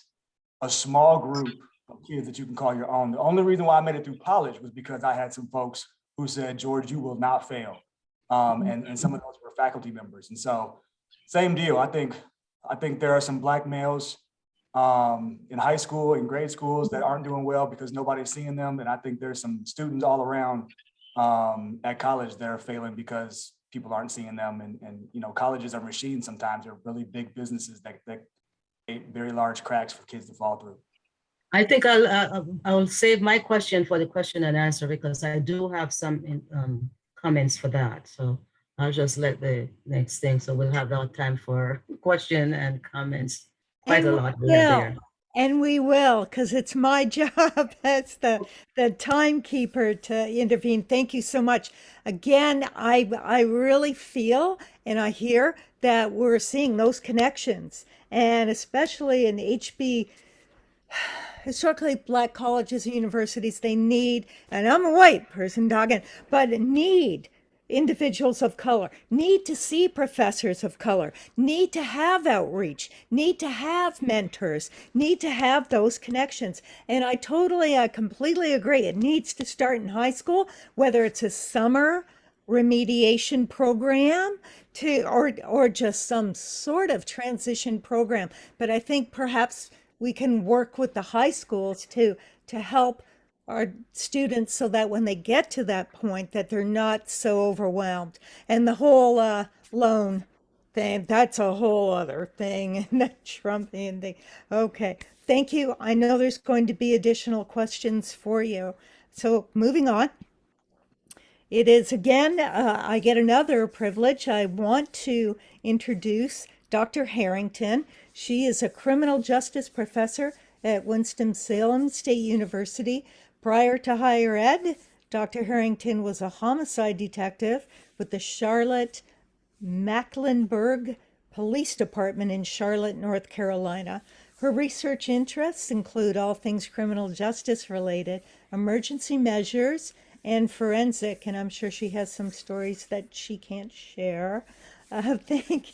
a small group of kids that you can call your own. The only reason why I made it through college was because I had some folks who said, George, you will not fail. And some of those were faculty members. And so same deal. I think there are some Black males in high school, in grade schools that aren't doing well because nobody's seeing them. And I think there's some students all around at college that are failing because people aren't seeing them. And you know, colleges are machines sometimes. They're really big businesses that create very large cracks for kids to fall through. I think I'll save my question for the question and answer because I do have some comments for that. So I'll just let the next thing. So we'll have our time for question and comments. Quite a lot there. And we will, because it's my job as the timekeeper to intervene. Thank you so much. Again, I really feel and I hear that we're seeing those connections, and especially in HB, historically Black colleges and universities, they need, and I'm a white person talking, but need individuals of color, need to see professors of color, need to have outreach, need to have mentors, need to have those connections. And I completely agree. It needs to start in high school, whether it's a summer remediation program or just some sort of transition program. But I think perhaps we can work with the high schools to help our students so that when they get to that point that they're not so overwhelmed. And the whole loan thing, that's a whole other thing, and the Trumpian thing. Okay, thank you. I know there's going to be additional questions for you. So moving on. It is again, I get another privilege. I want to introduce Dr. Harrington. She is a criminal justice professor at Winston-Salem State University. Prior to higher ed, Dr. Harrington was a homicide detective with the Charlotte Mecklenburg Police Department in Charlotte, North Carolina. Her research interests include all things criminal justice related, emergency measures, and forensic, and I'm sure she has some stories that she can't share. I think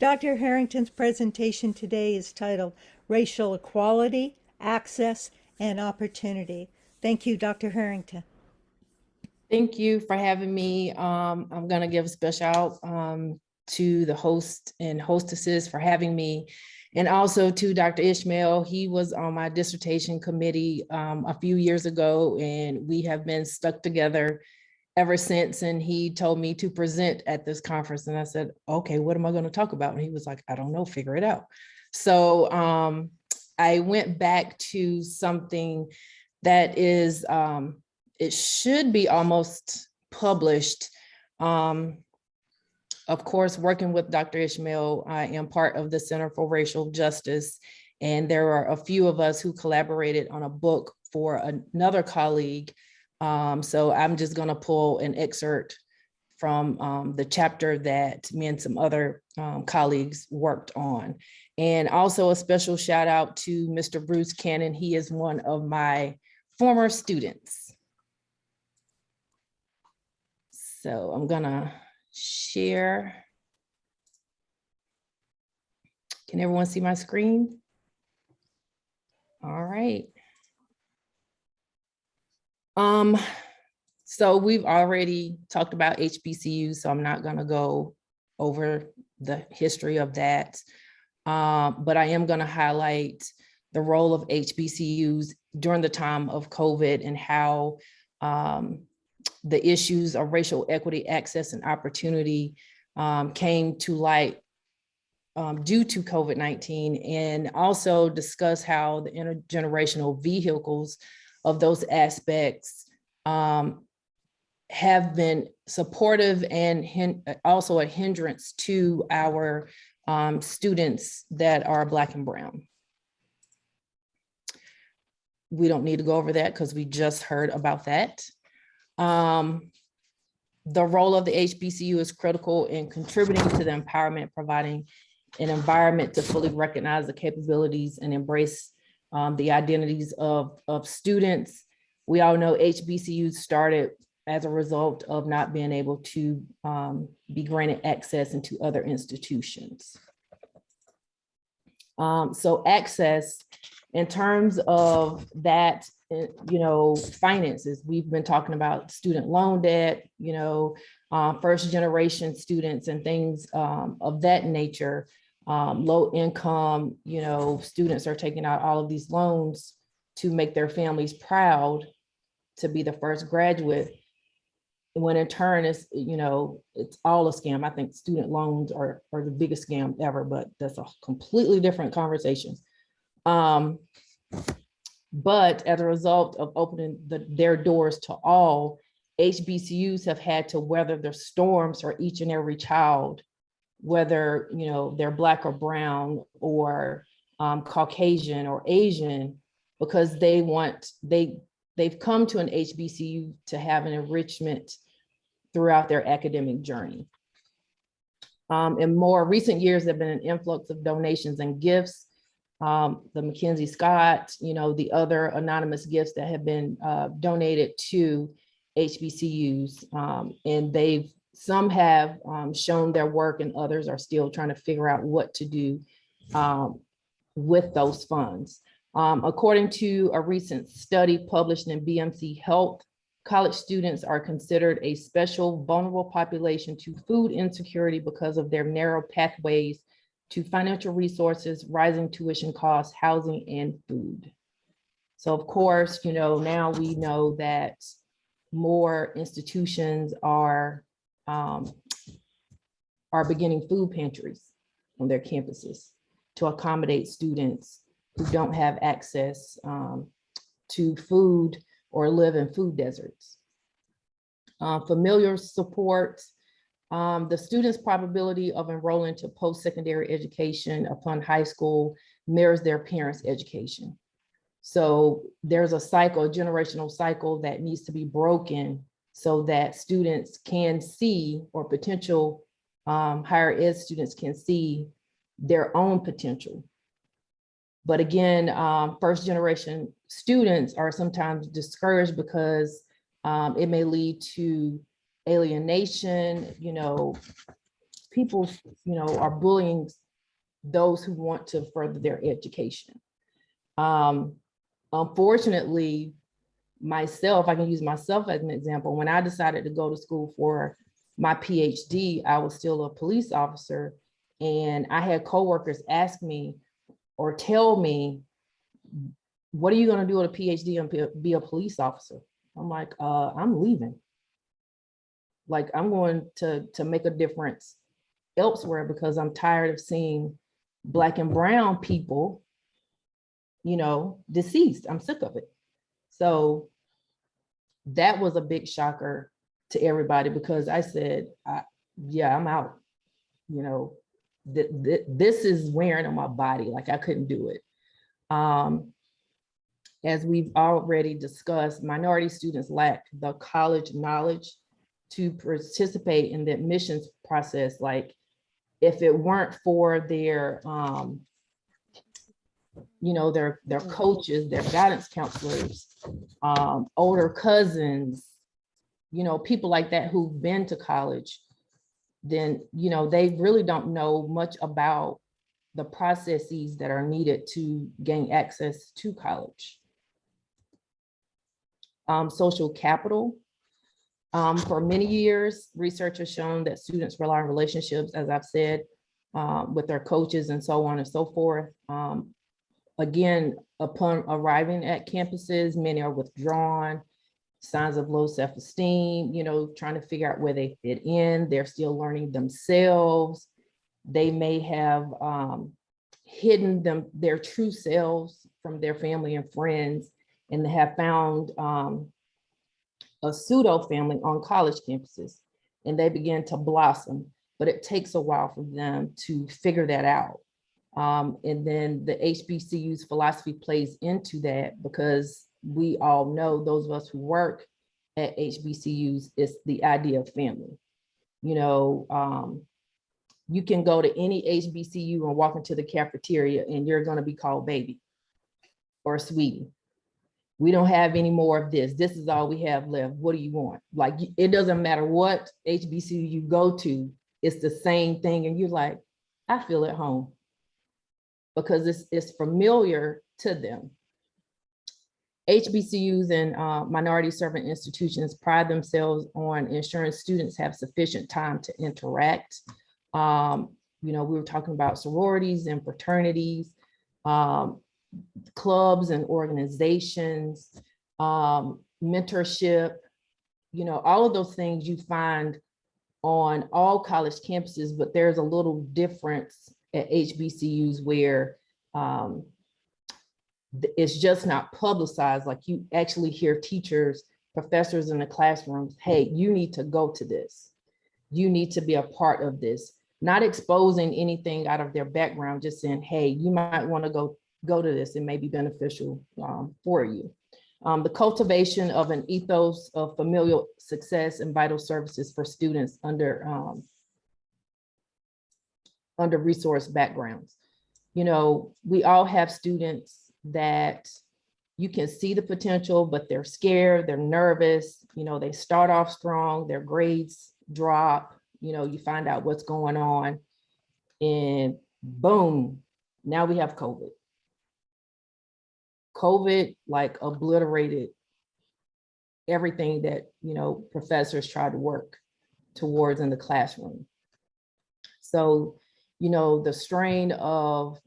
Dr. Harrington's presentation today is titled Racial Equality, Access, and Opportunity. Thank you, Dr. Harrington. Thank you for having me. I'm going to give a special out to the host and hostesses for having me, and also to Dr. Ishmael. He was on my dissertation committee a few years ago, and we have been stuck together ever since. And he told me to present at this conference, and I said, okay, what am I going to talk about? And he was like, I don't know, figure it out. So I went back to something that is, it should be almost published. Of course, working with Dr. Ishmael, I am part of the Center for Racial Justice, and there are a few of us who collaborated on a book for another colleague. So I'm just going to pull an excerpt from the chapter that me and some other colleagues worked on. And also a special shout out to Mr. Bruce Cannon. He is one of my former students. So I'm gonna share. Can everyone see my screen? All right. So we've already talked about HBCUs, so I'm not gonna go over the history of that. But I am gonna highlight the role of HBCUs during the time of COVID and how the issues of racial equity, access, and opportunity came to light due to COVID-19, and also discuss how the intergenerational vehicles of those aspects have been supportive and also a hindrance to our students that are Black and Brown. We don't need to go over that because we just heard about that. The role of the HBCU is critical in contributing to the empowerment, providing an environment to fully recognize the capabilities and embrace the identities of students. We all know HBCUs started as a result of not being able to be granted access into other institutions. So access, in terms of that, finances, we've been talking about student loan debt, first generation students and things of that nature. Low income, students are taking out all of these loans to make their families proud to be the first graduate, when in turn it's all a scam. I think student loans are the biggest scam ever, but that's a completely different conversation. But as a result of opening their doors to all, HBCUs have had to weather the storms for each and every child, whether they're Black or brown or Caucasian or Asian, because they've come to an HBCU to have an enrichment throughout their academic journey. In more recent years, there have been an influx of donations and gifts. The Mackenzie Scott, the other anonymous gifts that have been donated to HBCUs, and some have shown their work, and others are still trying to figure out what to do with those funds. According to a recent study published in BMC Health, college students are considered a special vulnerable population to food insecurity because of their narrow pathways to financial resources, rising tuition costs, housing, and food. So of course, now we know that more institutions are beginning food pantries on their campuses to accommodate students who don't have access to food or live in food deserts. Familiar support. The student's probability of enrolling to post-secondary education upon high school mirrors their parents' education. So there's a generational cycle that needs to be broken so that students can see, or potential higher ed students can see their own potential. But again, first generation students are sometimes discouraged because it may lead to alienation. People, are bullying those who want to further their education. Unfortunately, myself, I can use myself as an example. When I decided to go to school for my PhD, I was still a police officer, and I had coworkers ask me or tell me, what are you going to do with a PhD and be a police officer? I'm like, I'm leaving. Like, I'm going to make a difference elsewhere because I'm tired of seeing Black and brown people, deceased. I'm sick of it. So that was a big shocker to everybody, because I said, yeah, I'm out. This is wearing on my body. Like, I couldn't do it. As we've already discussed, minority students lack the college knowledge to participate in the admissions process. Like if it weren't for their, you know, their coaches, their guidance counselors, older cousins, you know, people like that who've been to college, then, you know, they really don't know much about the processes that are needed to gain access to college. Social capital. For many years, research has shown that students rely on relationships, as I've said, with their coaches and so on and so forth. Again, upon arriving at campuses, many are withdrawn, signs of low self-esteem, you know, trying to figure out where they fit in. They're still learning themselves. They may have hidden their true selves from their family and friends, and they have found a pseudo family on college campuses, and they begin to blossom, but it takes a while for them to figure that out. And then the HBCU's philosophy plays into that, because we all know, those of us who work at HBCUs, is the idea of family. You know, you can go to any HBCU and walk into the cafeteria and you're going to be called baby or sweetie. We don't have any more of this. This is all we have left. What do you want? Like, it doesn't matter what HBCU you go to, it's the same thing. And you're like, I feel at home, because it's familiar to them. HBCUs and minority serving institutions pride themselves on ensuring students have sufficient time to interact. You know, we were talking about sororities and fraternities, clubs and organizations, mentorship, you know, all of those things you find on all college campuses, but there's a little difference at HBCUs where it's just not publicized. Like, you actually hear teachers, professors in the classrooms, hey, you need to go to this. You need to be a part of this. Not exposing anything out of their background, just saying, hey, you might want to go to this. It may be beneficial for you. The cultivation of an ethos of familial success and vital services for students under resource backgrounds. You know, we all have students that you can see the potential, but they're scared, they're nervous, you know, they start off strong, their grades drop, you know, you find out what's going on, and boom, now we have COVID. COVID like obliterated everything that, you know, professors try to work towards in the classroom. So, you know, the strain of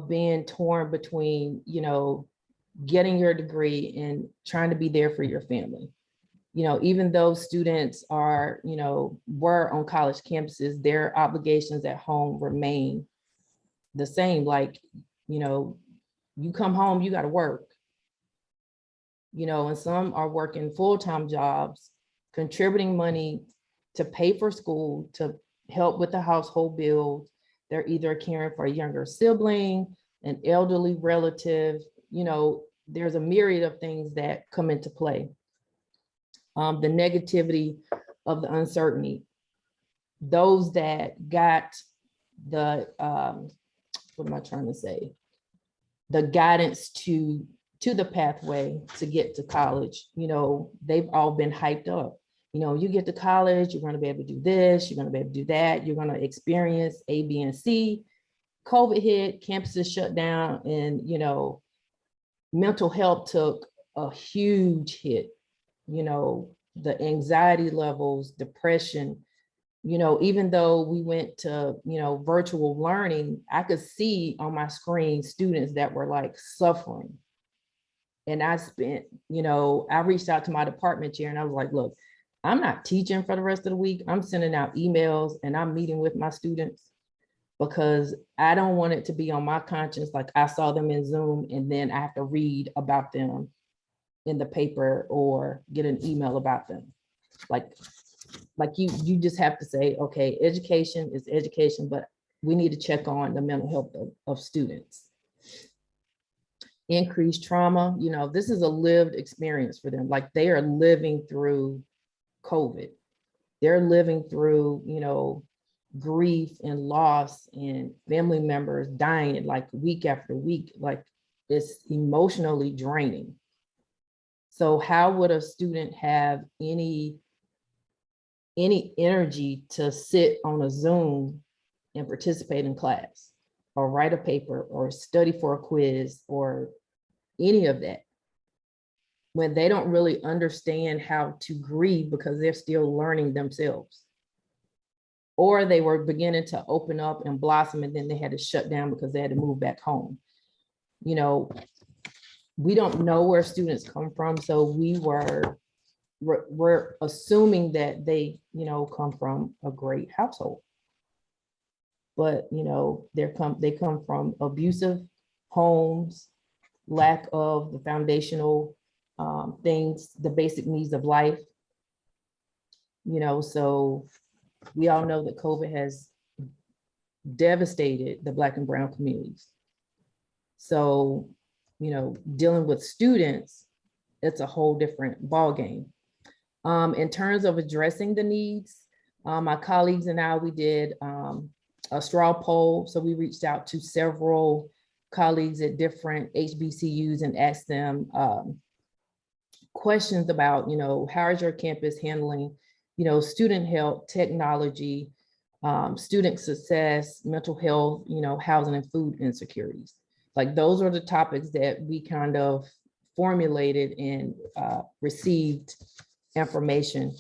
being torn between, you know, getting your degree and trying to be there for your family. You know, even though students are, you know, were on college campuses, their obligations at home remain the same. Like, you know, you come home, you got to work. You know, and some are working full-time jobs, contributing money to pay for school, to help with the household bills. They're either caring for a younger sibling, an elderly relative, you know, there's a myriad of things that come into play. The negativity of the uncertainty. Those that got the, what am I trying to say? The guidance to the pathway to get to college, you know, they've all been hyped up. You know, you get to college, you're going to be able to do this, you're going to be able to do that, you're going to experience A, B, and C. COVID hit, campuses shut down, and, you know, mental health took a huge hit. You know, the anxiety levels, depression, you know, even though we went to, you know, virtual learning, I could see on my screen students that were like suffering. And I spent, you know, I reached out to my department chair and I was like, look, I'm not teaching for the rest of the week. I'm sending out emails and I'm meeting with my students, because I don't want it to be on my conscience like I saw them in Zoom and then I have to read about them in the paper or get an email about them. Like you just have to say, okay, education is education, but we need to check on the mental health of students. Increased trauma, you know, this is a lived experience for them. Like, they are living through COVID. They're living through, you know, grief and loss and family members dying like week after week. Like, it's emotionally draining. So how would a student have any energy to sit on a Zoom and participate in class or write a paper or study for a quiz or any of that when they don't really understand how to grieve because they're still learning themselves? Or they were beginning to open up and blossom, and then they had to shut down because they had to move back home. You know, we don't know where students come from, so we're assuming that they, you know, come from a great household. But, you know, they come from abusive homes, lack of the foundational things, the basic needs of life. You know, so we all know that COVID has devastated the Black and brown communities. So, you know, dealing with students, it's a whole different ballgame. In terms of addressing the needs, my colleagues and I, we did a straw poll. So we reached out to several colleagues at different HBCUs and asked them questions about, you know, how is your campus handling, you know, student health, technology, student success, mental health, you know, housing and food insecurities. Like, those are the topics that we kind of formulated and received information.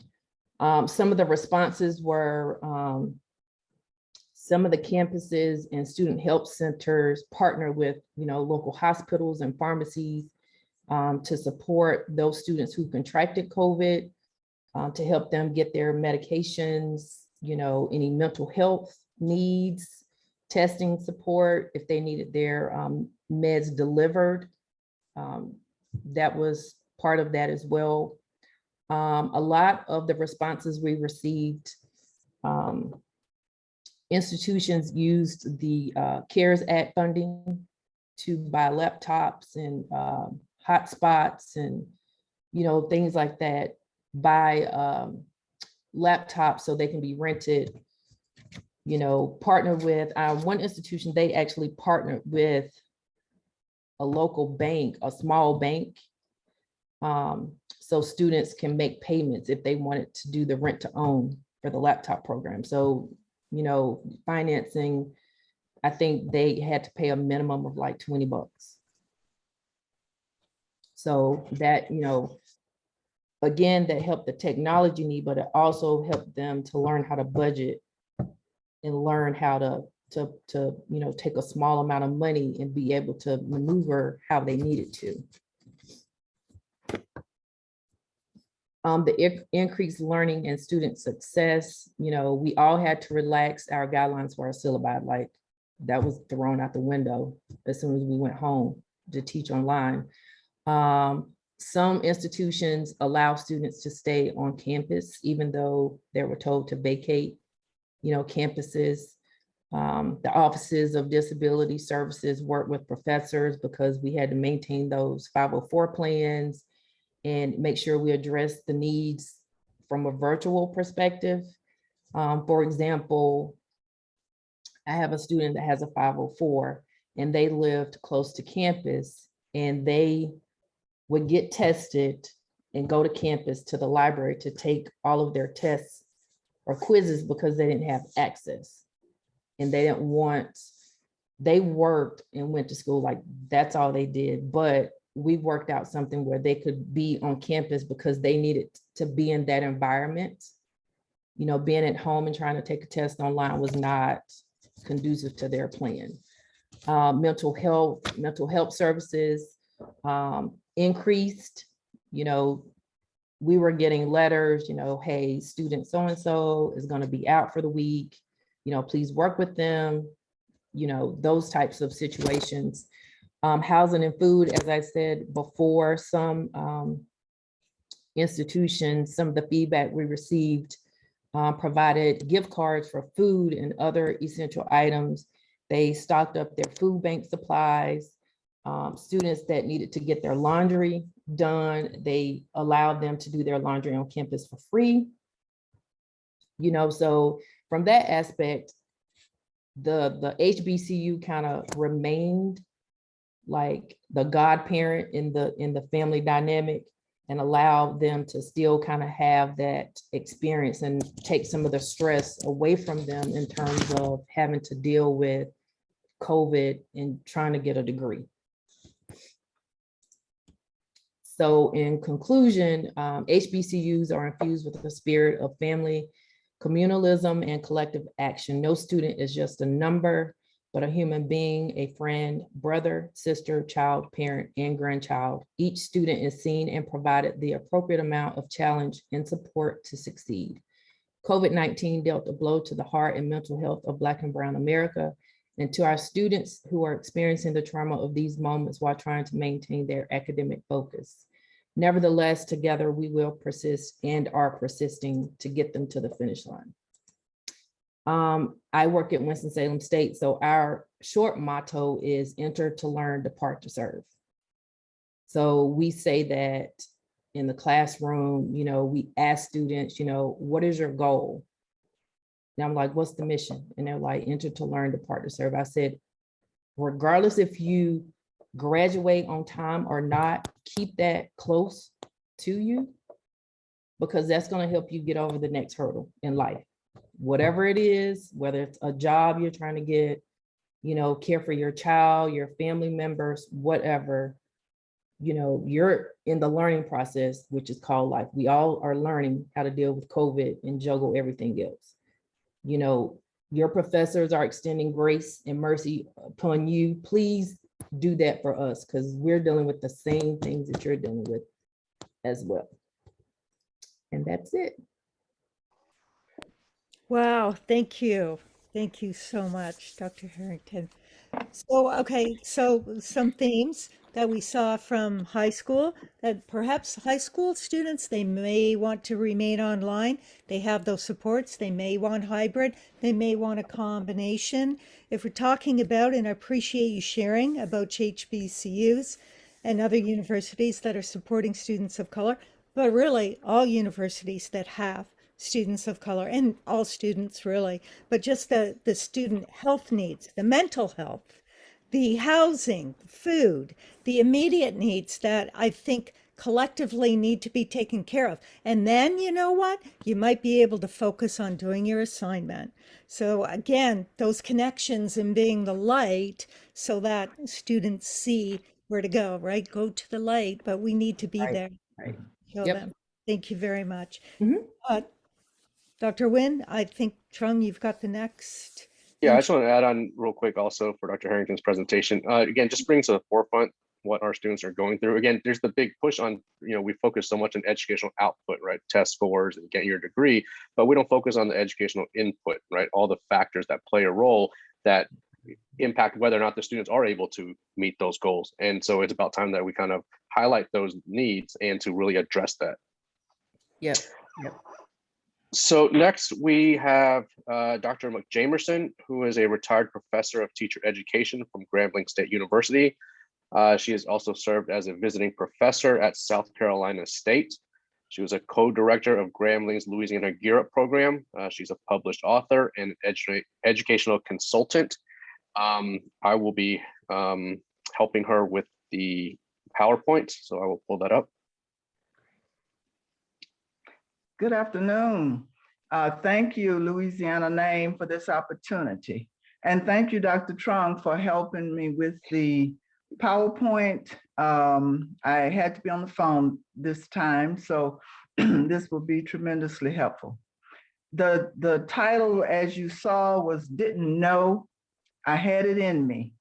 Some of the responses were some of the campuses and student health centers partner with, you know, local hospitals and pharmacies to support those students who contracted COVID, to help them get their medications, you know, any mental health needs, testing support, if they needed their meds delivered. That was part of that as well. A lot of the responses we received, institutions used the CARES Act funding to buy laptops and hotspots and, you know, things like that, buy laptops so they can be rented, you know, partner with one institution. They actually partnered with a local bank, a small bank, so students can make payments if they wanted to do the rent to own for the laptop program. So, you know, financing, I think they had to pay a minimum of like $20. So that, you know, again, that helped the technology need, but it also helped them to learn how to budget and learn how to you know, take a small amount of money and be able to maneuver how they needed to. The increased learning and student success, you know, we all had to relax our guidelines for our syllabi. Like, that was thrown out the window as soon as we went home to teach online. Some institutions allow students to stay on campus, even though they were told to vacate, you know, campuses. The offices of disability services work with professors because we had to maintain those 504 plans and make sure we address the needs from a virtual perspective. For example, I have a student that has a 504 and they lived close to campus, and they would get tested and go to campus to the library to take all of their tests or quizzes because they didn't have access. And they didn't want, they worked and went to school, like that's all they did. But we worked out something where they could be on campus because they needed to be in that environment. You know, being at home and trying to take a test online was not conducive to their plan. Mental health services increased. You know, we were getting letters, you know, hey, student so-and-so is going to be out for the week. You know, please work with them, you know, those types of situations. Housing and food, as I said before, some institutions, some of the feedback we received provided gift cards for food and other essential items. They stocked up their food bank supplies. Students that needed to get their laundry done. They allowed them to do their laundry on campus for free. You know, so from that aspect, the HBCU kind of remained like the godparent in the family dynamic, and allow them to still kind of have that experience and take some of the stress away from them in terms of having to deal with COVID and trying to get a degree. So in conclusion, HBCUs are infused with the spirit of family, communalism, and collective action. No student is just a number, but a human being, a friend, brother, sister, child, parent, and grandchild. Each student is seen and provided the appropriate amount of challenge and support to succeed. COVID-19 dealt a blow to the heart and mental health of Black and Brown America, and to our students who are experiencing the trauma of these moments while trying to maintain their academic focus. Nevertheless, together we will persist and are persisting to get them to the finish line. I work at Winston-Salem State, so our short motto is enter to learn, depart to serve. So we say that in the classroom, you know, we ask students, you know, what is your goal? And I'm like, what's the mission? And they're like, enter to learn, depart to serve. I said, regardless if you graduate on time or not, keep that close to you, because that's going to help you get over the next hurdle in life. Whatever it is, whether it's a job you're trying to get, you know, care for your child, your family members, whatever, you know, you're in the learning process, which is called life. We all are learning how to deal with COVID and juggle everything else. You know, your professors are extending grace and mercy upon you. Please do that for us, because we're dealing with the same things that you're dealing with as well. And that's it. Wow, thank you. Thank you so much, Dr. Harrington. So, okay, so some themes that we saw from high school, that perhaps high school students, they may want to remain online. They have those supports. They may want hybrid. They may want a combination. If we're talking about, and I appreciate you sharing about HBCUs and other universities that are supporting students of color, but really all universities that have students of color, and all students really, but just the student health needs, the mental health, the housing, food, the immediate needs that I think collectively need to be taken care of. And then, you know what? You might be able to focus on doing your assignment. So again, those connections and being the light so that students see where to go, right? Go to the light, but we need to be Right, there. right. Show Yep. them. Thank you very much. Mhm. Dr. Nguyen, I think, Trung, you've got the next. Yeah, I just want to add on real quick also for Dr. Harrington's presentation. Again, just brings to the forefront what our students are going through. Again, there's the big push on, you know, we focus so much on educational output, right? Test scores and getting your degree, but we don't focus on the educational input, right? All the factors that play a role that impact whether or not the students are able to meet those goals. And so it's about time that we kind of highlight those needs and to really address that. Yep. Yep. So next we have Dr. McJamerson, who is a retired professor of teacher education from Grambling State University. She has also served as a visiting professor at South Carolina State. She was a co-director of Grambling's Louisiana Gear Up program. She's a published author and educational consultant. I will be helping her with the PowerPoint, so I will pull that up. Good afternoon. Thank you, Louisiana Name, for this opportunity. And thank you, Dr. Trung, for helping me with the PowerPoint. I had to be on the phone this time, so this will be tremendously helpful. The title, as you saw, was Didn't Know I Had It In Me.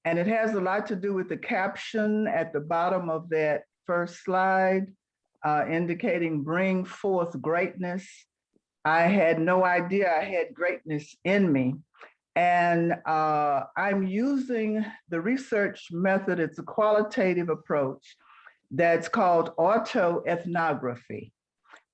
And it has a lot to do with the caption at the bottom of that first slide, indicating bring forth greatness. I had no idea I had greatness in me. And I'm using the research method. It's a qualitative approach that's called autoethnography.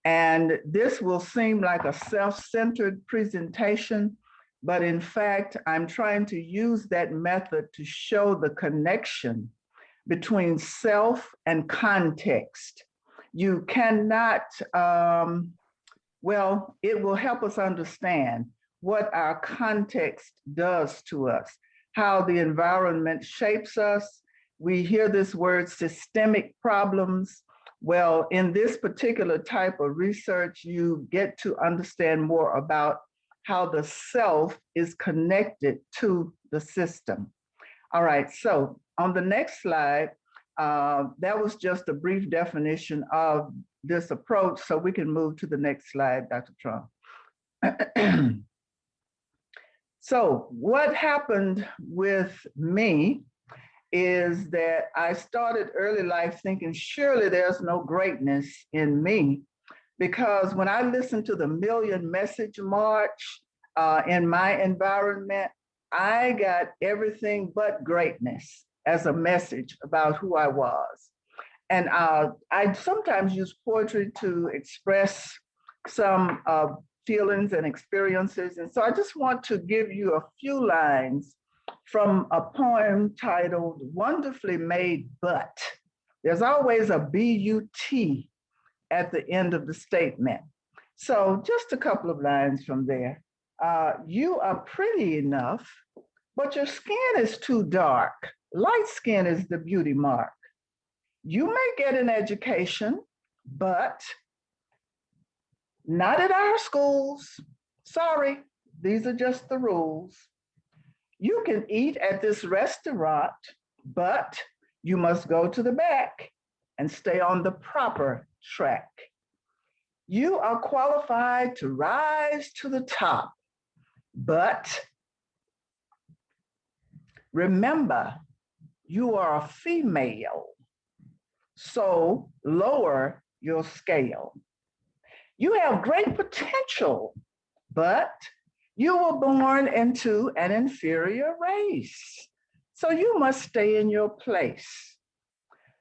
And this will seem like a self-centered presentation, but in fact, I'm trying to use that method to show the connection between self and context. You cannot, well, it will help us understand what our context does to us, how the environment shapes us. We hear this word systemic problems. Well, in this particular type of research, you get to understand more about how the self is connected to the system. All right, so on the next slide, that was just a brief definition of this approach, so we can move to the next slide, Dr. Trump. So what happened with me is that I started early life thinking, surely there's no greatness in me, because when I listened to the Million Message March in my environment, I got everything but greatness as a message about who I was. And I sometimes use poetry to express some feelings and experiences. And so I just want to give you a few lines from a poem titled Wonderfully Made But. There's always a B-U-T at the end of the statement. So just a couple of lines from there. You are pretty enough, but your skin is too dark. Light skin is the beauty mark. You may get an education, but not at our schools. Sorry, these are just the rules. You can eat at this restaurant, but you must go to the back and stay on the proper track. You are qualified to rise to the top, but remember, you are a female, so lower your scale. You have great potential, but you were born into an inferior race, so you must stay in your place.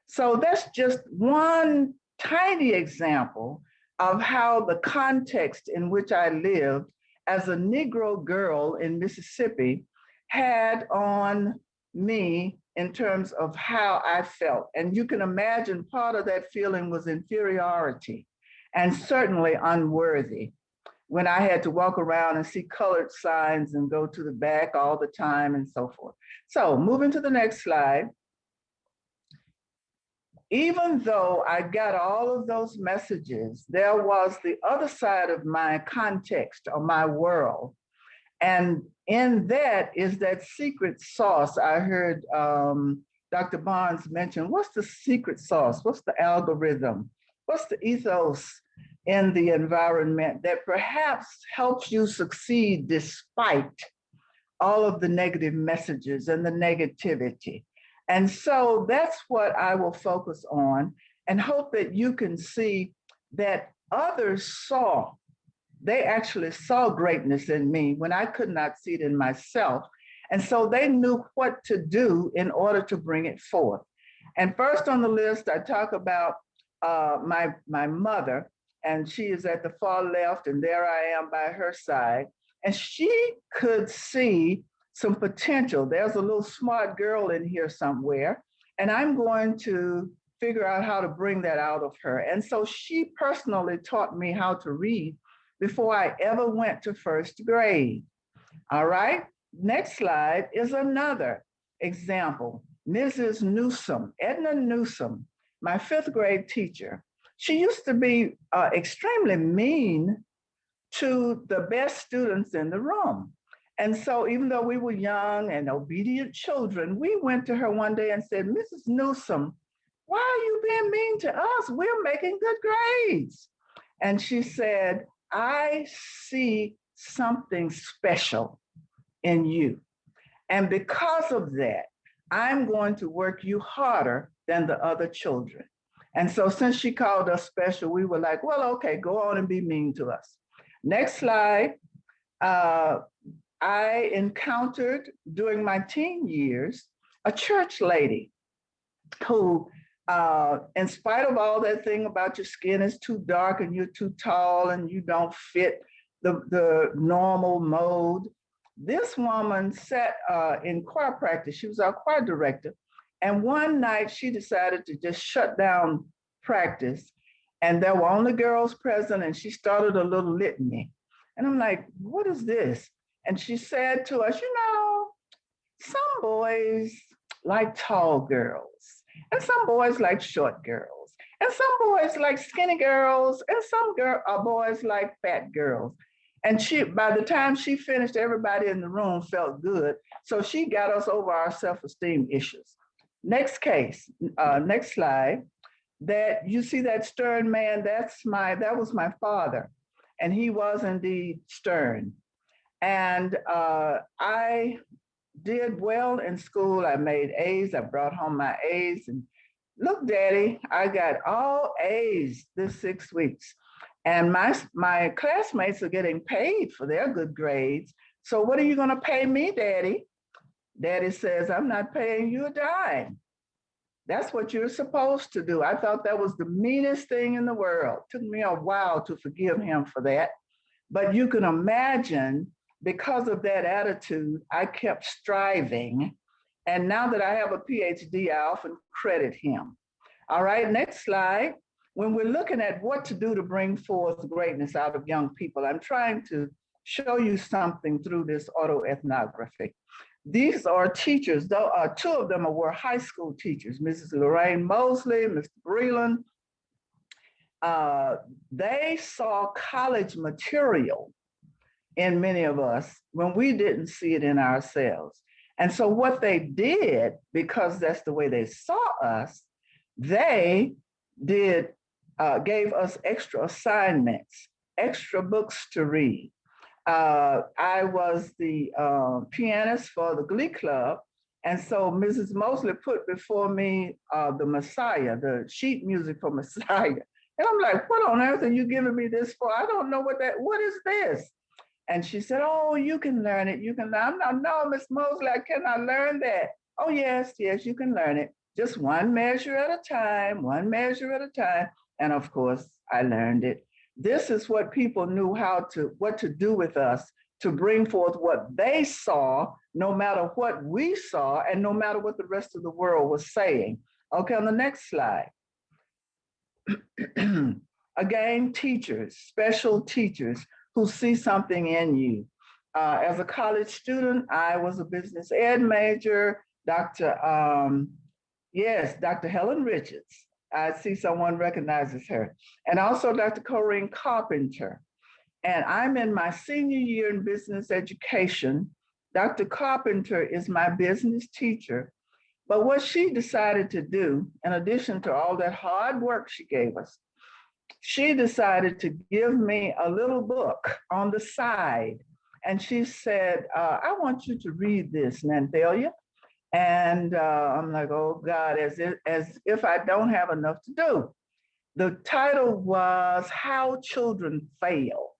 So that's just one tiny example of how the context in which I lived as a Negro girl in Mississippi had on me in terms of how I felt. And you can imagine part of that feeling was inferiority and certainly unworthy, when I had to walk around and see colored signs and go to the back all the time and so forth. So moving to the next slide. Even though I got all of those messages, there was the other side of my context or my world. And in that is that secret sauce I heard Dr. Barnes mention. What's the secret sauce? What's the algorithm? What's the ethos in the environment that perhaps helps you succeed despite all of the negative messages and the negativity? And so that's what I will focus on and hope that you can see that others saw. They actually saw greatness in me when I could not see it in myself. And so they knew what to do in order to bring it forth. And first on the list, I talk about my mother, and she is at the far left, and there I am by her side. And she could see some potential. There's a little smart girl in here somewhere, and I'm going to figure out how to bring that out of her. And so she personally taught me how to read before I ever went to first grade. All right, next slide is another example. Mrs. Newsom, Edna Newsom, my fifth grade teacher. She used to be extremely mean to the best students in the room. And so even though we were young and obedient children, we went to her one day and said, Mrs. Newsom, why are you being mean to us? We're making good grades. And she said, I see something special in you. And because of that, I'm going to work you harder than the other children. And so since she called us special, we were like, well, okay, go on and be mean to us. Next slide. I encountered during my teen years a church lady who, in spite of all that thing about your skin is too dark and you're too tall and you don't fit the normal mode, this woman sat in choir practice. She was our choir director. And one night she decided to just shut down practice. And there were only girls present, and she started a little litany. And I'm like, what is this? And she said to us, you know, some boys like tall girls, and some boys like short girls, and some boys like skinny girls, and some boys like fat girls. And by the time she finished, everybody in the room felt good. So she got us over our self-esteem issues. Next case, next slide. That you see that stern man, that was my father. And he was indeed stern. And I did well in school. I made A's. I brought home my A's. And look, Daddy, I got all A's this 6 weeks. And my classmates are getting paid for their good grades. So what are you going to pay me, Daddy? Daddy says, I'm not paying you a dime. That's what you're supposed to do. I thought that was the meanest thing in the world. It took me a while to forgive him for that. But you can imagine, because of that attitude, I kept striving. And now that I have a PhD, I often credit him. All right, next slide. When we're looking at what to do to bring forth greatness out of young people, I'm trying to show you something through this autoethnography. These are teachers, though two of them were high school teachers, Mrs. Lorraine Mosley, Mr. Breland. They saw college material in many of us when we didn't see it in ourselves. And so what they did, because that's the way they saw us, they gave us extra assignments, extra books to read. I was the pianist for the Glee Club. And so Mrs. Mosley put before me the Messiah, the sheet music for Messiah. And I'm like, what on earth are you giving me this for? I don't know what is this? And she said, oh, you can learn it. You can learn. No, Miss Mosley, I cannot learn that. Oh, yes, you can learn it. Just one measure at a time, one measure at a time. And of course, I learned it. This is what people knew what to do with us to bring forth what they saw, no matter what we saw, and no matter what the rest of the world was saying. Okay, on the next slide. Again, teachers, special teachers who see something in you. As a college student, I was a business ed major. Dr. Helen Richards. I see someone recognizes her. And also Dr. Corinne Carpenter. And I'm in my senior year in business education. Dr. Carpenter is my business teacher. But what she decided to do, in addition to all that hard work she gave us, she decided to give me a little book on the side. And she said, I want you to read this, Nanthelia. And I'm like, oh God, as if I don't have enough to do. The title was How Children Fail.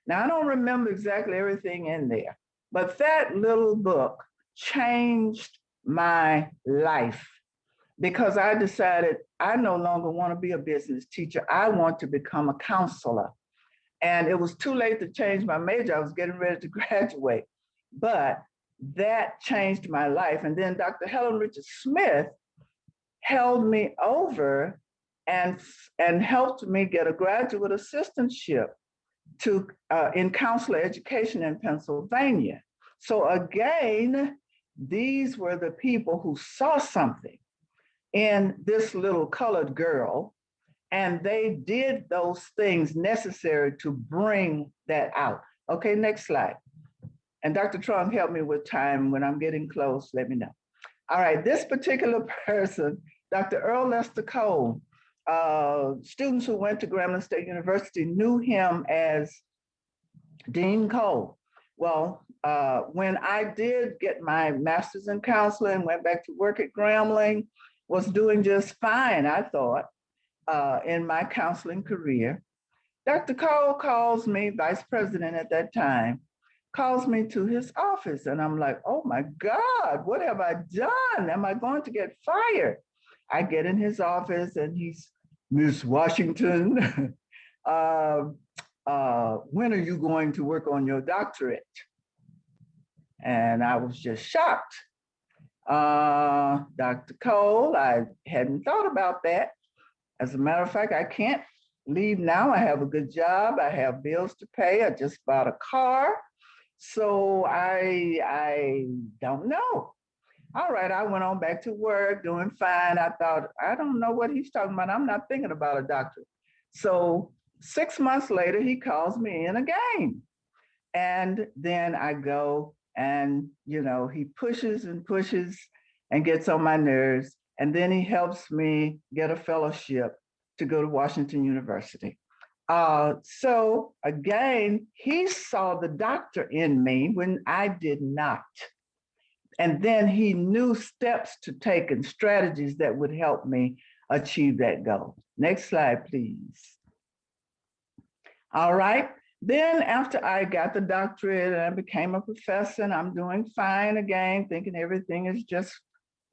Now, I don't remember exactly everything in there, but that little book changed my life because I decided I no longer want to be a business teacher. I want to become a counselor. And it was too late to change my major. I was getting ready to graduate, but that changed my life. And then Dr. Helen Richards Smith held me over and helped me get a graduate assistantship in counselor education in Pennsylvania. So again, these were the people who saw something in this little colored girl, and they did those things necessary to bring that out. Okay, next slide. And Dr. Trump helped me with time. When I'm getting close, let me know. All right, this particular person, Dr. Earl Lester Cole, students who went to Grambling State University knew him as Dean Cole. Well, when I did get my master's in counseling, went back to work at Grambling, was doing just fine, I thought, in my counseling career. Dr. Cole calls me, vice president at that time, calls me to his office. And I'm like, oh my God, what have I done? Am I going to get fired? I get in his office and he's, Miss Washington, when are you going to work on your doctorate? And I was just shocked. Dr. Cole, I hadn't thought about that. As a matter of fact, I can't leave now. I have a good job. I have bills to pay. I just bought a car. So I don't know. All right, I went on back to work, doing fine. I thought, I don't know what he's talking about. I'm not thinking about a doctor. So 6 months later, he calls me in again. And then I go and, he pushes and pushes and gets on my nerves. And then he helps me get a fellowship to go to Washington University. So again, he saw the doctor in me when I did not. And then he knew steps to take and strategies that would help me achieve that goal. Next slide, please. All right. Then after I got the doctorate and I became a professor and I'm doing fine again, thinking everything is just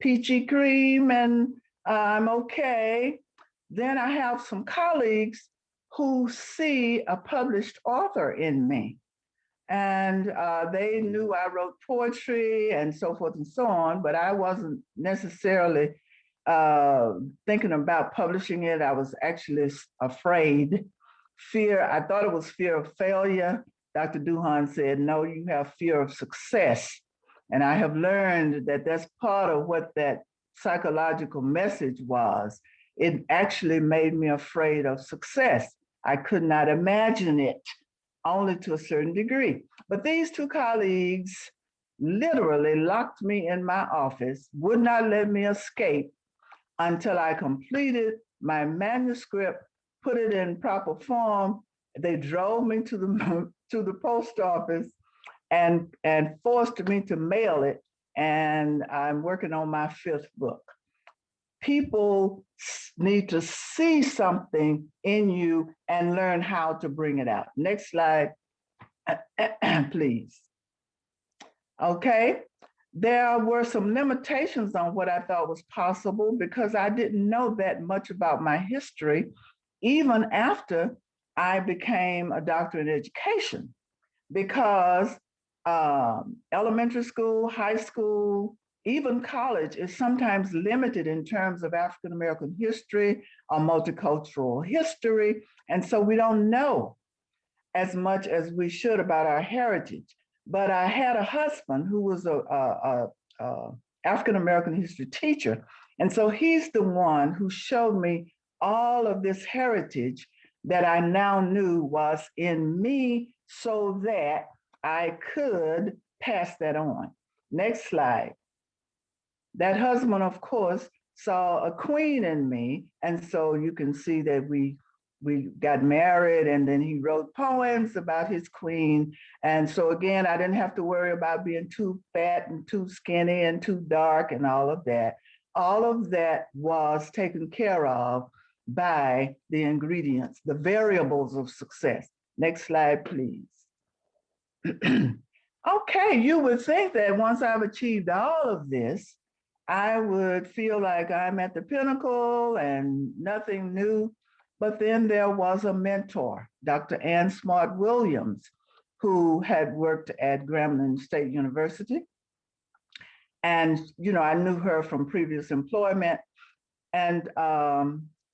peachy cream and I'm okay. Then I have some colleagues who see a published author in me. And they knew I wrote poetry and so forth and so on, but I wasn't necessarily thinking about publishing it. I was actually afraid. Fear, I thought it was fear of failure. Dr. Duhan said, no, you have fear of success. And I have learned that that's part of what that psychological message was. It actually made me afraid of success. I could not imagine it, only to a certain degree. But these two colleagues literally locked me in my office, would not let me escape until I completed my manuscript, put it in proper form. They drove me to the post office and forced me to mail it. And I'm working on my 5th book. People need to see something in you and learn how to bring it out. Next slide, please. Okay, there were some limitations on what I thought was possible because I didn't know that much about my history, even after I became a doctor in education, because elementary school, high school, even college is sometimes limited in terms of African American history or multicultural history. And so we don't know as much as we should about our heritage. But I had a husband who was a African American history teacher. And so he's the one who showed me all of this heritage that I now knew was in me so that I could pass that on. Next slide. That husband, of course, saw a queen in me. And so you can see that we got married and then he wrote poems about his queen. And so again, I didn't have to worry about being too fat and too skinny and too dark and all of that. All of that was taken care of by the ingredients, the variables of success. Next slide, please. Okay, you would think that once I've achieved all of this, I would feel like I'm at the pinnacle and nothing new. But then there was a mentor, Dr. Ann Smart Williams, who had worked at Grambling State University. And, I knew her from previous employment. And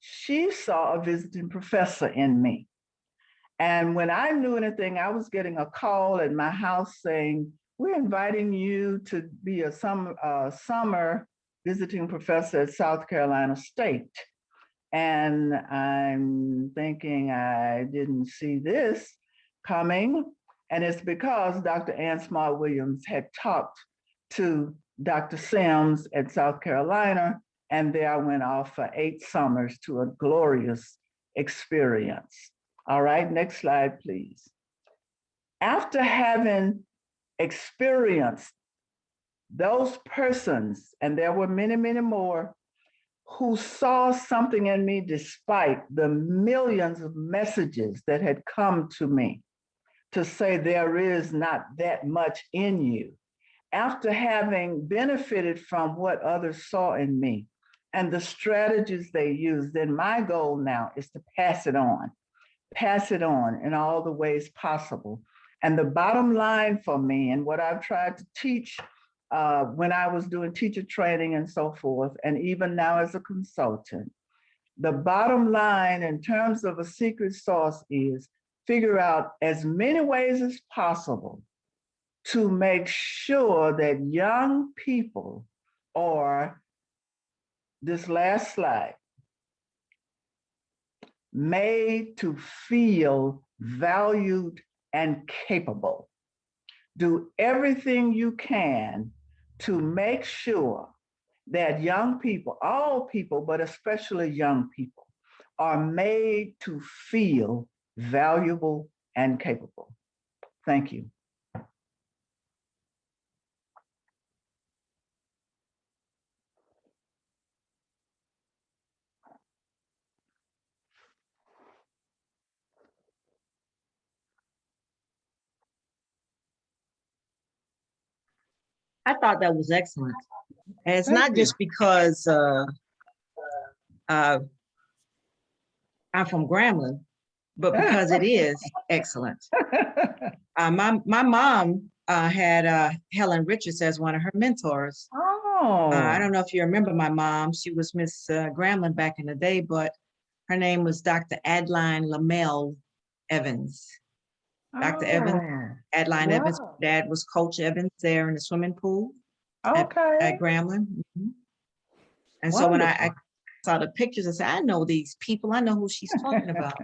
she saw a visiting professor in me. And when I knew anything, I was getting a call at my house saying, we're inviting you to be a summer visiting professor at South Carolina State. And I'm thinking I didn't see this coming. And it's because Dr. Ann Smart Williams had talked to Dr. Sims at South Carolina. And there I went off for 8 summers to a glorious experience. All right, next slide, please. After having experienced those persons, and there were many, many more, who saw something in me despite the millions of messages that had come to me to say there is not that much in you. After having benefited from what others saw in me and the strategies they used, then my goal now is to pass it on in all the ways possible. And the bottom line for me and what I've tried to teach when I was doing teacher training and so forth, and even now as a consultant. The bottom line in terms of a secret sauce is figure out as many ways as possible to make sure that young people are, this last slide, made to feel valued and capable. Do everything you can to make sure that young people, all people, but especially young people, are made to feel valuable and capable. Thank you. I thought that was excellent. And it's Thank not you. just because I'm from Grambling, but because it is excellent. My mom had Helen Richards as one of her mentors. Oh. I don't know if you remember my mom. She was Miss Grambling back in the day, but her name was Dr. Adeline Lamel Evans. Dr. Evans, Adeline Evans. Wow. Dad was Coach Evans there in the swimming pool at Okay. Grambling. Mhm. And so when I Wonderful. saw the pictures, I said, I know these people. I know who she's talking about.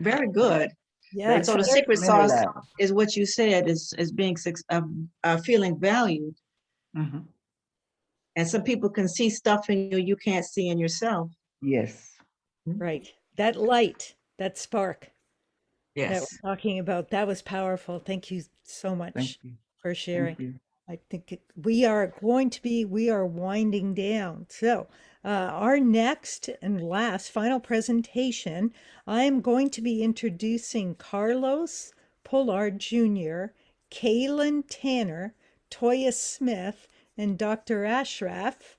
Very good. Yes. So the There's secret many sauce levels. is what you said is being feeling valued. Mhm. And some people can see stuff in you you can't see in yourself. Yes. Right. That light, that spark that Yes. we're talking about, that was powerful. Thank you so Thank much you. for sharing. Thank you. I think we are winding down. So, our next and last final presentation, I'm going to be introducing Carlos Pollard Jr., Kaylin Tanner, Toya Smith, and Dr. Ashraf.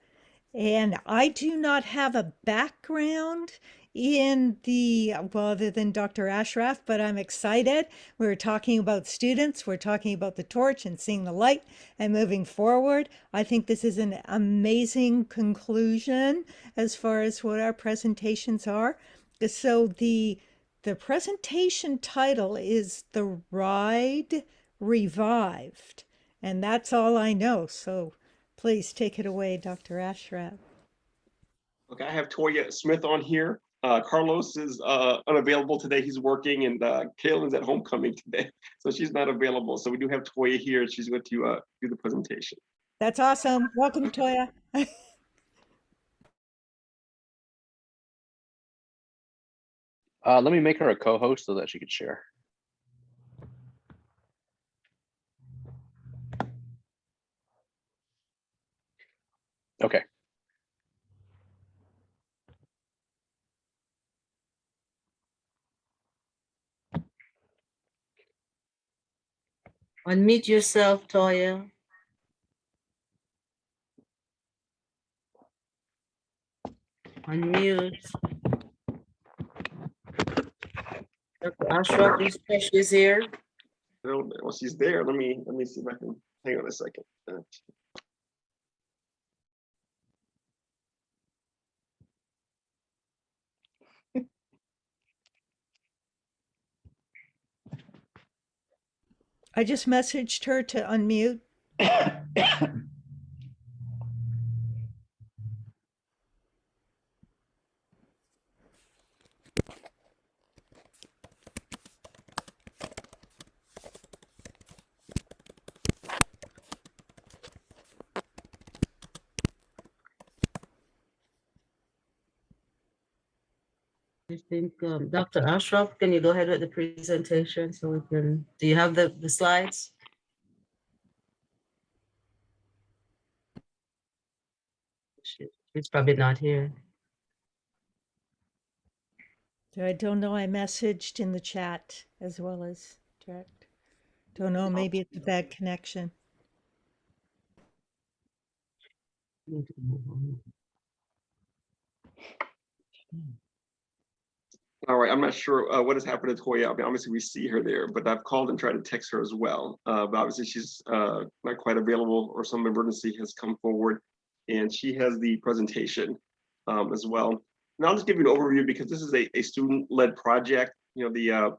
And I do not have a background in other than Dr. Ashraf, but I'm excited. We're talking about students, we're talking about the torch and seeing the light and moving forward. I think this is an amazing conclusion as far as what our presentations are. So the presentation title is The Ride Revived, and that's all I know. So please take it away, Dr. Ashraf. Okay, I have Toya Smith on here. Carlos is unavailable today. He's working, and Kaylin's at homecoming today, so she's not available. So we do have Toya here. She's going to do the presentation. That's awesome. Welcome, Toya. Let me make her a co-host so that she could share. Okay. Unmute yourself, Toya. Unmute. Dr. Ashraf, is she's here? I don't know. Well, she's there. Let me see if I can hang on a second. I just messaged her to unmute. I think, Dr. Ashraf, can you go ahead with the presentation so we can, do you have the slides? It's probably not here. I don't know. I messaged in the chat as well as direct. Don't know. Maybe it's a bad connection. All right, I'm not sure what has happened to Toya. I mean, obviously, we see her there, but I've called and tried to text her as well. But obviously, she's not quite available, or some emergency has come forward, and she has the presentation as well. And I'll just give you an overview because this is a student-led project. You know, the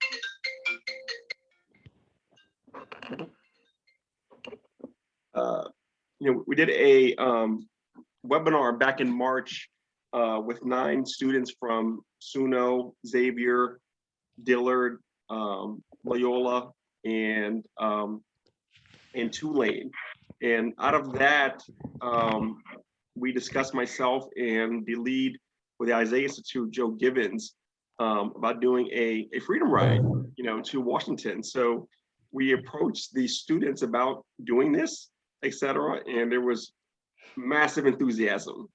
we did a webinar back in March with 9 students from SUNO, Xavier, Dillard, Loyola, and Tulane. And out of that, we discussed, myself and the lead for the Isaiah Institute, Joe Gibbons, about doing a freedom ride, to Washington. So we approached the students about doing this, et cetera, and there was massive enthusiasm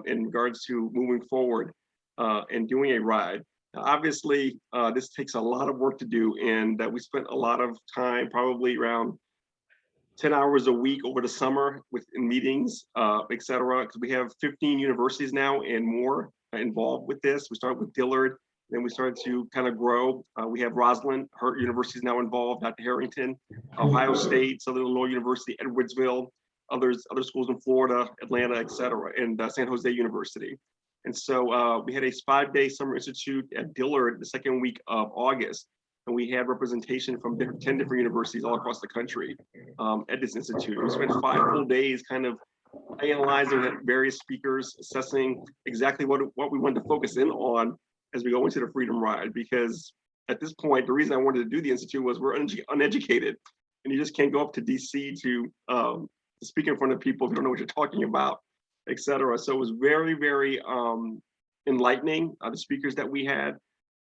in regards to moving forward and doing a ride. Obviously, this takes a lot of work to do, and we spent a lot of time, probably around 10 hours a week over the summer in meetings, et cetera, because we have 15 universities now and more involved with this. We started with Dillard, then we started to kind of grow. We have Roslyn, her university is now involved, Dr. Harrington, Ohio State, Southern Illinois University, Edwardsville, other schools in Florida, Atlanta, et cetera, and San Jose University. And so we had a 5-day summer institute at Dillard the second week of August. And we had representation from 10 different universities all across the country at this institute. We spent 5 full days kind of analyzing various speakers, assessing exactly what we wanted to focus in on as we go into the Freedom Ride. Because at this point, the reason I wanted to do the institute was we're uneducated, and you just can't go up to DC to speak in front of people if you don't know what you're talking about, et cetera. So it was very, very enlightening, the speakers that we had,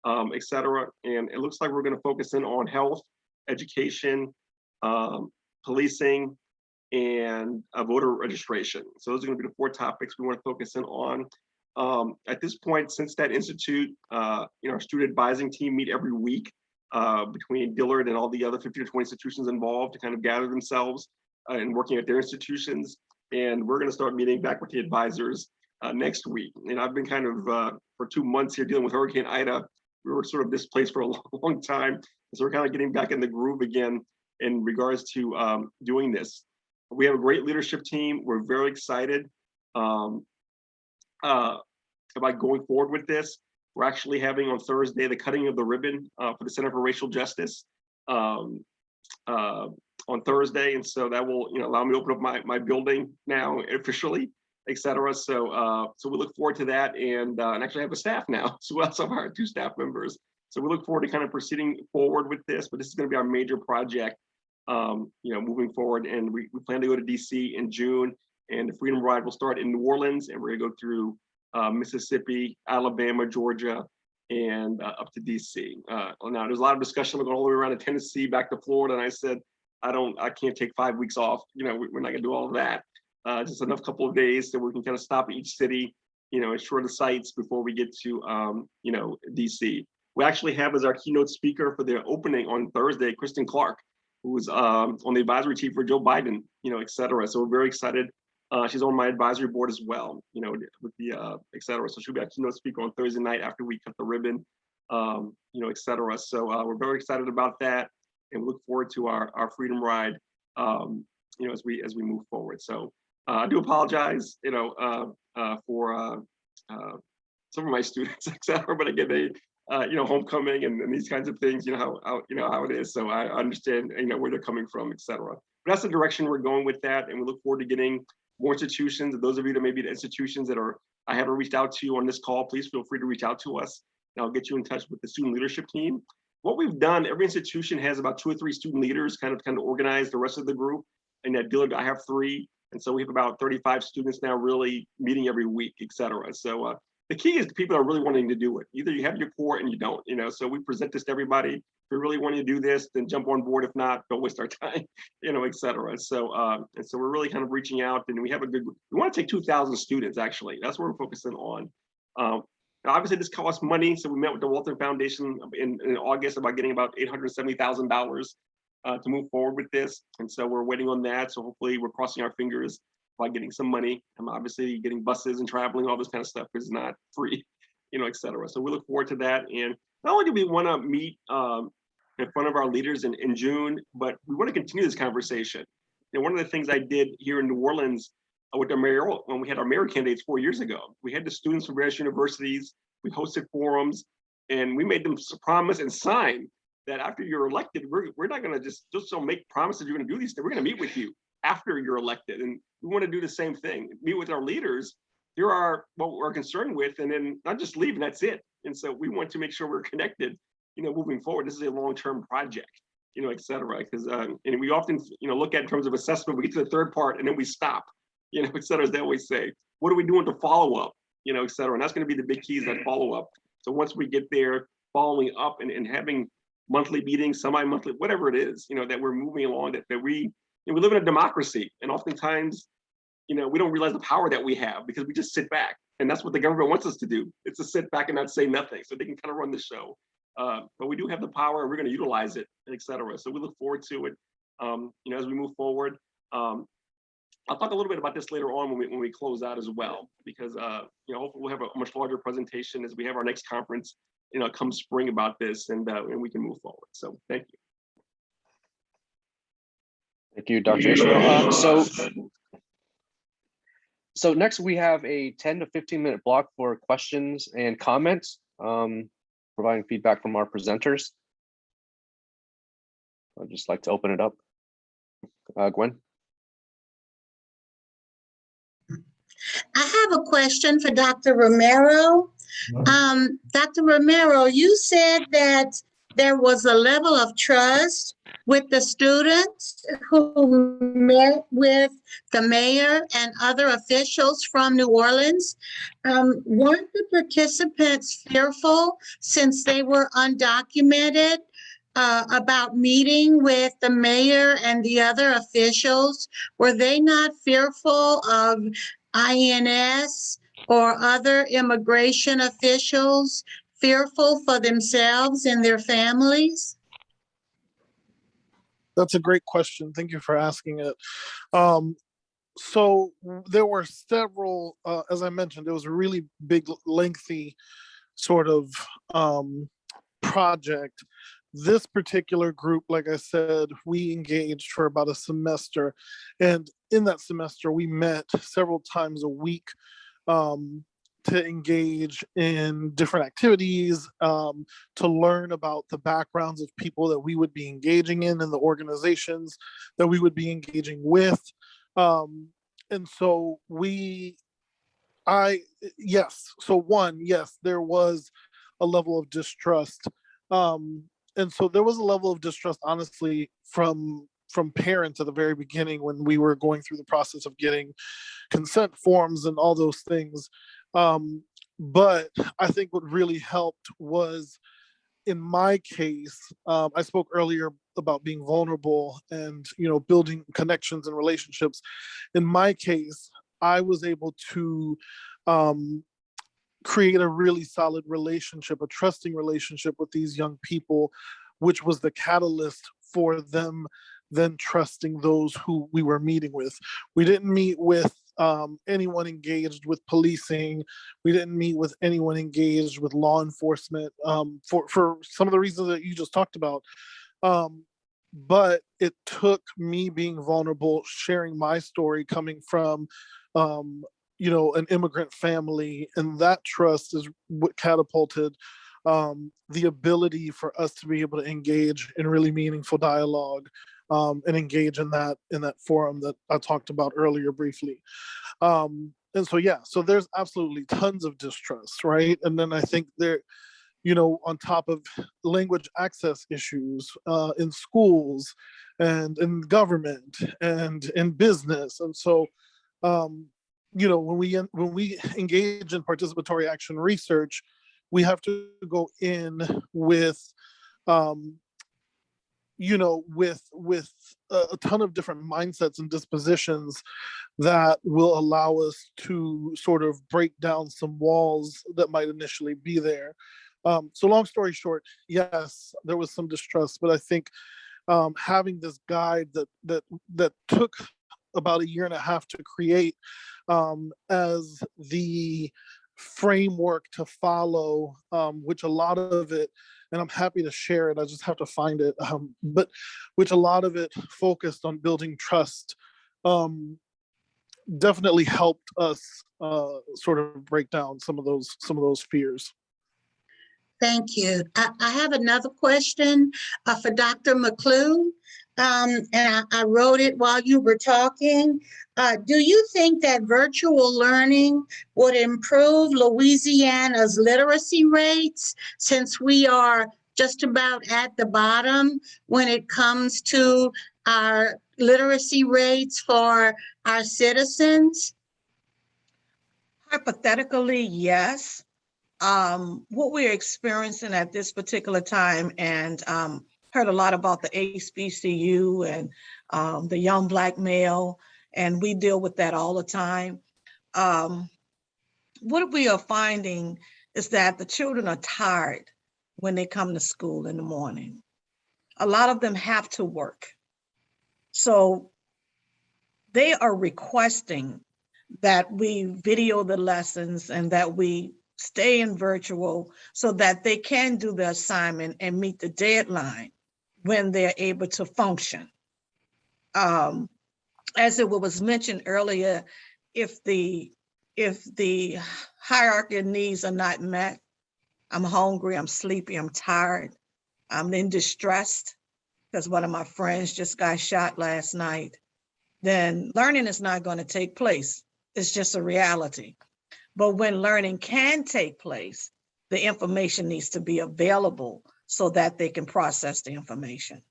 et cetera. And it looks like we're going to focus in on health, education, policing, and voter registration. So those are going to be the 4 topics we want to focus in on. At this point, since that institute, our student advising team meet every week between Dillard and all the other 15 or 20 institutions involved to kind of gather themselves and working at their institutions. And we're going to start meeting back with the advisors next week. And I've been kind of for 2 months here dealing with Hurricane Ida. We were sort of displaced for a long time. So we're kind of getting back in the groove again in regards to doing this. We have a great leadership team. We're very excited about going forward with this. We're actually having on Thursday the cutting of the ribbon for the Center for Racial Justice on Thursday, and so that will allow me to open up my building now officially, et cetera. So we look forward to that, and actually have a staff now. So we also hired 2 staff members. So we look forward to kind of proceeding forward with this, but this is going to be our major project, moving forward. And we plan to go to DC in June, and the Freedom Ride will start in New Orleans, and we're going to go through Mississippi, Alabama, Georgia, and up to DC. Now there's a lot of discussion going all the way around to Tennessee, back to Florida, and I said, I can't take 5 weeks off. We're not gonna do all of that. Just enough couple of days so we can kind of stop at each city, ensure the sites before we get to, DC. We actually have as our keynote speaker for the opening on Thursday, Kristen Clark, who's on the advisory team for Joe Biden, et cetera. So we're very excited. She's on my advisory board as well, with the, et cetera. So she'll be our keynote speaker on Thursday night after we cut the ribbon, et cetera. So we're very excited about that, and we look forward to our Freedom Ride, as we move forward. So I do apologize, for some of my students, et cetera. But again, they, homecoming and these kinds of things, how it is. So I understand, where they're coming from, et cetera. But that's the direction we're going with that, and we look forward to getting more institutions. Those of you that may be the institutions that I haven't reached out to on this call, please feel free to reach out to us, and I'll get you in touch with the student leadership team. What we've done, every institution has about 2 or 3 student leaders kind of organize the rest of the group. And at Dillard, I have 3. And so we have about 35 students now really meeting every week, et cetera. So the key is people are really wanting to do it. Either you have your core and you don't, so we present this to everybody. If you're really wanting to do this, then jump on board. If not, don't waste our time, et cetera. So, and so we're really kind of reaching out, and we have we want to take 2,000 students, actually. That's what we're focusing on. Obviously, this costs money. So we met with the Walton Foundation in August about getting about $870,000 to move forward with this. And so we're waiting on that. So hopefully we're crossing our fingers by getting some money. Obviously getting buses and traveling, all this kind of stuff is not free, et cetera. So we look forward to that. And not only do we want to meet in front of our leaders in June, but we want to continue this conversation. And one of the things I did here in New Orleans with the mayor, when we had our mayor candidates 4 years ago, we had the students from various universities, we hosted forums, and we made them promise and sign that after you're elected, we're not going to just don't make promises you're going to do these things. We're going to meet with you after you're elected. And we want to do the same thing, meet with our leaders. Here are what we're concerned with, and then not just leave and that's it. And so we want to make sure we're connected, moving forward. This is a long-term project, et cetera. Because and we often, look at in terms of assessment, we get to the third part and then we stop, et cetera, as they always say. What are we doing to follow up, et cetera? And that's going to be the big key is that follow up. So once we get there, following up and having monthly meetings, semi-monthly, whatever it is, that we're moving along, that we live in a democracy. And oftentimes, we don't realize the power that we have because we just sit back. And that's what the government wants us to do. It's to sit back and not say nothing so they can kind of run the show. But we do have the power and we're going to utilize it, et cetera. So we look forward to it, as we move forward. I'll talk a little bit about this later on when we close out as well, because, hopefully we'll have a much larger presentation as we have our next conference, come spring about this and we can move forward. So thank you. Thank you, Dr. Ishmael. So next we have a 10 to 15-minute block for questions and comments, providing feedback from our presenters. I'd just like to open it up. Gwen? I have a question for Dr. Romero. Dr. Romero, you said that there was a level of trust with the students who met with the mayor and other officials from New Orleans. Weren't the participants fearful since they were undocumented about meeting with the mayor and the other officials? Were they not fearful of INS or other immigration officials, fearful for themselves and their families? That's a great question. Thank you for asking it. So there were several, as I mentioned, it was a really big, lengthy sort of project. This particular group, like I said, we engaged for about a semester. And in that semester, we met several times a week to engage in different activities, to learn about the backgrounds of people that we would be engaging in and the organizations that we would be engaging with. And so yes, there was a level of distrust. And so there was a level of distrust, honestly, from parents at the very beginning when we were going through the process of getting consent forms and all those things. But I think what really helped was, in my case, I spoke earlier about being vulnerable and, building connections and relationships. In my case, I was able to create a really solid relationship, a trusting relationship with these young people, which was the catalyst for them then trusting those who we were meeting with. We didn't meet with anyone engaged with policing. We didn't meet with anyone engaged with law enforcement for some of the reasons that you just talked about. But it took me being vulnerable, sharing my story, coming from an immigrant family, and that trust is what catapulted the ability for us to be able to engage in really meaningful dialogue and engage in that forum that I talked about earlier briefly. And so there's absolutely tons of distrust, right? And then I think there, on top of language access issues in schools and in government and in business. And so, when we engage in participatory action research, we have to go in with, with a ton of different mindsets and dispositions that will allow us to sort of break down some walls that might initially be there. So long story short, yes, there was some distrust, but I think having this guide that took about 1.5 years to create as the framework to follow, which a lot of it, and I'm happy to share it, I just have to find it, but which a lot of it focused on building trust, definitely helped us sort of break down some of those fears. Thank you. I have another question for Dr. McClue. And I wrote it while you were talking. Do you think that virtual learning would improve Louisiana's literacy rates, since we are just about at the bottom when it comes to our literacy rates for our citizens? Hypothetically, yes. What we're experiencing at this particular time, and heard a lot about the HBCU and the young Black male, and we deal with that all the time. What we are finding is that the children are tired when they come to school in the morning. A lot of them have to work. So they are requesting that we video the lessons and that we stay in virtual so that they can do the assignment and meet the deadline when they're able to function. As it was mentioned earlier, if the hierarchy of needs are not met, I'm hungry, I'm sleepy, I'm tired, I'm in distress because one of my friends just got shot last night, then learning is not going to take place. It's just a reality. But when learning can take place, the information needs to be available so that they can process the information.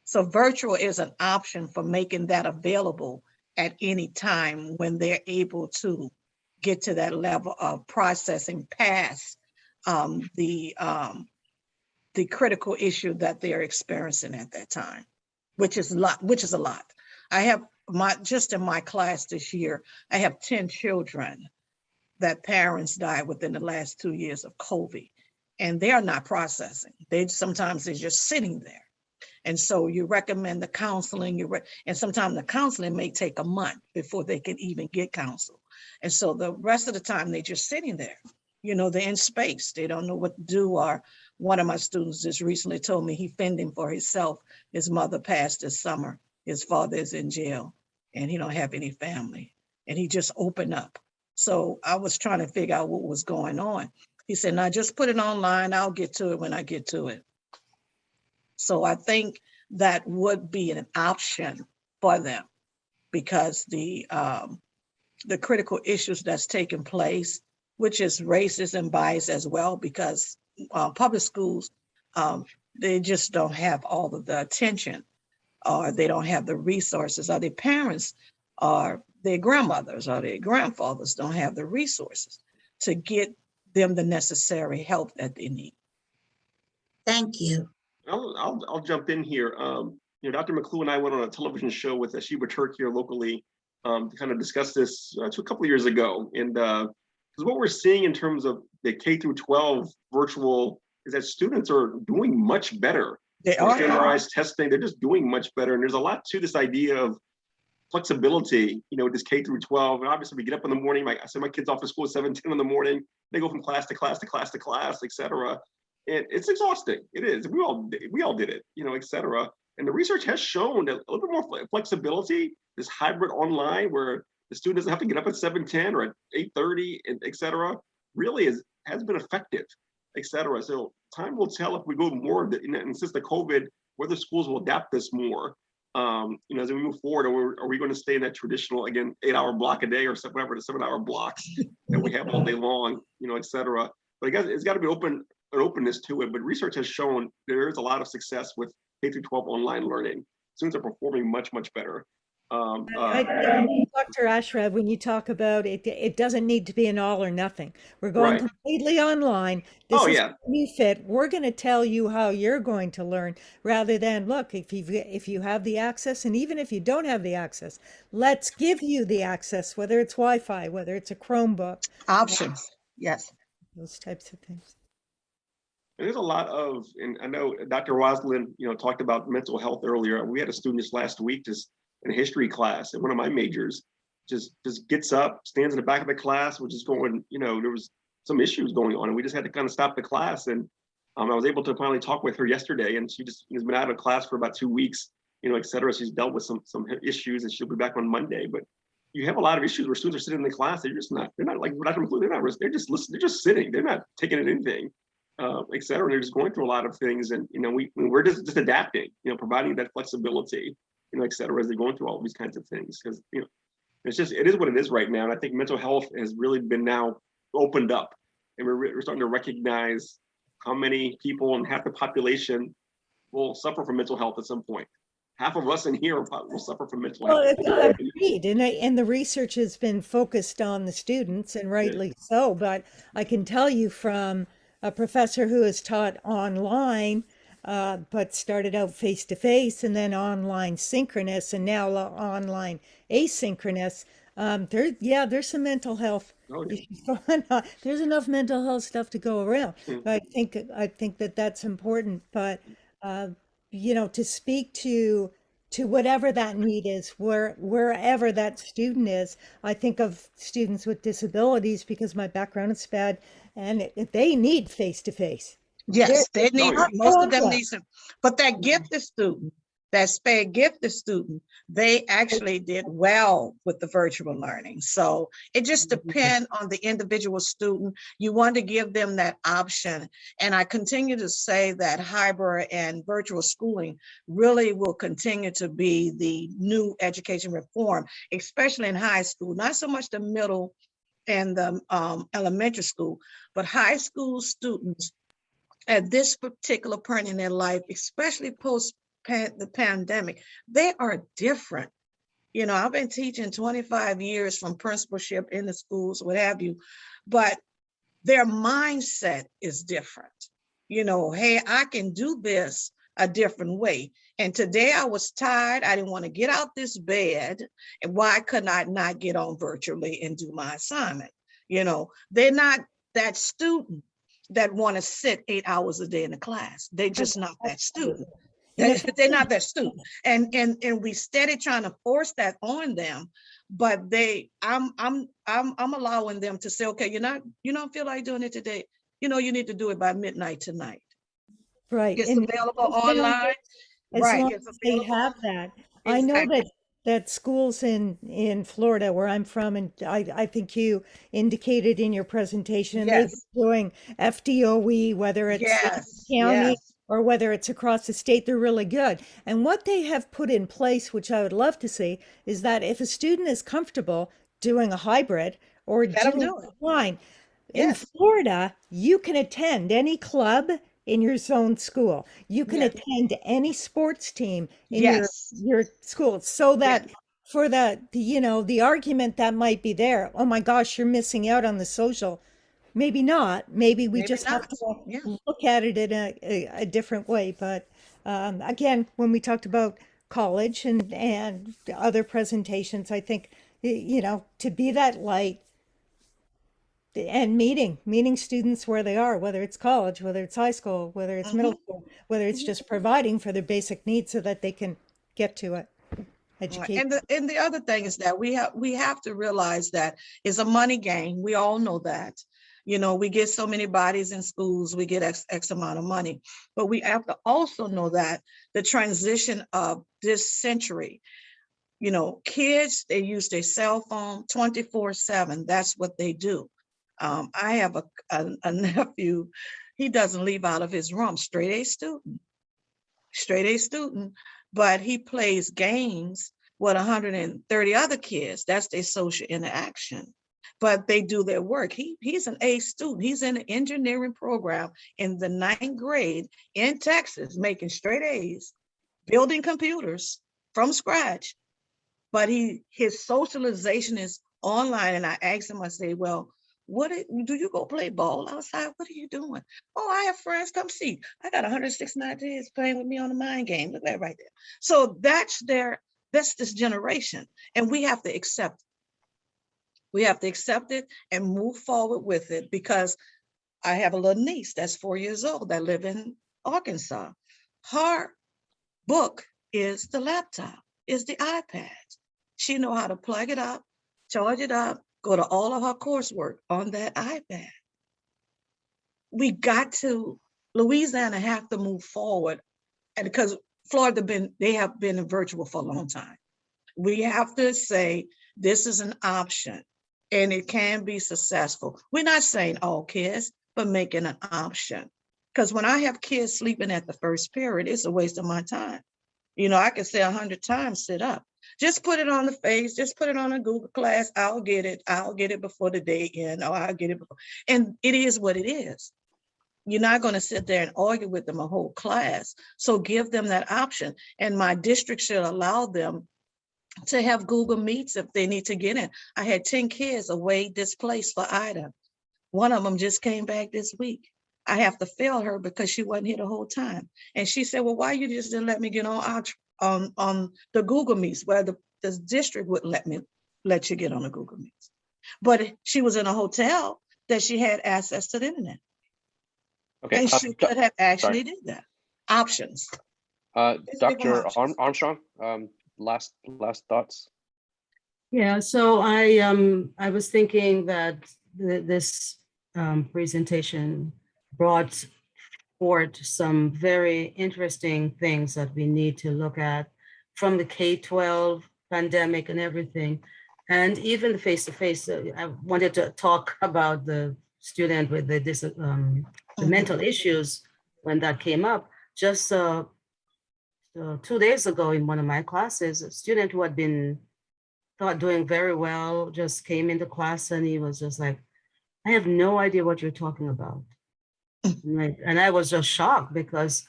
So virtual is an option for making that available at any time when they're able to get to that level of processing past the critical issue that they're experiencing at that time, which is a lot. I have just in my class this year, I have 10 children that parents died within the last 2 years of COVID, and they are not processing. Sometimes they're just sitting there. And so you recommend the counseling, and sometimes the counseling may take a month before they can even get counsel. And so the rest of the time they're just sitting there, they're in space. They don't know what to do. Or one of my students just recently told me he's fending for himself. His mother passed this summer. His father is in jail and he don't have any family, and he just opened up. So I was trying to figure out what was going on. He said, "No, just put it online. I'll get to it when I get to it." So I think that would be an option for them, because the critical issues that's taking place, which is racist and bias as well, because public schools, they just don't have all of the attention, or they don't have the resources, or their parents or their grandmothers or their grandfathers don't have the resources to get them the necessary help that they need. Thank you. I'll jump in here. Dr. McClue and I went on a television show with Sheba Turk here locally to kind of discuss this a couple of years ago. And because what we're seeing in terms of the K through 12 virtual is that students are doing much better. They are. Standardized testing, they're just doing much better. And there's a lot to this idea of flexibility, with this K through 12. And obviously we get up in the morning, I send my kids off to school at 7:10 in the morning. They go from class to class to class to class, et cetera. And it's exhausting. It is. We all did it, et cetera. And the research has shown that a little bit more flexibility, this hybrid online where the student doesn't have to get up at 7:10 or at 8:30, et cetera, really has been effective, et cetera. So time will tell if we go more, and since the COVID, whether schools will adapt this more, as we move forward, or are we going to stay in that traditional, again, 8-hour block a day or whatever, the 7-hour blocks that we have all day long, et cetera. But it's got to be an openness to it. But research has shown there is a lot of success with K through 12 online learning. Students are performing much, much better. Dr. Ashraf, when you talk about it, it doesn't need to be an all or nothing. We're going completely online. This is you fit. We're going to tell you how you're going to learn, rather than, look, if you have the access, and even if you don't have the access, let's give you the access, whether it's Wi-Fi, whether it's a Chromebook. Options, yes. Those types of things. And there's a lot of, and I know Dr. Roslin, talked about mental health earlier. We had a student just last week, just in a history class in one of my majors, just gets up, stands in the back of the class, which is going, there was some issues going on, and we just had to kind of stop the class. And I was able to finally talk with her yesterday, and she just has been out of class for about 2 weeks, et cetera. She's dealt with some issues, and she'll be back on Monday. But you have a lot of issues where students are sitting in the class, they're not like, they're just listening, they're just sitting, they're not taking in anything, et cetera. They're just going through a lot of things, and we're just adapting, providing that flexibility, et cetera, as they're going through all these kinds of things. Because it is what it is right now. And I think mental health has really been now opened up, and we're starting to recognize how many people and half the population will suffer from mental health at some point. Half of us in here will suffer from mental health. Agreed. And the research has been focused on the students, and rightly so. But I can tell you from a professor who has taught online, but started out face to face, and then online synchronous, and now online asynchronous. There's some mental health issues going on. There's enough mental health stuff to go around. I think that that's important. But to speak to whatever that need is, wherever that student is. I think of students with disabilities because my background is SPED, and they need face-to-face. Yes, they need, most of them Yeah. need some, but that gifted student, that SPED gifted student, they actually did well with the virtual learning. So it just depends on the individual student. You want to give them that option. And I continue to say that hybrid and virtual schooling really will continue to be the new education reform, especially in high school, not so much the middle and the elementary school, but high school students at this particular point in their life, especially post the pandemic, they are different. I've been teaching 25 years from principalship in the schools, what have you, but their mindset is different. Hey, I can do this a different way. And today I was tired. I didn't want to get out this bed. And why could I not get on virtually and do my assignment? They're not that student that want to sit 8 hours a day in the class. They're just not that student. They're not that student. And we steady trying to force that on them, but I'm allowing them to say, okay, you don't feel like doing it today. You need to do it by midnight tonight. Right. It's And available online. as Right. long It's as they available have that. I know Exactly. that schools in Florida, where I'm from, and I think you indicated in your presentation, they've Yes. been doing FDOE, whether it's Yes. county Yes. or whether it's across the state, they're really good. And what they have put in place, which I would love to see, is that if a student is comfortable doing a hybrid or Let 'em doing do it. online, in Yes. Florida, you can attend any club in your zone school. You can Yes. attend any sports team in Yes. your school. So that Yes. for the argument that might be there, oh my gosh, you're missing out on the social. Maybe not. Maybe we Maybe just have not. to Yeah. look at it in a different way. But again, when we talked about college and other presentations, I think, to be that light and meeting students where they are, whether it's college, whether it's high school, whether it's middle school, whether it's just providing for their basic needs so that they can get to it. Educate. And the other thing is that we have to realize that it's a money game. We all know that. We get so many bodies in schools, we get X amount of money. But we have to also know that the transition of this century, kids, they use their cell phone 24/7. That's what they do. I have a nephew, he doesn't leave out of his room, straight A student, but he plays games with 130 other kids. That's their social interaction. But they do their work. He's an A student. He's in an engineering program in the 9th grade in Texas, making straight A's, building computers from scratch. But his socialization is online. And I asked him, I say, well, do you go play ball outside? What are you doing? Oh, I have friends. Come see. I got 169 kids playing with me on the mind game. Look at that right there. So that's this generation. And we have to accept it. We have to accept it and move forward with it, because I have a little niece that's 4 years old that live in Arkansas. Her book is the laptop, is the iPad. She know how to plug it up, charge it up, go to all of her coursework on that iPad. We got to, Louisiana have to move forward, and because Florida they have been in virtual for a long time. We have to say, this is an option and it can be successful. We're not saying all kids, but making an option. Because when I have kids sleeping at the first period, it's a waste of my time. You know, I can say 100 times, sit up. Just put it on the face, just put it on a Google Class. I'll get it before the day end, or I'll get it before. And it is what it is. You're not going to sit there and argue with them a whole class. So give them that option. And my district should allow them to have Google Meets if they need to get in. I had 10 kids away displaced for Ida. One of them just came back this week. I have to fail her because she wasn't here the whole time. And she said, well, why you just didn't let me get on the Google Meets, where the district wouldn't let you get on the Google Meets. But she was in a hotel that she had access to the internet. Okay. And she could have actually did that. Options. Dr. Armstrong, last thoughts. Yeah, so I was thinking that this presentation brought forth some very interesting things that we need to look at, from the K-12 pandemic and everything, and even the face-to-face. I wanted to talk about the student with the mental issues when that came up. Just 2 days ago in one of my classes, a student who had been thought doing very well just came into class, and he was just like, I have no idea what you're talking about. And I was just shocked because,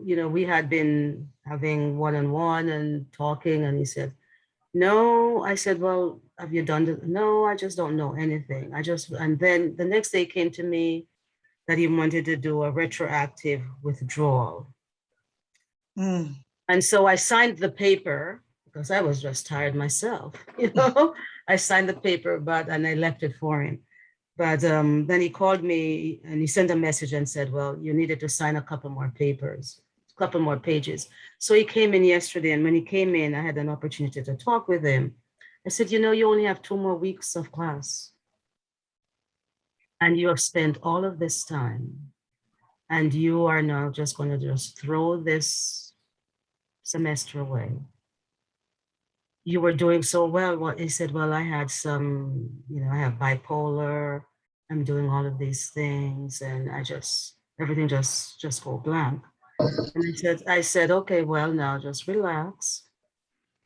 you know, we had been having one-on-one and talking, and he said, no. I said, well, have you done it? No, I just don't know anything. And then the next day came to me that he wanted to do a retroactive withdrawal. And so I signed the paper because I was just tired myself, you know. I signed the paper, and I left it for him. But then he called me and he sent a message and said, well, you needed to sign a couple more pages. So he came in yesterday, and when he came in, I had an opportunity to talk with him. I said, you know, you only have 2 more weeks of class, and you have spent all of this time, and you are now just going to just throw this semester away. You were doing so well. Well, he said, well, I had some, you know, I have bipolar. I'm doing all of these things, and everything just go blank. And I said, okay, well, now just relax.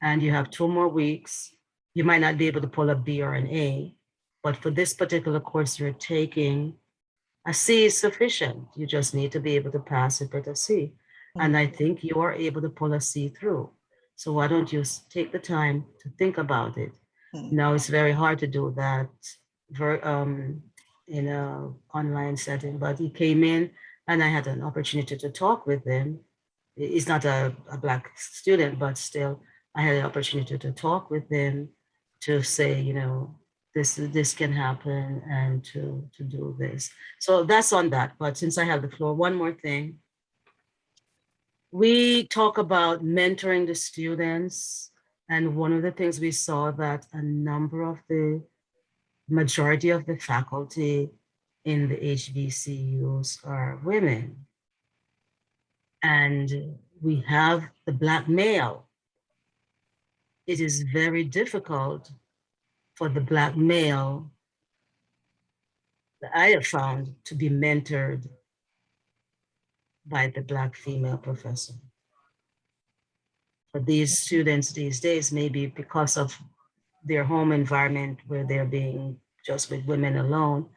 And you have 2 more weeks. You might not be able to pull a B or an A, but for this particular course you're taking, a C is sufficient. You just need to be able to pass it with a C. And I think you are able to pull a C through. So why don't you take the time to think about it? Now it's very hard to do that in a online setting, but he came in and I had an opportunity to talk with him. He's not a Black student, but still I had an opportunity to talk with him to say, you know, this can happen, and to do this. So that's on that. But since I have the floor, one more thing. We talk about mentoring the students, and one of the things we saw that a number of the majority of the faculty in the HBCUs are women. And we have the Black male. It is very difficult for the Black male that I have found to be mentored by the Black female professor. For these students these days, maybe because of their home environment where they're being just with women alone,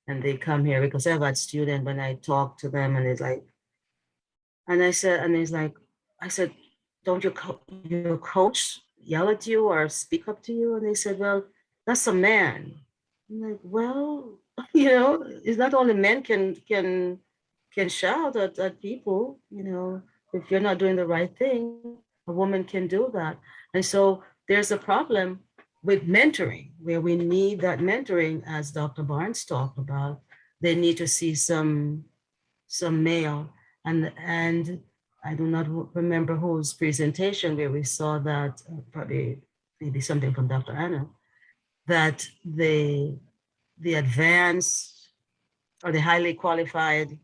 and they come here, because I've had students when I talk to them and it's like, and I said, don't your coach yell at you or speak up to you? And they said, well, that's a man. I'm like, well, you know, it's not only men can shout at people, you know, if you're not doing the right thing, a woman can do that. And so there's a problem with mentoring, where we need that mentoring, as Dr. Barnes talked about. They need to see some male, and I do not remember whose presentation where we saw that, probably maybe something from Dr. Anna, that the advanced or the highly qualified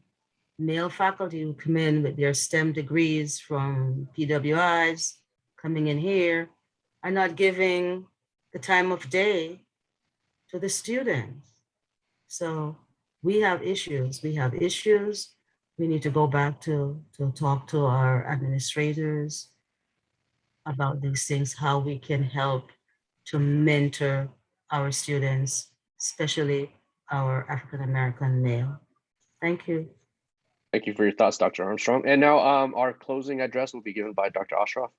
male faculty who come in with their STEM degrees from PWIs coming in here are not giving the time of day to the students. So we have issues. We have issues. We need to go back to talk to our administrators about these things, how we can help to mentor our students, especially our African-American male. Thank you. Thank you for your thoughts, Dr. Armstrong. And now our closing address will be given by Dr. Ostroff.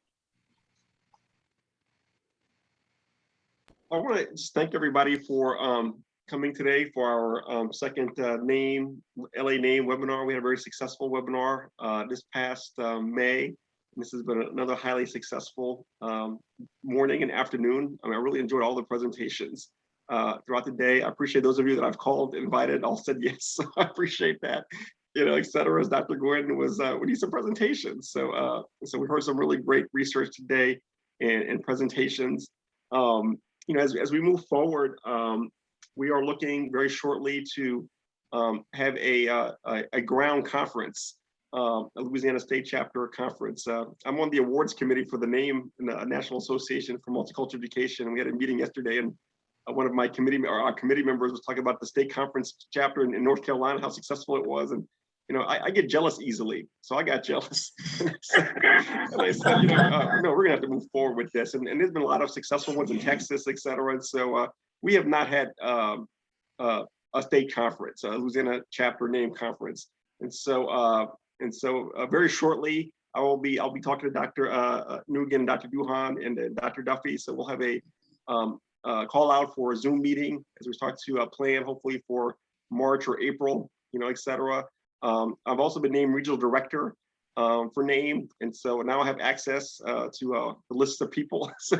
I want to just thank everybody for coming today for our second LA Name webinar. We had a very successful webinar this past May. This has been another highly successful morning and afternoon. I mean, I really enjoyed all the presentations throughout the day. I appreciate those of you that I've called, invited, all said yes. So I appreciate that, et cetera, as Dr. Gordon was, we need some presentations. So we heard some really great research today and presentations. As we move forward, we are looking very shortly to have a ground conference, a Louisiana State Chapter conference. I'm on the awards committee for the NAME, the National Association for Multicultural Education. We had a meeting yesterday, and one of my our committee members was talking about the state conference chapter in North Carolina, how successful it was. And I get jealous easily, so I got jealous. And I said, no, we're gonna have to move forward with this. And there's been a lot of successful ones in Texas, et cetera. And so we have not had a state conference, a Louisiana chapter name conference. And so very shortly, I'll be talking to Dr. Nugan, Dr. Duhan, and Dr. Duffy. So we'll have a call out for a Zoom meeting as we start to plan, hopefully for March or April, et cetera. I've also been named regional director for NAME, and so now I have access to the lists of people so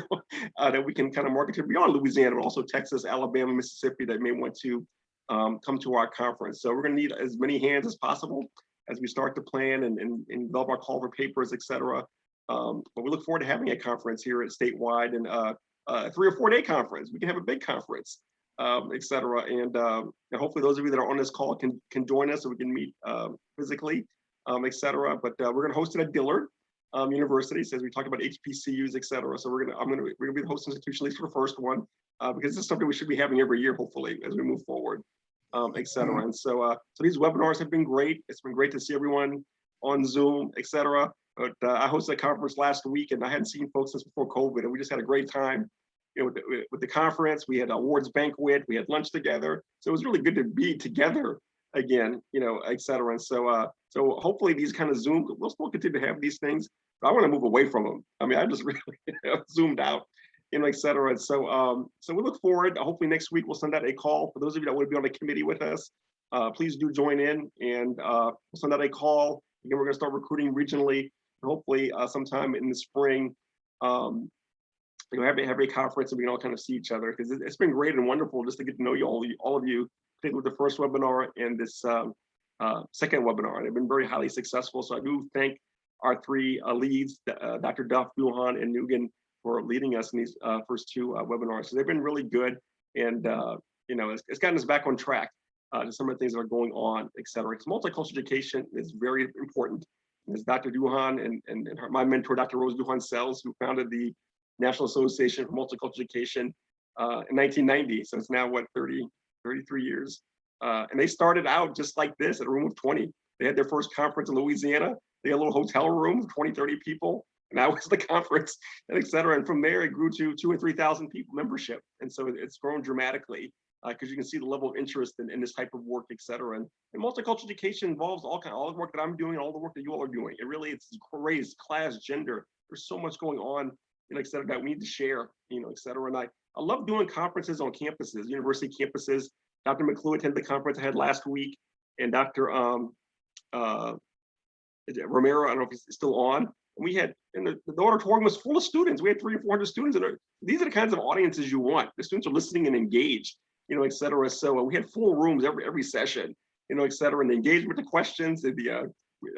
that we can kind of market to beyond Louisiana, but also Texas, Alabama, Mississippi that may want to come to our conference. So we're going to need as many hands as possible as we start to plan and develop our call for papers, et cetera. But we look forward to having a conference here at statewide, and a 3 or 4 day conference. We can have a big conference, et cetera. And hopefully those of you that are on this call can join us so we can meet physically, et cetera. But we're going to host it at Dillard University, so as we talk about HBCUs, et cetera. So we're going to be the host institution, at least for the first one, because this is something we should be having every year, hopefully, as we move forward, et cetera. And so these webinars have been great. It's been great to see everyone on Zoom, et cetera. But I hosted a conference last week, and I hadn't seen folks since before COVID, and we just had a great time. With the conference. We had awards banquet, we had lunch together. So it was really good to be together again, et cetera. And so hopefully these kind of Zoom, we'll still continue to have these things, but I want to move away from them. I mean, I just really zoomed out, et cetera. And so we look forward. Hopefully next week we'll send out a call for those of you that want to be on the committee with us. Please do join in, and we'll send out a call. Again, we're going to start recruiting regionally, and hopefully sometime in the spring, have a conference and we can all kind of see each other, because it's been great and wonderful just to get to know you all of you, particularly with the first webinar and this second webinar. They've been very highly successful. So I do thank our 3 leads, Dr. Duff, Duhan, and Nugan, for leading us in these first 2 webinars. So they've been really good, and it's gotten us back on track to some of the things that are going on, et cetera. Because multicultural education is very important. And as Dr. Duhan and my mentor, Dr. Rose Duhan-Sells, who founded the National Association for Multicultural Education in 1990. So it's now, 33 years. And they started out just like this at a room of 20. They had their first conference in Louisiana. They had a little hotel room, 20, 30 people. And that was the conference, and et cetera. And from there, it grew to 2,000 or 3,000 people membership. And so it's grown dramatically because you can see the level of interest in this type of work, et cetera. And multicultural education involves all the work that I'm doing, all the work that you all are doing. It's race, class, gender. There's so much going on, et cetera, that we need to share, et cetera. And I love doing conferences on campuses, university campuses. Dr. McClue attended the conference I had last week, and Dr. Romero, I don't know if he's still on. And we had, and the auditorium was full of students. We had 300 or 400 students. And these are the kinds of audiences you want. The students are listening and engaged, et cetera. So we had full rooms every session, et cetera. And the engagement, the questions, and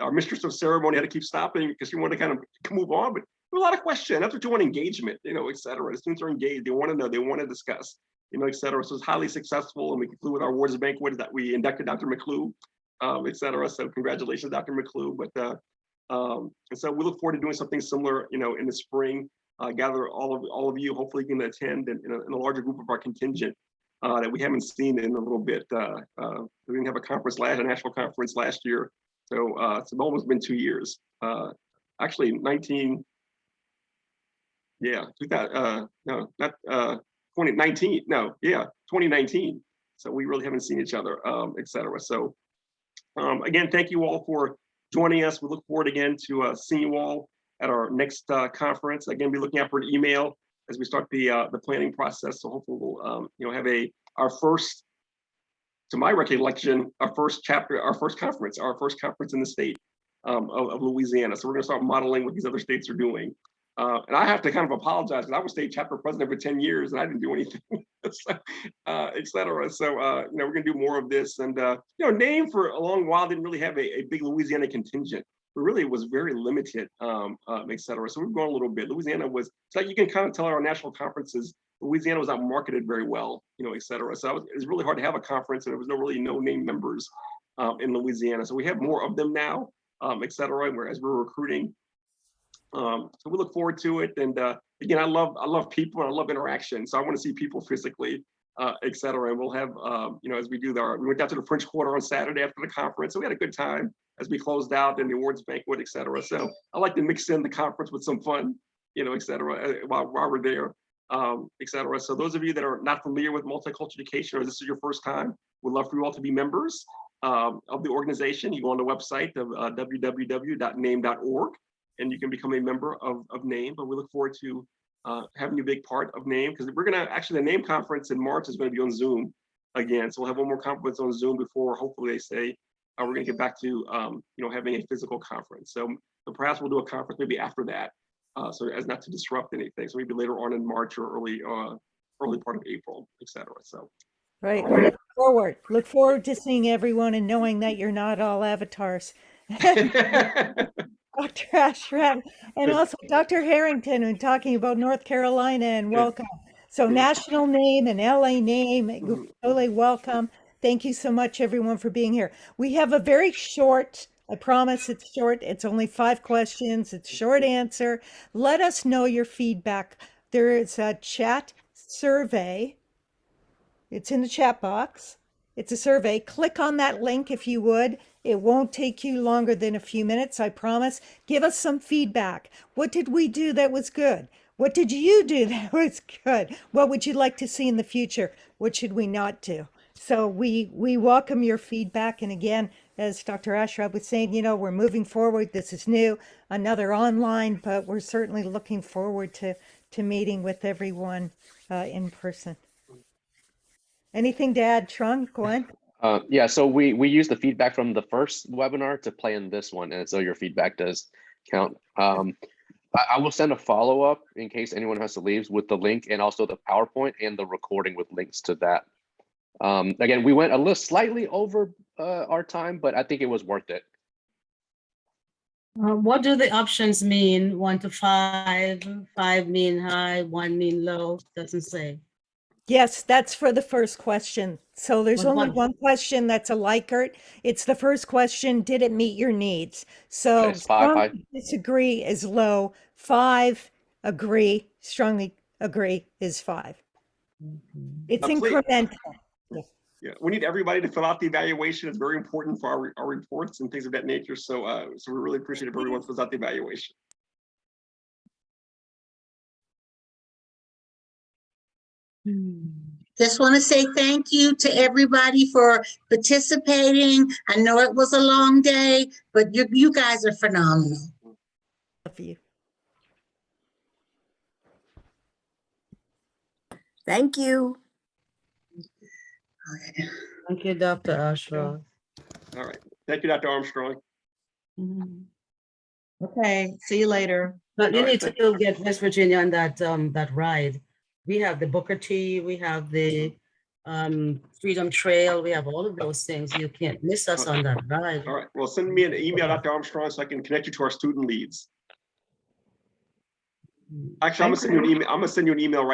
our mistress of ceremony had to keep stopping because she wanted to kind of move on, but a lot of questions. That's what you want, engagement, et cetera. The students are engaged. They want to know. They want to discuss. et cetera. So it's highly successful, and we conclude with our awards banquet that we inducted Dr. McClue, et cetera. So congratulations, Dr. McClue. But and so we look forward to doing something similar, in the spring. Gather all of you, hopefully you can attend in a larger group of our contingent that we haven't seen in a little bit. We didn't have a national conference last year. So it's almost been 2 years. Actually 2019. So we really haven't seen each other, et cetera. So again, thank you all for joining us. We look forward again to seeing you all at our next conference. Again, be looking out for an email as we start the planning process. So hopefully we'll have our first, to my recollection, our first conference in the state of Louisiana. So we're going to start modeling what these other states are doing. And I have to kind of apologize because I was state chapter president for 10 years and I didn't do anything, et cetera. So, we're going to do more of this. And, NAME for a long while didn't really have a big Louisiana contingent. It really was very limited, et cetera. So we've grown a little bit. Louisiana was, it's like you can kind of tell at our national conferences, Louisiana was not marketed very well, et cetera. So it was really hard to have a conference and there was no name members in Louisiana. So we have more of them now, et cetera, as we're recruiting. So we look forward to it. And again, I love people and I love interaction. So I want to see people physically, et cetera. And we'll have, as we we went down to the French Quarter on Saturday after the conference. So we had a good time as we closed out and the awards banquet, et cetera. So I like to mix in the conference with some fun, et cetera, while we're there, et cetera. So those of you that are not familiar with multicultural education, or this is your first time, we'd love for you all to be members of the organization. You go on the website of www.name.org. And you can become a member of NAME, but we look forward to having you a big part of NAME, because we're gonna, actually the NAME conference in March is gonna be on Zoom again. So we'll have one more conference on Zoom before hopefully they say we're gonna get back to having a physical conference. So perhaps we'll do a conference maybe after that, so as not to disrupt anything. So maybe later on in March or early part of April, et cetera. So. Right. Look forward to seeing everyone and knowing that you're not all avatars. Dr. Ashram and also Dr. Harrington, and talking about North Carolina and welcome. So national name and LA name, totally welcome. Thank you so much, everyone, for being here. We have a very short, I promise it's short. It's only 5 questions. It's short answer. Let us know your feedback. There is a chat survey. It's in the chat box. It's a survey. Click on that link if you would. It won't take you longer than a few minutes, I promise. Give us some feedback. What did we do that was good? What did you do that was good? What would you like to see in the future? What should we not do? So we welcome your feedback. And again, as Dr. Ashraf was saying, we're moving forward. This is new, another online, but we're certainly looking forward to meeting with everyone in person. Anything to add, Trung, Gwen? Yeah, so we use the feedback from the first webinar to plan this one, and so your feedback does count. I will send a follow-up in case anyone has to leave with the link and also the PowerPoint and the recording with links to that. Again, we went a little slightly over our time, but I think it was worth it. What do the options mean? 1 to 5, 5 mean high, 1 mean low? Doesn't say. Yes, that's for the first question. So there's only one question that's a Likert. It's the first question, did it meet your needs? So strongly disagree is low, 5 agree, strongly agree is 5. It's incremental. Yeah, we need everybody to fill out the evaluation. It's very important for our reports and things of that nature. So so we really appreciate if everyone fills out the evaluation. Just want to say thank you to everybody for participating. I know it was a long day, but you guys are phenomenal. Love you. Thank you. Okay. Thank you, Dr. Ashraf. All right. Thank you, Dr. Armstrong. Okay, see you later. But you All right, need to get West Virginia on that ride. We have the Booker T, we have the Freedom Trail, we have all of those things. You can't miss us on that ride. All right. Well, send me an email, Dr. Armstrong, so I can connect you to our student leads. Actually, I'm gonna send you an email. I'm gonna send you an email right